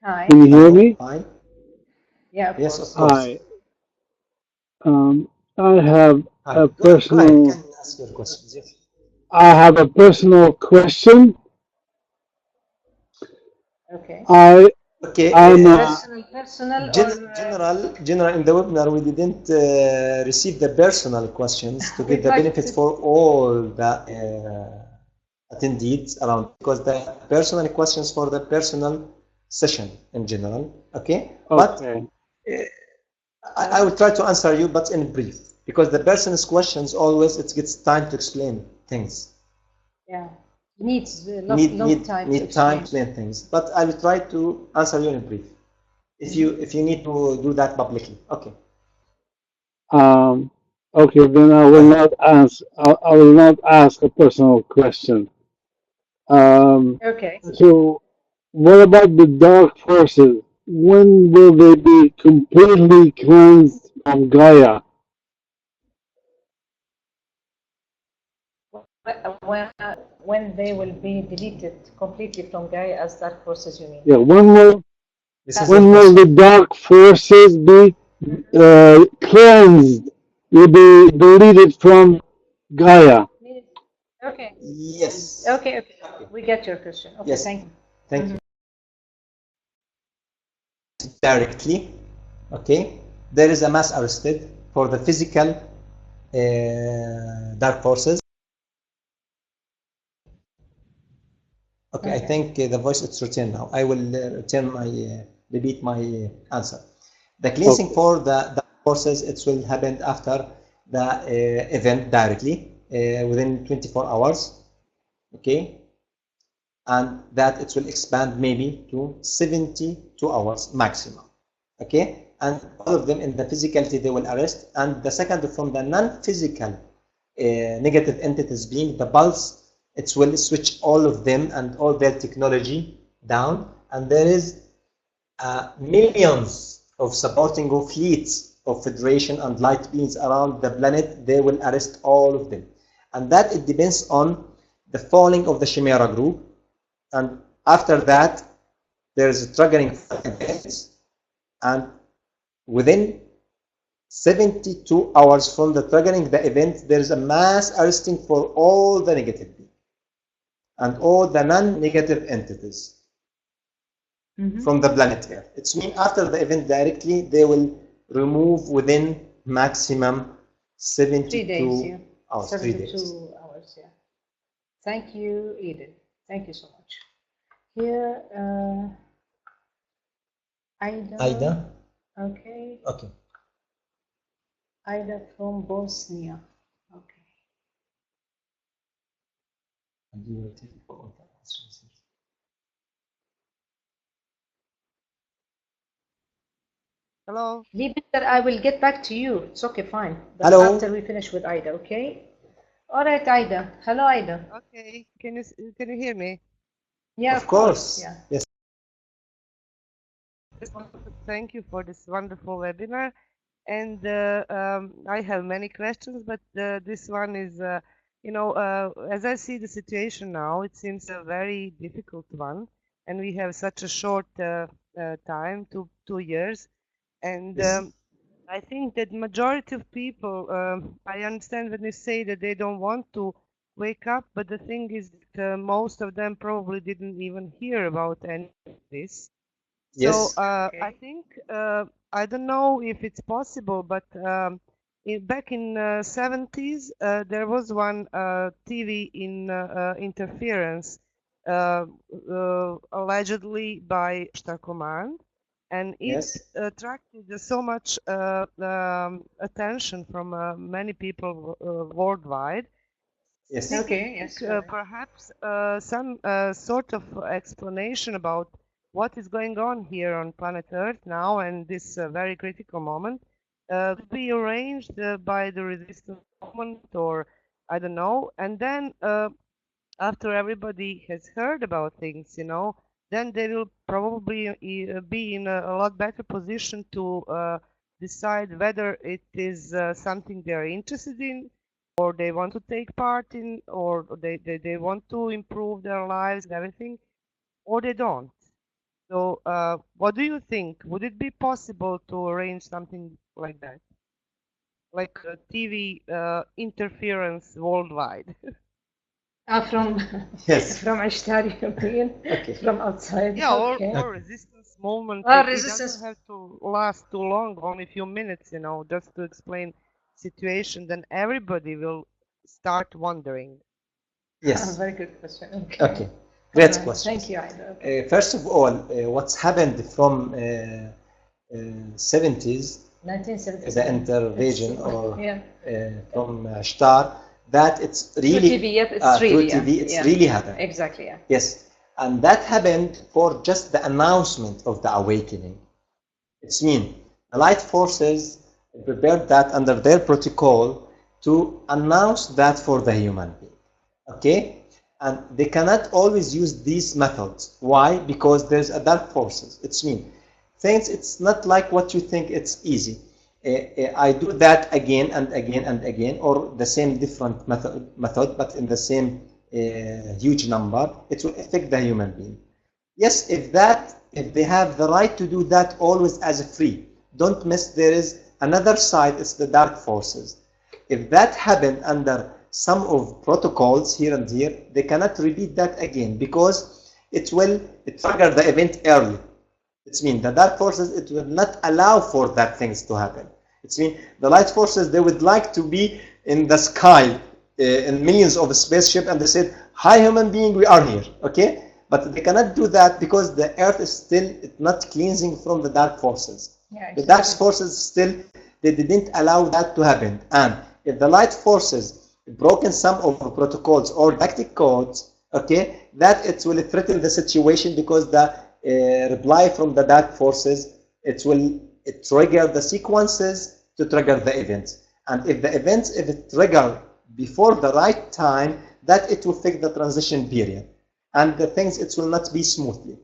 Hi. Can you hear Hello? me? Hi. Yeah, of Yes, course. of course. Hi. I have Hi. a Go ahead. You personal. can ask your questions. Yes. I have a personal question. Okay. Okay. I'm Personal or General, in the webinar, we didn't receive the personal questions to get the benefit for all the attendees around, because the personal questions for the personal session in general. Okay. But I will try to answer you, but in brief, because the person's questions always it gets time to explain things. Yeah. Needs Need time to explain things, but I will try to answer you in brief. If you need to do that publicly, okay. Okay, then I will not ask. I will not ask a personal question. Okay. So, what about the dark forces? When will they be completely cleansed from Gaia? When they will be deleted completely from Gaia as dark forces, you mean? Yeah. When will the dark forces be cleansed? Will be deleted from Gaia? Okay. Yes. Okay. We get your question. Okay, yes. thank you. Thank you. Directly, okay. There is a mass arrested for the physical dark forces. Okay, I think the voice is returned now. I will repeat my answer. The cleansing for the forces, it will happen after the event directly within 24 hours. Okay, and that it will expand maybe to 72 hours maximum. Okay, and all of them in the physicality they will arrest, and the second from the non-physical negative entities being the pulse, it will switch all of them and all their technology down, and there is millions of supporting fleets of Federation and light beings around the planet. They will arrest all of them, and that it depends on the falling of the Chimera group, and after that there is a triggering events, and within 72 hours from the triggering the event, there is a mass arresting for all the negative and all the non-negative entities from the planet Earth. It's mean after the event directly, they will remove within maximum 72 hours. 72 hours, yeah. Thank you, Eden. Thank you so much. Here, Aida. Okay. Okay. Aida from Bosnia. Okay. And you will take all the answers. Hello. Libiter, I will get back to you. It's okay, fine. But Hello. after we finish with Aida, okay? All right, Aida. Hello, Aida. Okay. Can you hear me? Yeah, of course. Yeah. Yes. Thank you for this wonderful webinar. And I have many questions, but this one is, as I see the situation now, it seems a very difficult one, and we have such a short time, 2 years, and Yes. I think that majority of people, I understand when you say that they don't want to wake up, but the thing is that most of them probably didn't even hear about any of this. So Yes. I think I don't know if it's possible, but back in 70s there was one TV in interference allegedly by Star Command, and it Yes. attracted so much attention from many people worldwide. Yes. Maybe Okay, yes. perhaps some sort of explanation about what is going on here on planet Earth now and this very critical moment could be arranged by the resistance movement, or I don't know. And then after everybody has heard about things, then they will probably be in a lot better position to decide whether it is something they are interested in, or they want to take part in, or they want to improve their lives and everything, or they don't. So what do you think? Would it be possible to arrange something like that? Like TV interference worldwide? From Yes. from Ashtari, you mean? Okay. From outside. Yeah, Okay. or resistance movement. Or It resistance. doesn't have to last too long, only a few minutes, just to explain situation. Then everybody will start wondering. Yes. Very good question. Okay. Okay. Great Alright, question. thank you, Aida. Okay. First of all, what's happened from 70s, the 1977. intervention It's, or yeah. from Star, that it's really Through TV, yet it's through really, TV, yeah. it's Yeah. really happened. Exactly, yeah. Yes, and that happened for just the announcement of the awakening. It's mean the light forces prepared that under their protocol to announce that for the human being. Okay, and they cannot always use these methods. Why? Because there's a dark forces. It's mean things. It's not like what you think. It's easy. I do that again and again and again, or the same different method, but in the same huge number. It will affect the human being. Yes, if they have the right to do that always as a free. Don't miss, there is another side, it's the dark forces. If that happened under some of protocols here and here, they cannot repeat that again because it trigger the event early. It means the dark forces, it will not allow for that things to happen. It means the light forces, they would like to be in the sky in millions of spaceship, and they said, hi human being, we are here, okay? But they cannot do that because the earth is still not cleansing from the dark forces. Yeah, exactly. The dark forces still, they didn't allow that to happen. And if the light forces broken some of the protocols or tactic codes, okay, that it will threaten the situation because the reply from the dark forces, it trigger the sequences to trigger the events. And if the events, if it trigger before the right time, that it will affect the transition period. And the things, it will not be smoothly.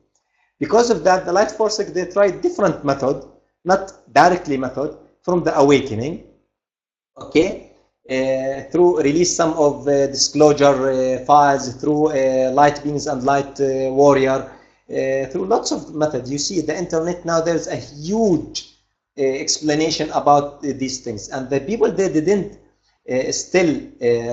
Because of that, the light forces, they tried different method, not directly method, from the awakening, okay, through release some of disclosure files, through light beings and light warrior, through lots of methods. You see, the internet now, there's a huge explanation about these things, and the people, they didn't still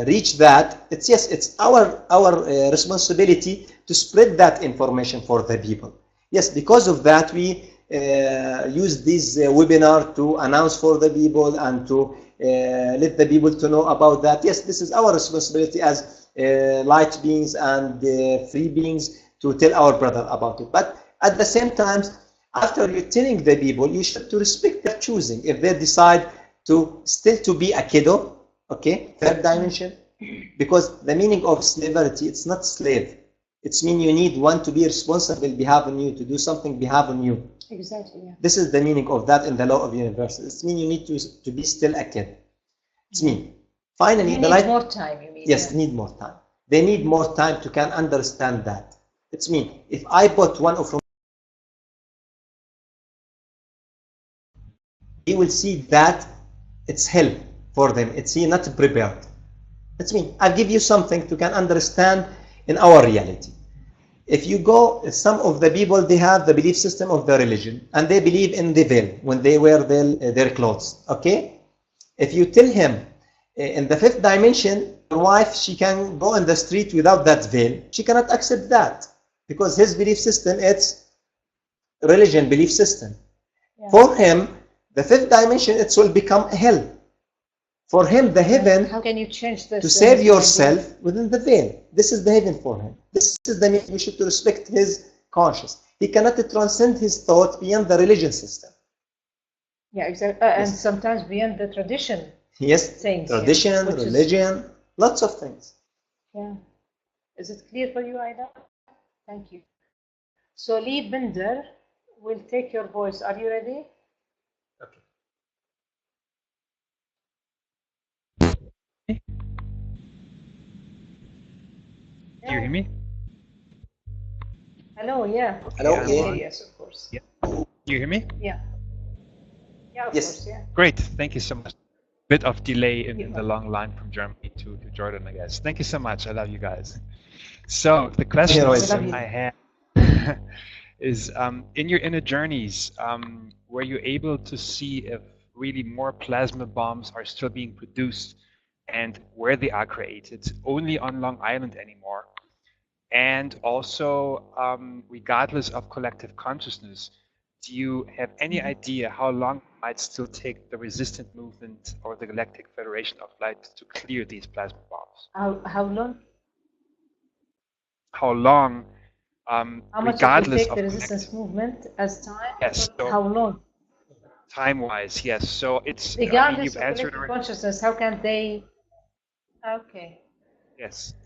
reach that. It's our responsibility to spread that information for the people. Yes, because of that, we use this webinar to announce for the people and to let the people to know about that. Yes, this is our responsibility as light beings and free beings to tell our brother about it. But at the same time, after you're telling the people, you should to respect their choosing. If they decide to still to be a kiddo, okay, third dimension, because the meaning of slavery, it's not slave. It's mean you need one to be responsible behalf on you, to do something behalf on you. Exactly, yeah. This is the meaning of that in the law of universe. It's mean you need to be still a kid. It's mean finally You the need light. more time, you mean? Yes, Yeah. need more time. They need more time to can understand that. It's mean if I put one of them, he will see that it's help for them. It's he not prepared. It's mean I'll give you something to can understand in our reality. If you go, some of the people, they have the belief system of the religion, and they believe in the veil when they wear their clothes, okay? If you tell him, in the fifth dimension, your wife, she can go in the street without that veil, she cannot accept that, because his belief system, it's religion belief system. Yeah. For him, the fifth dimension, it will become hell. For him, the heaven, how can you change this? To save yourself within the veil. This is the heaven for him. This is the need. We should respect his conscience. He cannot transcend his thought beyond the religion system. Yeah, exactly. And sometimes beyond the tradition. Yes, things, tradition, yeah, religion, lots of things. Yeah. Is it clear for you, Aida? Thank you. So Lee Binder will take your voice. Are you ready? Okay. Do you hear me? Hello, yeah. Hello, yeah. Yes, of course. Yeah. Do you hear me? Yeah. Yeah, of yes. course, yeah. Great, thank you so much. Bit of delay in the long line from Germany to Jordan, I guess. Thank you so much. I love you guys. So the question I have is, in your inner journeys, were you able to see if really more plasma bombs are still being produced and where they are created, only on Long Island anymore? And also, regardless of collective consciousness, do you have any idea how long it might still take the resistant movement or the Galactic Federation of Light to clear these plasma bombs? How long? How long, how much regardless it will take of the resistance movement as time? Yes. So how long? Time-wise, yes. So it's, regardless you've of answered collective consciousness, how can they? Okay.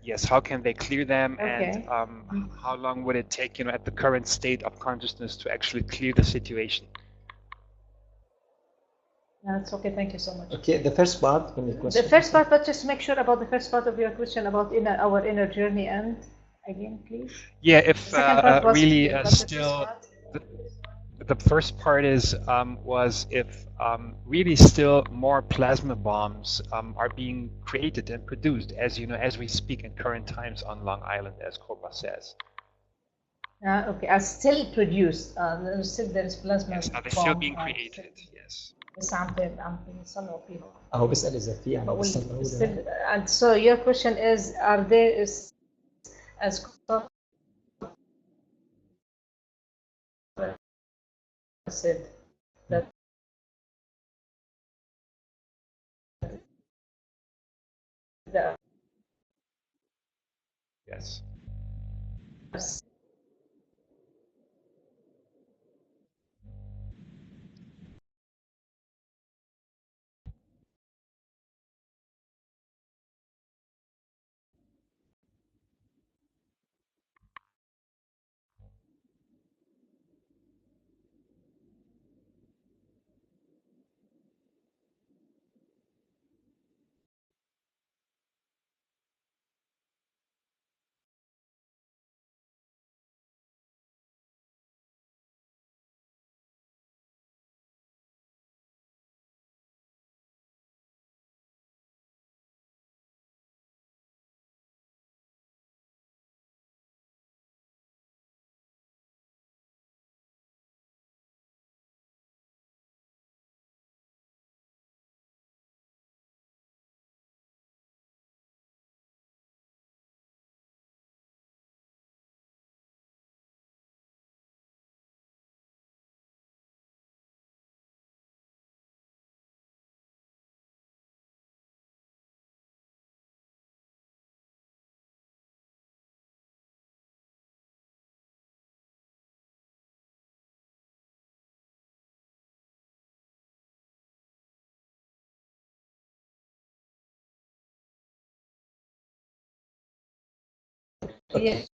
Yes. How can they clear them, okay. and how long would it take, at the current state of consciousness, to actually clear the situation? That's okay. Thank you so much. Okay, the first part. The first part, but just make sure about the first part of your question about our inner journey, and again, please. Yeah, if really still. The first part is was if really still more plasma bombs are being created and produced, as as we speak in current times on Long Island, as Cobra says. Okay, are still produced. Still there is plasma. Yes, are they still being created? Yes. And so your question is, are there as said that yes.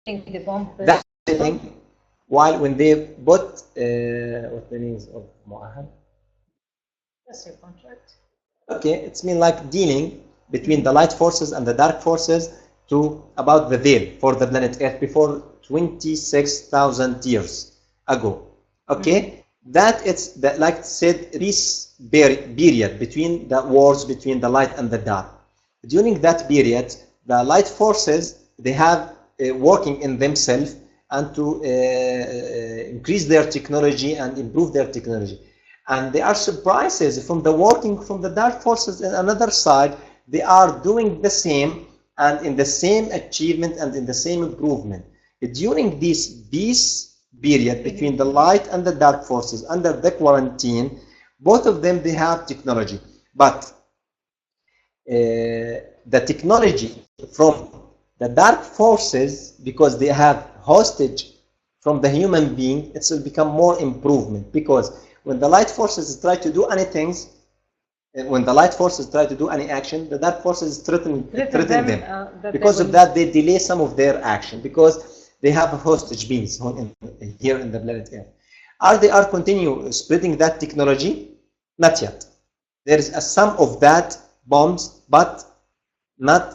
the bomb? That thing, while when they put what the means of mu'ahad? That's your contract. Okay, it's mean like dealing between the light forces and the dark forces to about the veil for the planet Earth before 26,000 years ago. Okay, that it's that, like said, this period between the wars between the light and the dark. During that period, the light forces, they have working in themselves and to increase their technology and improve their technology. And there are surprises from the working from the dark forces on another side. They are doing the same and in the same achievement and in the same improvement. During this peace period between the light and the dark forces under the quarantine, both of them, they have technology. But the technology from the dark forces, because they have hostage from the human being, it will become more improvement. Because when the light forces try to do anything, when the light forces try to do any action, the dark forces threaten them. Because of that, they delay some of their action because they have hostage beings here in the planet Earth. They are continue spreading that technology? Not yet. There is some of that bombs, but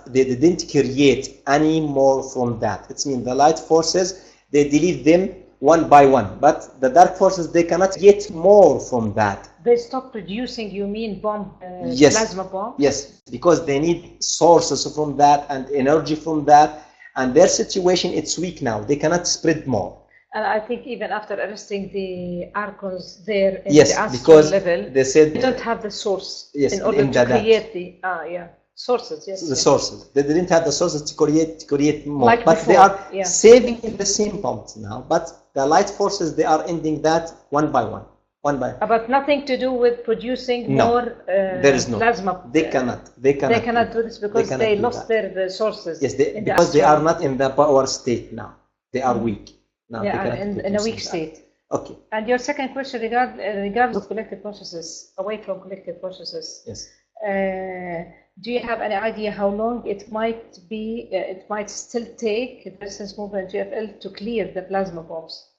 they didn't create any more from that. It means the light forces, they delete them one by one, but the dark forces, they cannot get more from that. They stop producing, you mean bomb, yes. plasma bomb? Yes, because they need sources from that and energy from that, and their situation, it's weak now. They cannot spread more. And I think even after arresting the Archons there in yes, the astral because level, they said they don't have the source yes, in order to create the sources. Yes, the sources. They didn't have the sources to create more. Like but before, they are saving the same bombs now. But the light forces, they are ending that one by one. But nothing to do with producing more there is no. plasma. They cannot do this because they lost their resources. Yes, because they are not in the power state now. They are weak. Now in a weak state. Okay. And your second question regards collective processes, away from collective processes. Yes. Do you have any idea how long it might be? It might still take the resistance movement GFL to clear the plasma bombs.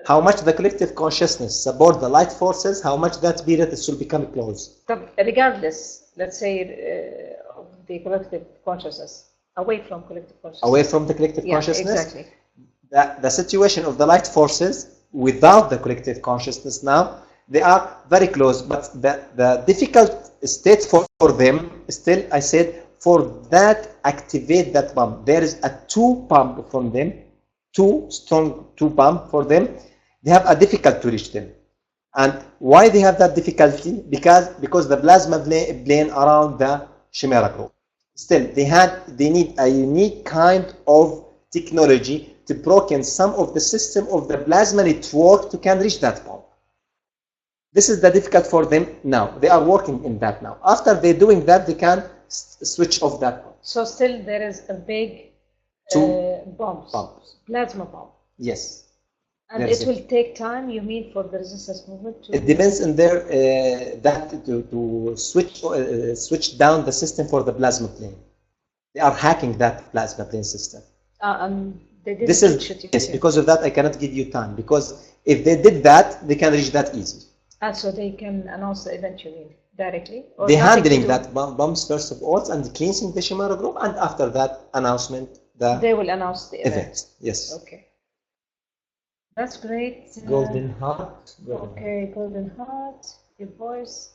How much the collective consciousness support the light forces? How much that period will become close? Regardless, let's say of the collective consciousness, away from collective consciousness. Away from the collective consciousness. Exactly. The situation of the light forces without the collective consciousness now, they are very close, but the difficult state for them still, I said, for that activate that pump. There is a two pump from them, two pump for them. They have a difficult to reach them. And why they have that difficulty? Because the plasma plane around the Chimera group. Still, they need a unique kind of technology to broken some of the system of the plasma network to can reach that pump. This is the difficult for them now. They are working in that now. After they're doing that, they can switch off that pump. So still there is a big bombs, plasma bomb. Yes. And it will take time, you mean, for the resistance movement to... It depends on their to switch down the system for the plasma plane. They are hacking that plasma plane system. They didn't yes, because of that I cannot give you time, because if they did that, they can reach that easy. So they can announce the event, you mean, directly? They're handling that bombs first of all and cleansing the Chimera group, and after that announcement, they will announce the event. Yes. Okay. That's great. Golden Heart. Okay, Golden Heart. Your voice.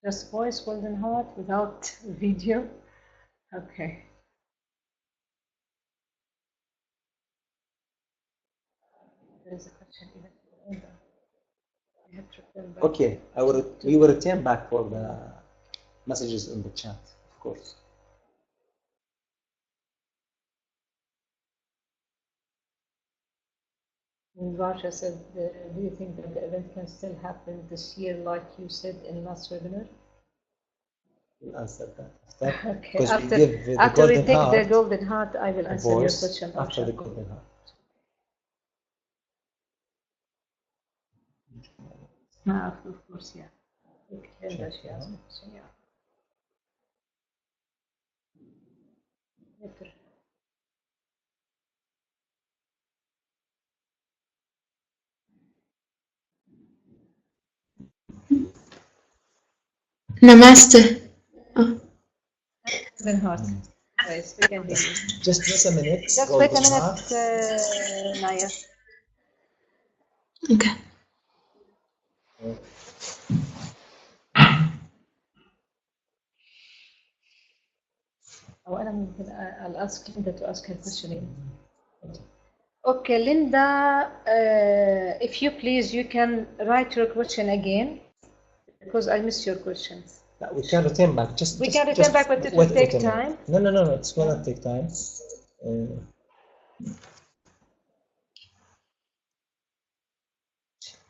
Just voice, Golden Heart, without video. Okay. There's a question even. Okay, we will return back for the messages in the chat, of course. Raja said, do you think that the event can still happen this year, like you said in last webinar? We'll answer that after. Okay. After we take the Golden Heart, I will answer your question. After the Golden Heart. Of course, yeah. Namaste. Golden Heart. Yes, we can hear you. Just a minute. Just wait a minute, Naya. Okay. I'll ask Linda to ask her question again. Okay, Linda, if you please, you can write your question again because I missed your questions. We can return back. We can return back, but it will take time. No, it's gonna take time.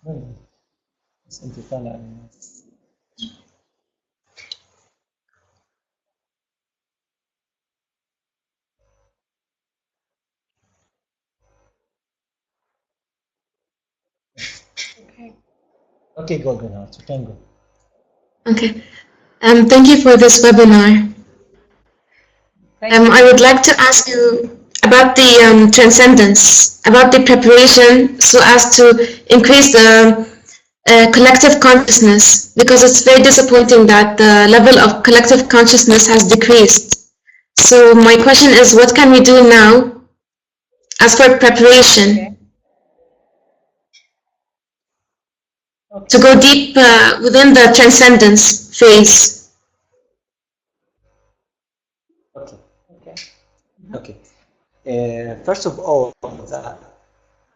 No. بس انت طالع Okay, Golden Heart, you can go. Okay. Thank you for this webinar. I would like to ask you about the transcendence, about the preparation so as to increase the collective consciousness, because it's very disappointing that the level of collective consciousness has decreased. So my question is, what can we do now as for preparation to go deep within the transcendence phase? Okay. First of all, the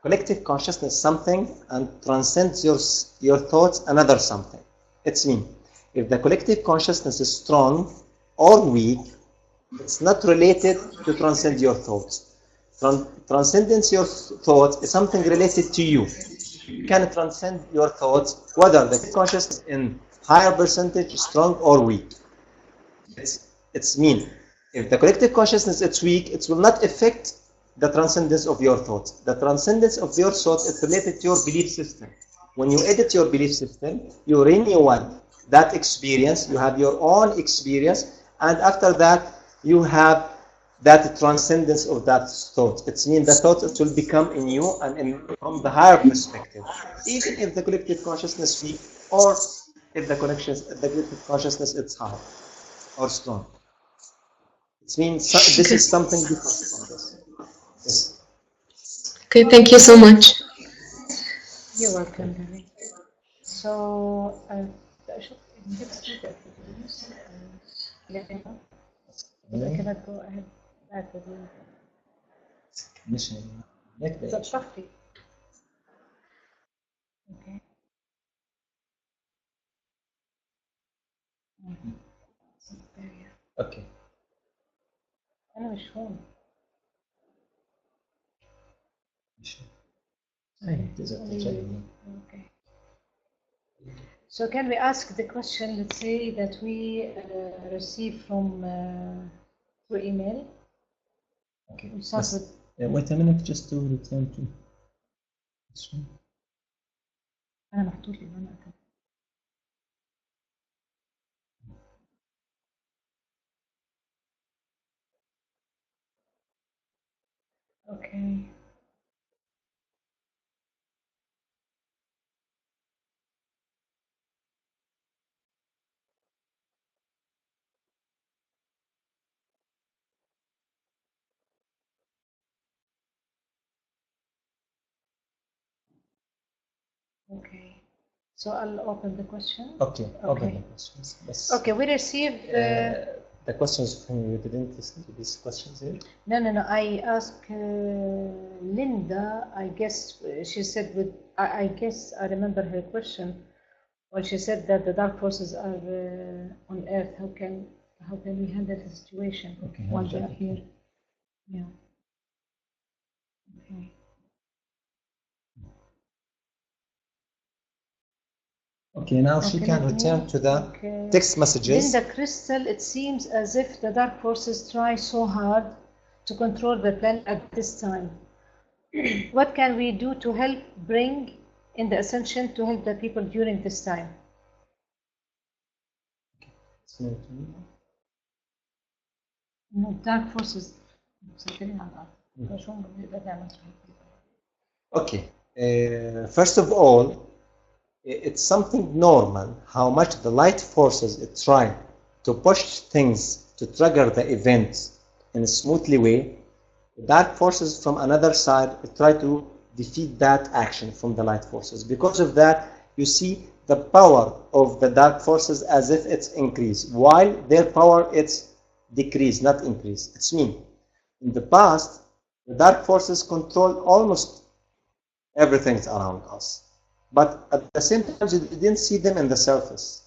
collective consciousness is something and transcends your thoughts another something. It's mean if the collective consciousness is strong or weak, it's not related to transcend your thoughts. Transcendence your thoughts is something related to you. You can transcend your thoughts whether the consciousness in higher percentage, strong or weak. It's mean if the collective consciousness is weak, it will not affect the transcendence of your thoughts. The transcendence of your thoughts is related to your belief system. When you edit your belief system, you renew that experience, you have your own experience, and after that, you have that transcendence of that thought. It means the thought will become in you and from the higher perspective. Even if the collective consciousness is weak, or if the collective consciousness is high or strong. It means this is something different from this. Yes. Okay, thank you so much. You're welcome, Danny. So, I cannot go ahead back with you. It's a Okay. Okay. أنا مش هون. Okay. So can we ask the question, let's say, that we receive from through email? Okay. Wait a minute, just to return to this one. أنا محطوط لي هنا. Okay. Okay. So I'll open the question. Okay. Open the questions. Yes. Okay, we received the questions from you. Didn't listen to these questions here? No. I asked Linda. I guess she said I guess I remember her question. Well, she said that the dark forces are on Earth. How can we handle the situation while they are here? Yeah. Okay. Okay, now she can return to the text messages. In the crystal, it seems as if the dark forces try so hard to control the planet at this time. What can we do to help bring in the Ascension to help the people during this time? No, dark forces. Okay. First of all, it's something normal how much the light forces try to push things to trigger the events in a smoothly way. The dark forces from another side try to defeat that action from the light forces. Because of that, you see the power of the dark forces as if it's increased, while their power it's decreased, not increased. It's mean in the past The dark forces control almost everything around us. But at the same time, you didn't see them in the surface.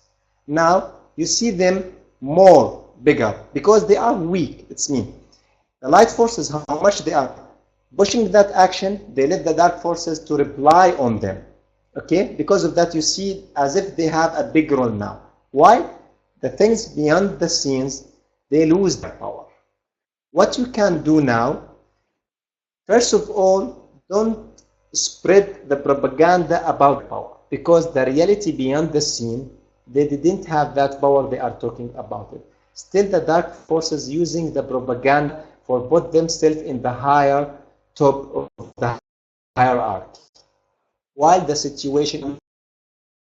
Now, you see them more bigger because they are weak. It's mean. The light forces, how much they are pushing that action, they let the dark forces to reply on them. Okay? Because of that, you see as if they have a big role now. Why? The things beyond the scenes, they lose their power. What you can do now, first of all, don't spread the propaganda about power, because the reality beyond the scene, they didn't have that power they are talking about it. Still, the dark forces using the propaganda for put themselves in the higher top of the hierarchy, while the situation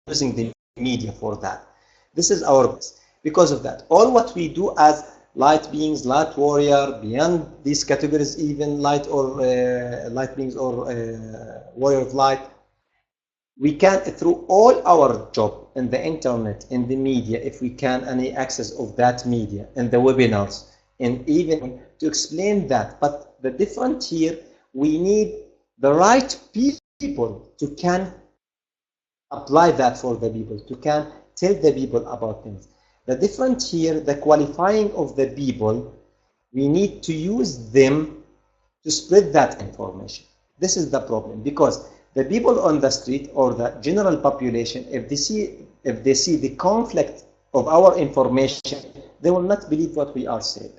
using the media for that. This is our best. Because of that, all what we do as light beings, light warrior, beyond these categories, even light or light beings or warrior of light, we can, through all our job in the internet, in the media, if we can, any access of that media, and the webinars, and even to explain that. But the difference here, we need the right people to can apply that for the people, to can tell the people about things. The difference here, the qualifying of the people, we need to use them to spread that information. This is the problem, because the people on the street or the general population, if they see the conflict of our information, they will not believe what we are saying.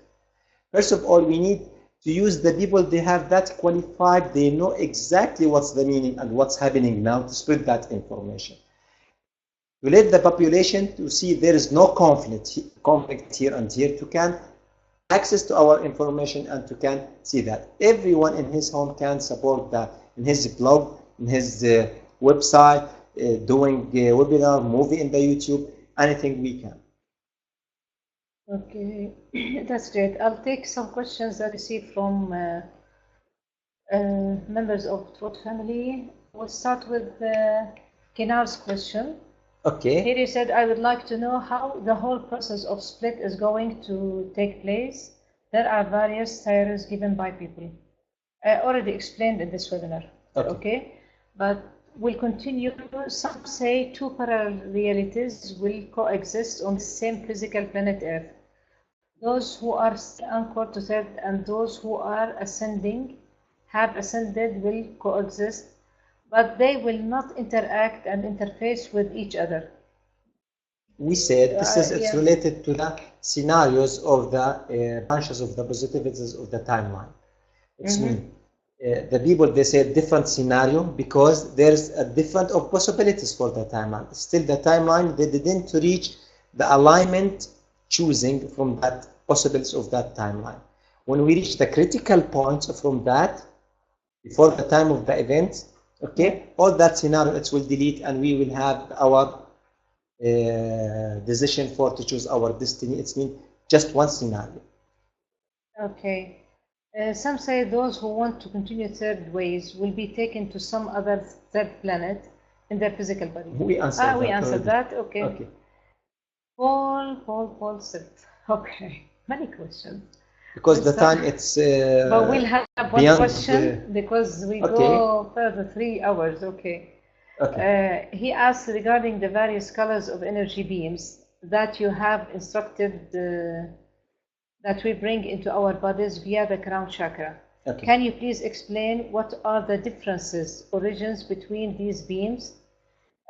First of all, we need to use the people, they have that qualified, they know exactly what's the meaning and what's happening now to spread that information. To let the population to see there is no conflict here and here, to can access to our information and to can see that everyone in his home can support that in his blog, in his website, doing a webinar, movie in the YouTube, anything we can. Okay, that's great. I'll take some questions I received from members of Thought family. We'll start with Kinar's question. Okay. Here he said, I would like to know how the whole process of split is going to take place. There are various theories given by people. I already explained in this webinar. Okay. But we'll continue. Some say two parallel realities will coexist on the same physical planet Earth. Those who are anchored to third and those who are ascending, have ascended, will coexist, but they will not interact and interface with each other. We said this is it's related to the scenarios of the branches of the positivities of the timeline. It's mean the people, they say different scenario because there's a different of possibilities for the timeline. Still the timeline, they didn't reach the alignment choosing from that possibilities of that timeline. When we reach the critical points from that, before the time of the event, okay, all that scenario it will delete and we will have our decision for to choose our destiny. It's mean just one scenario. Okay. Some say those who want to continue third ways will be taken to some other third planet in their physical body. We answered that. We answered that. Okay. Okay. Paul said. Okay. Many questions. Because the time it's. But we'll have one question because we go further 3 hours. Okay. Okay. He asked regarding the various colors of energy beams that you have instructed that we bring into our bodies via the crown chakra. Okay. Can you please explain what are the differences, origins between these beams?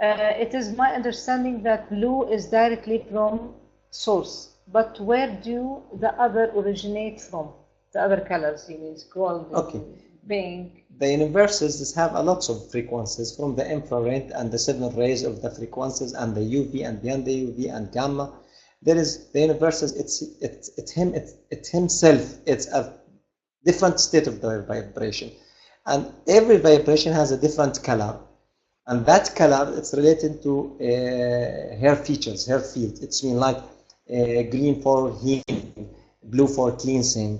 It is my understanding that blue is directly from source, but where do the other originate from? The other colors, he means gold, pink. The universes have a lot of frequencies from the infrared and the 7 rays of the frequencies and the UV and beyond the UV and gamma. There is the universes. It's himself. It's a different state of the vibration, and every vibration has a different color, and that color it's related to her features, her field. It's mean like green for healing, blue for cleansing,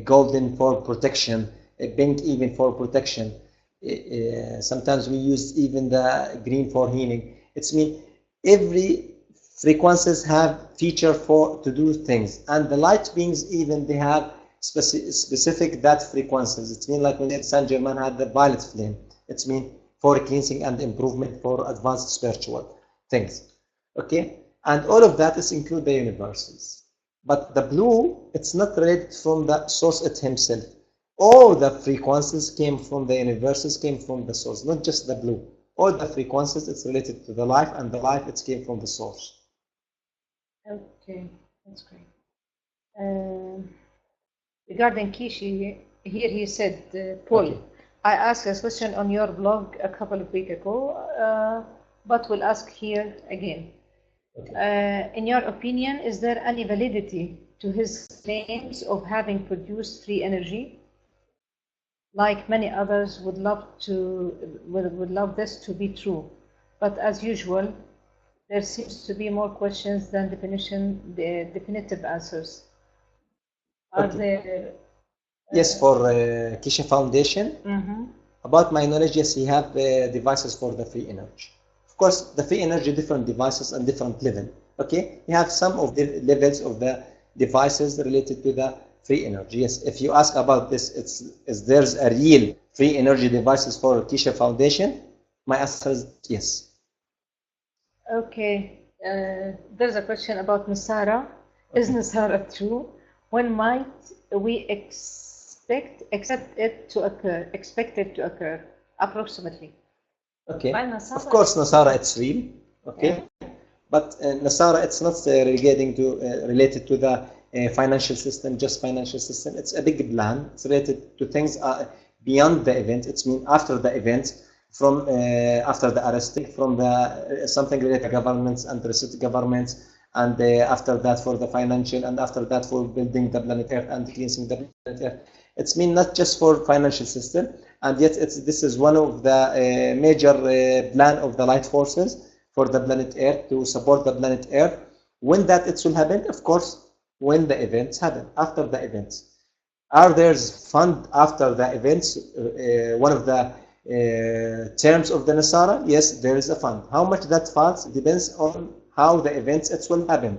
golden for protection, pink even for protection. Sometimes we use even the green for healing. It's mean every frequencies have feature for to do things, and the light beings even they have specific that frequencies. It means like when Saint Germain had the violet flame. It means for cleansing and improvement for advanced spiritual things. Okay, and all of that is include the universes. But the blue, it's not related from the source it himself. All the frequencies came from the universes, came from the source, not just the blue. All the frequencies, it's related to the life, and the life, it came from the source. Okay, that's great. Regarding Kishi, here he said, Paul, okay. I asked a question on your blog a couple of weeks ago, but we'll ask here again. Okay. In your opinion, is there any validity to his claims of having produced free energy? Like many others would love this to be true, but as usual, there seems to be more questions than definitive answers. Are okay. there? Yes, for Kisha Foundation. Mm-hmm. About my knowledge, yes, he have devices for the free energy. Of course, the free energy, different devices and different level. Okay, you have some of the levels of the devices related to the free energy. Yes, if you ask about this, there's a real free energy devices for Kisha Foundation? My answer is yes. Okay, there's a question about Nasara. Okay. Is Nasara true? When might we expect it to occur, approximately? Okay, of course, Nasara, it's real. Okay, yeah. But Nasara, it's not related to the financial system, just financial system. It's a big plan. It's related to things beyond the event. It's mean after the event, from after the arresting, from the something related to governments and reset governments, and after that for the financial, and after that for building the planet Earth and cleansing the planet Earth. It's mean not just for financial system, and yet this is one of the major plan of the light forces for the planet Earth, to support the planet Earth. When that it will happen, of course, when the events happen, after the events. Are there fund after the events? One of the terms of the Nasara, yes, there is a fund. How much that funds depends on how the events it will happen,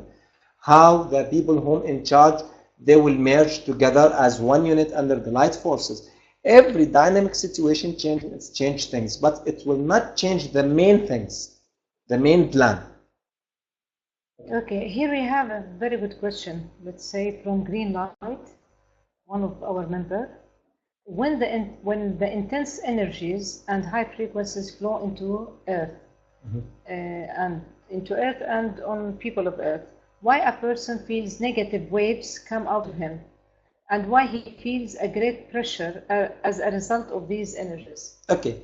how the people who in charge, they will merge together as one unit under the light forces. Every dynamic situation change things, but it will not change the main things, the main plan. Okay, here we have a very good question, let's say from Green Light, one of our members. When the intense energies and high frequencies flow into Earth, and into Earth and on people of Earth, why a person feels negative waves come out of him, and why he feels a great pressure as a result of these energies? Okay,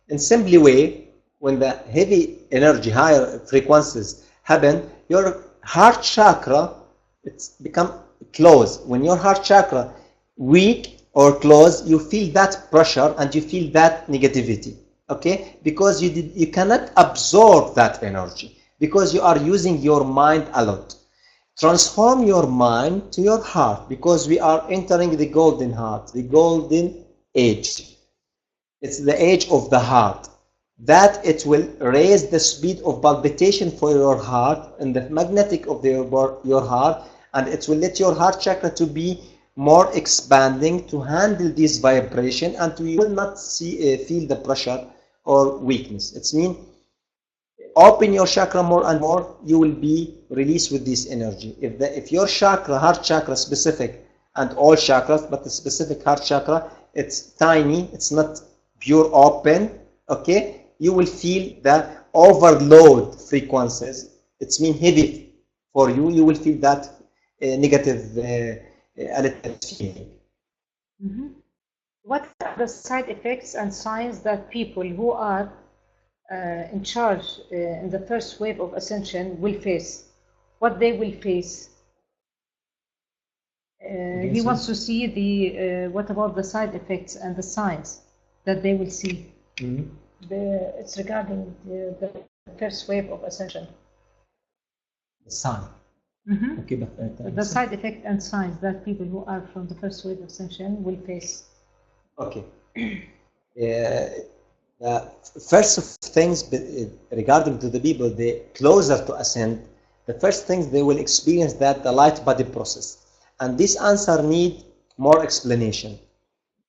in simply way, when the heavy energy, higher frequencies happen, your heart chakra, it's become closed. When your heart chakra weak or closed, you feel that pressure and you feel that negativity. Okay, because you cannot absorb that energy, because you are using your mind a lot. Transform your mind to your heart, because we are entering the golden heart, the golden age. It's the age of the heart. That it will raise the speed of palpitation for your heart and the magnetic of your heart, and it will let your heart chakra to be more expanding to handle this vibration, and you will not feel the pressure or weakness. It's mean open your chakra more and more, you will be released with this energy. If your chakra, heart chakra specific, and all chakras, but the specific heart chakra, it's tiny, it's not pure open, okay, you will feel the overload frequencies. It's mean heavy for you. You will feel that negative feeling. Mm-hmm. What are the side effects and signs that people who are in charge in the first wave of ascension will face? What they will face? He wants to see the what about the side effects and the signs that they will see? Mm-hmm. It's regarding the first wave of ascension. The sign. Mm-hmm. Okay, but the side effect and signs that people who are from the first wave of ascension will face. Okay. First of things regarding to the people, they closer to ascend, the first things they will experience that the light body process, and this answer need more explanation.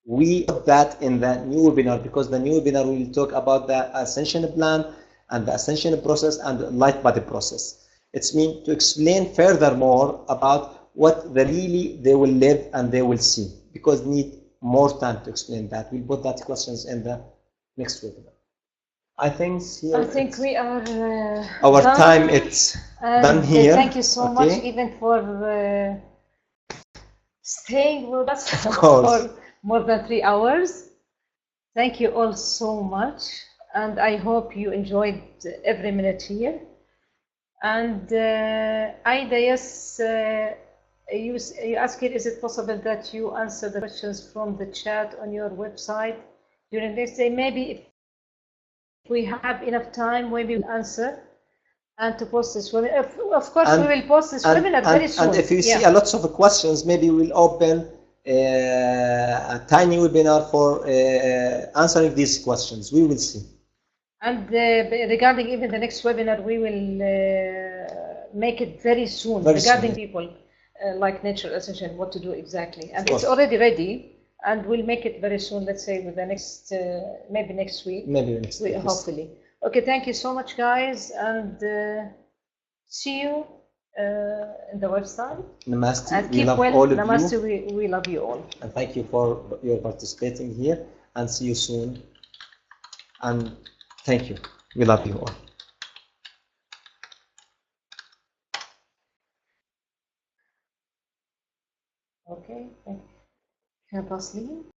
We put that in the new webinar, because the new webinar will talk about the Ascension plan and the Ascension process and the light body process. It's meant to explain furthermore about what really they will live and they will see, because need more time to explain that. We'll put that questions in the next webinar. I think we are our done. time it's done here. Thank you so much even for staying with us for more than 3 hours. Thank you all so much, and I hope you enjoyed every minute here. And Aida, yes, you asked here, is it possible that you answer the questions from the chat on your website during this day? Maybe if we have enough time, maybe we'll answer and to post this webinar. Of course, we will post this webinar very soon. And if you see a lot of questions, maybe we'll open a tiny webinar for answering these questions. We will see. And regarding even the next webinar, we will make it very soon regarding people like Nature Ascension, what to do exactly. And it's already ready, and we'll make it very soon, let's say with the next, maybe next week. Maybe next week, hopefully. Okay, thank you so much, guys, and see you in the website. Namaste. And keep well. Namaste. We love you all. And thank you for your participating here. And see you soon. And thank you. We love you all. Okay. Can I pass leave?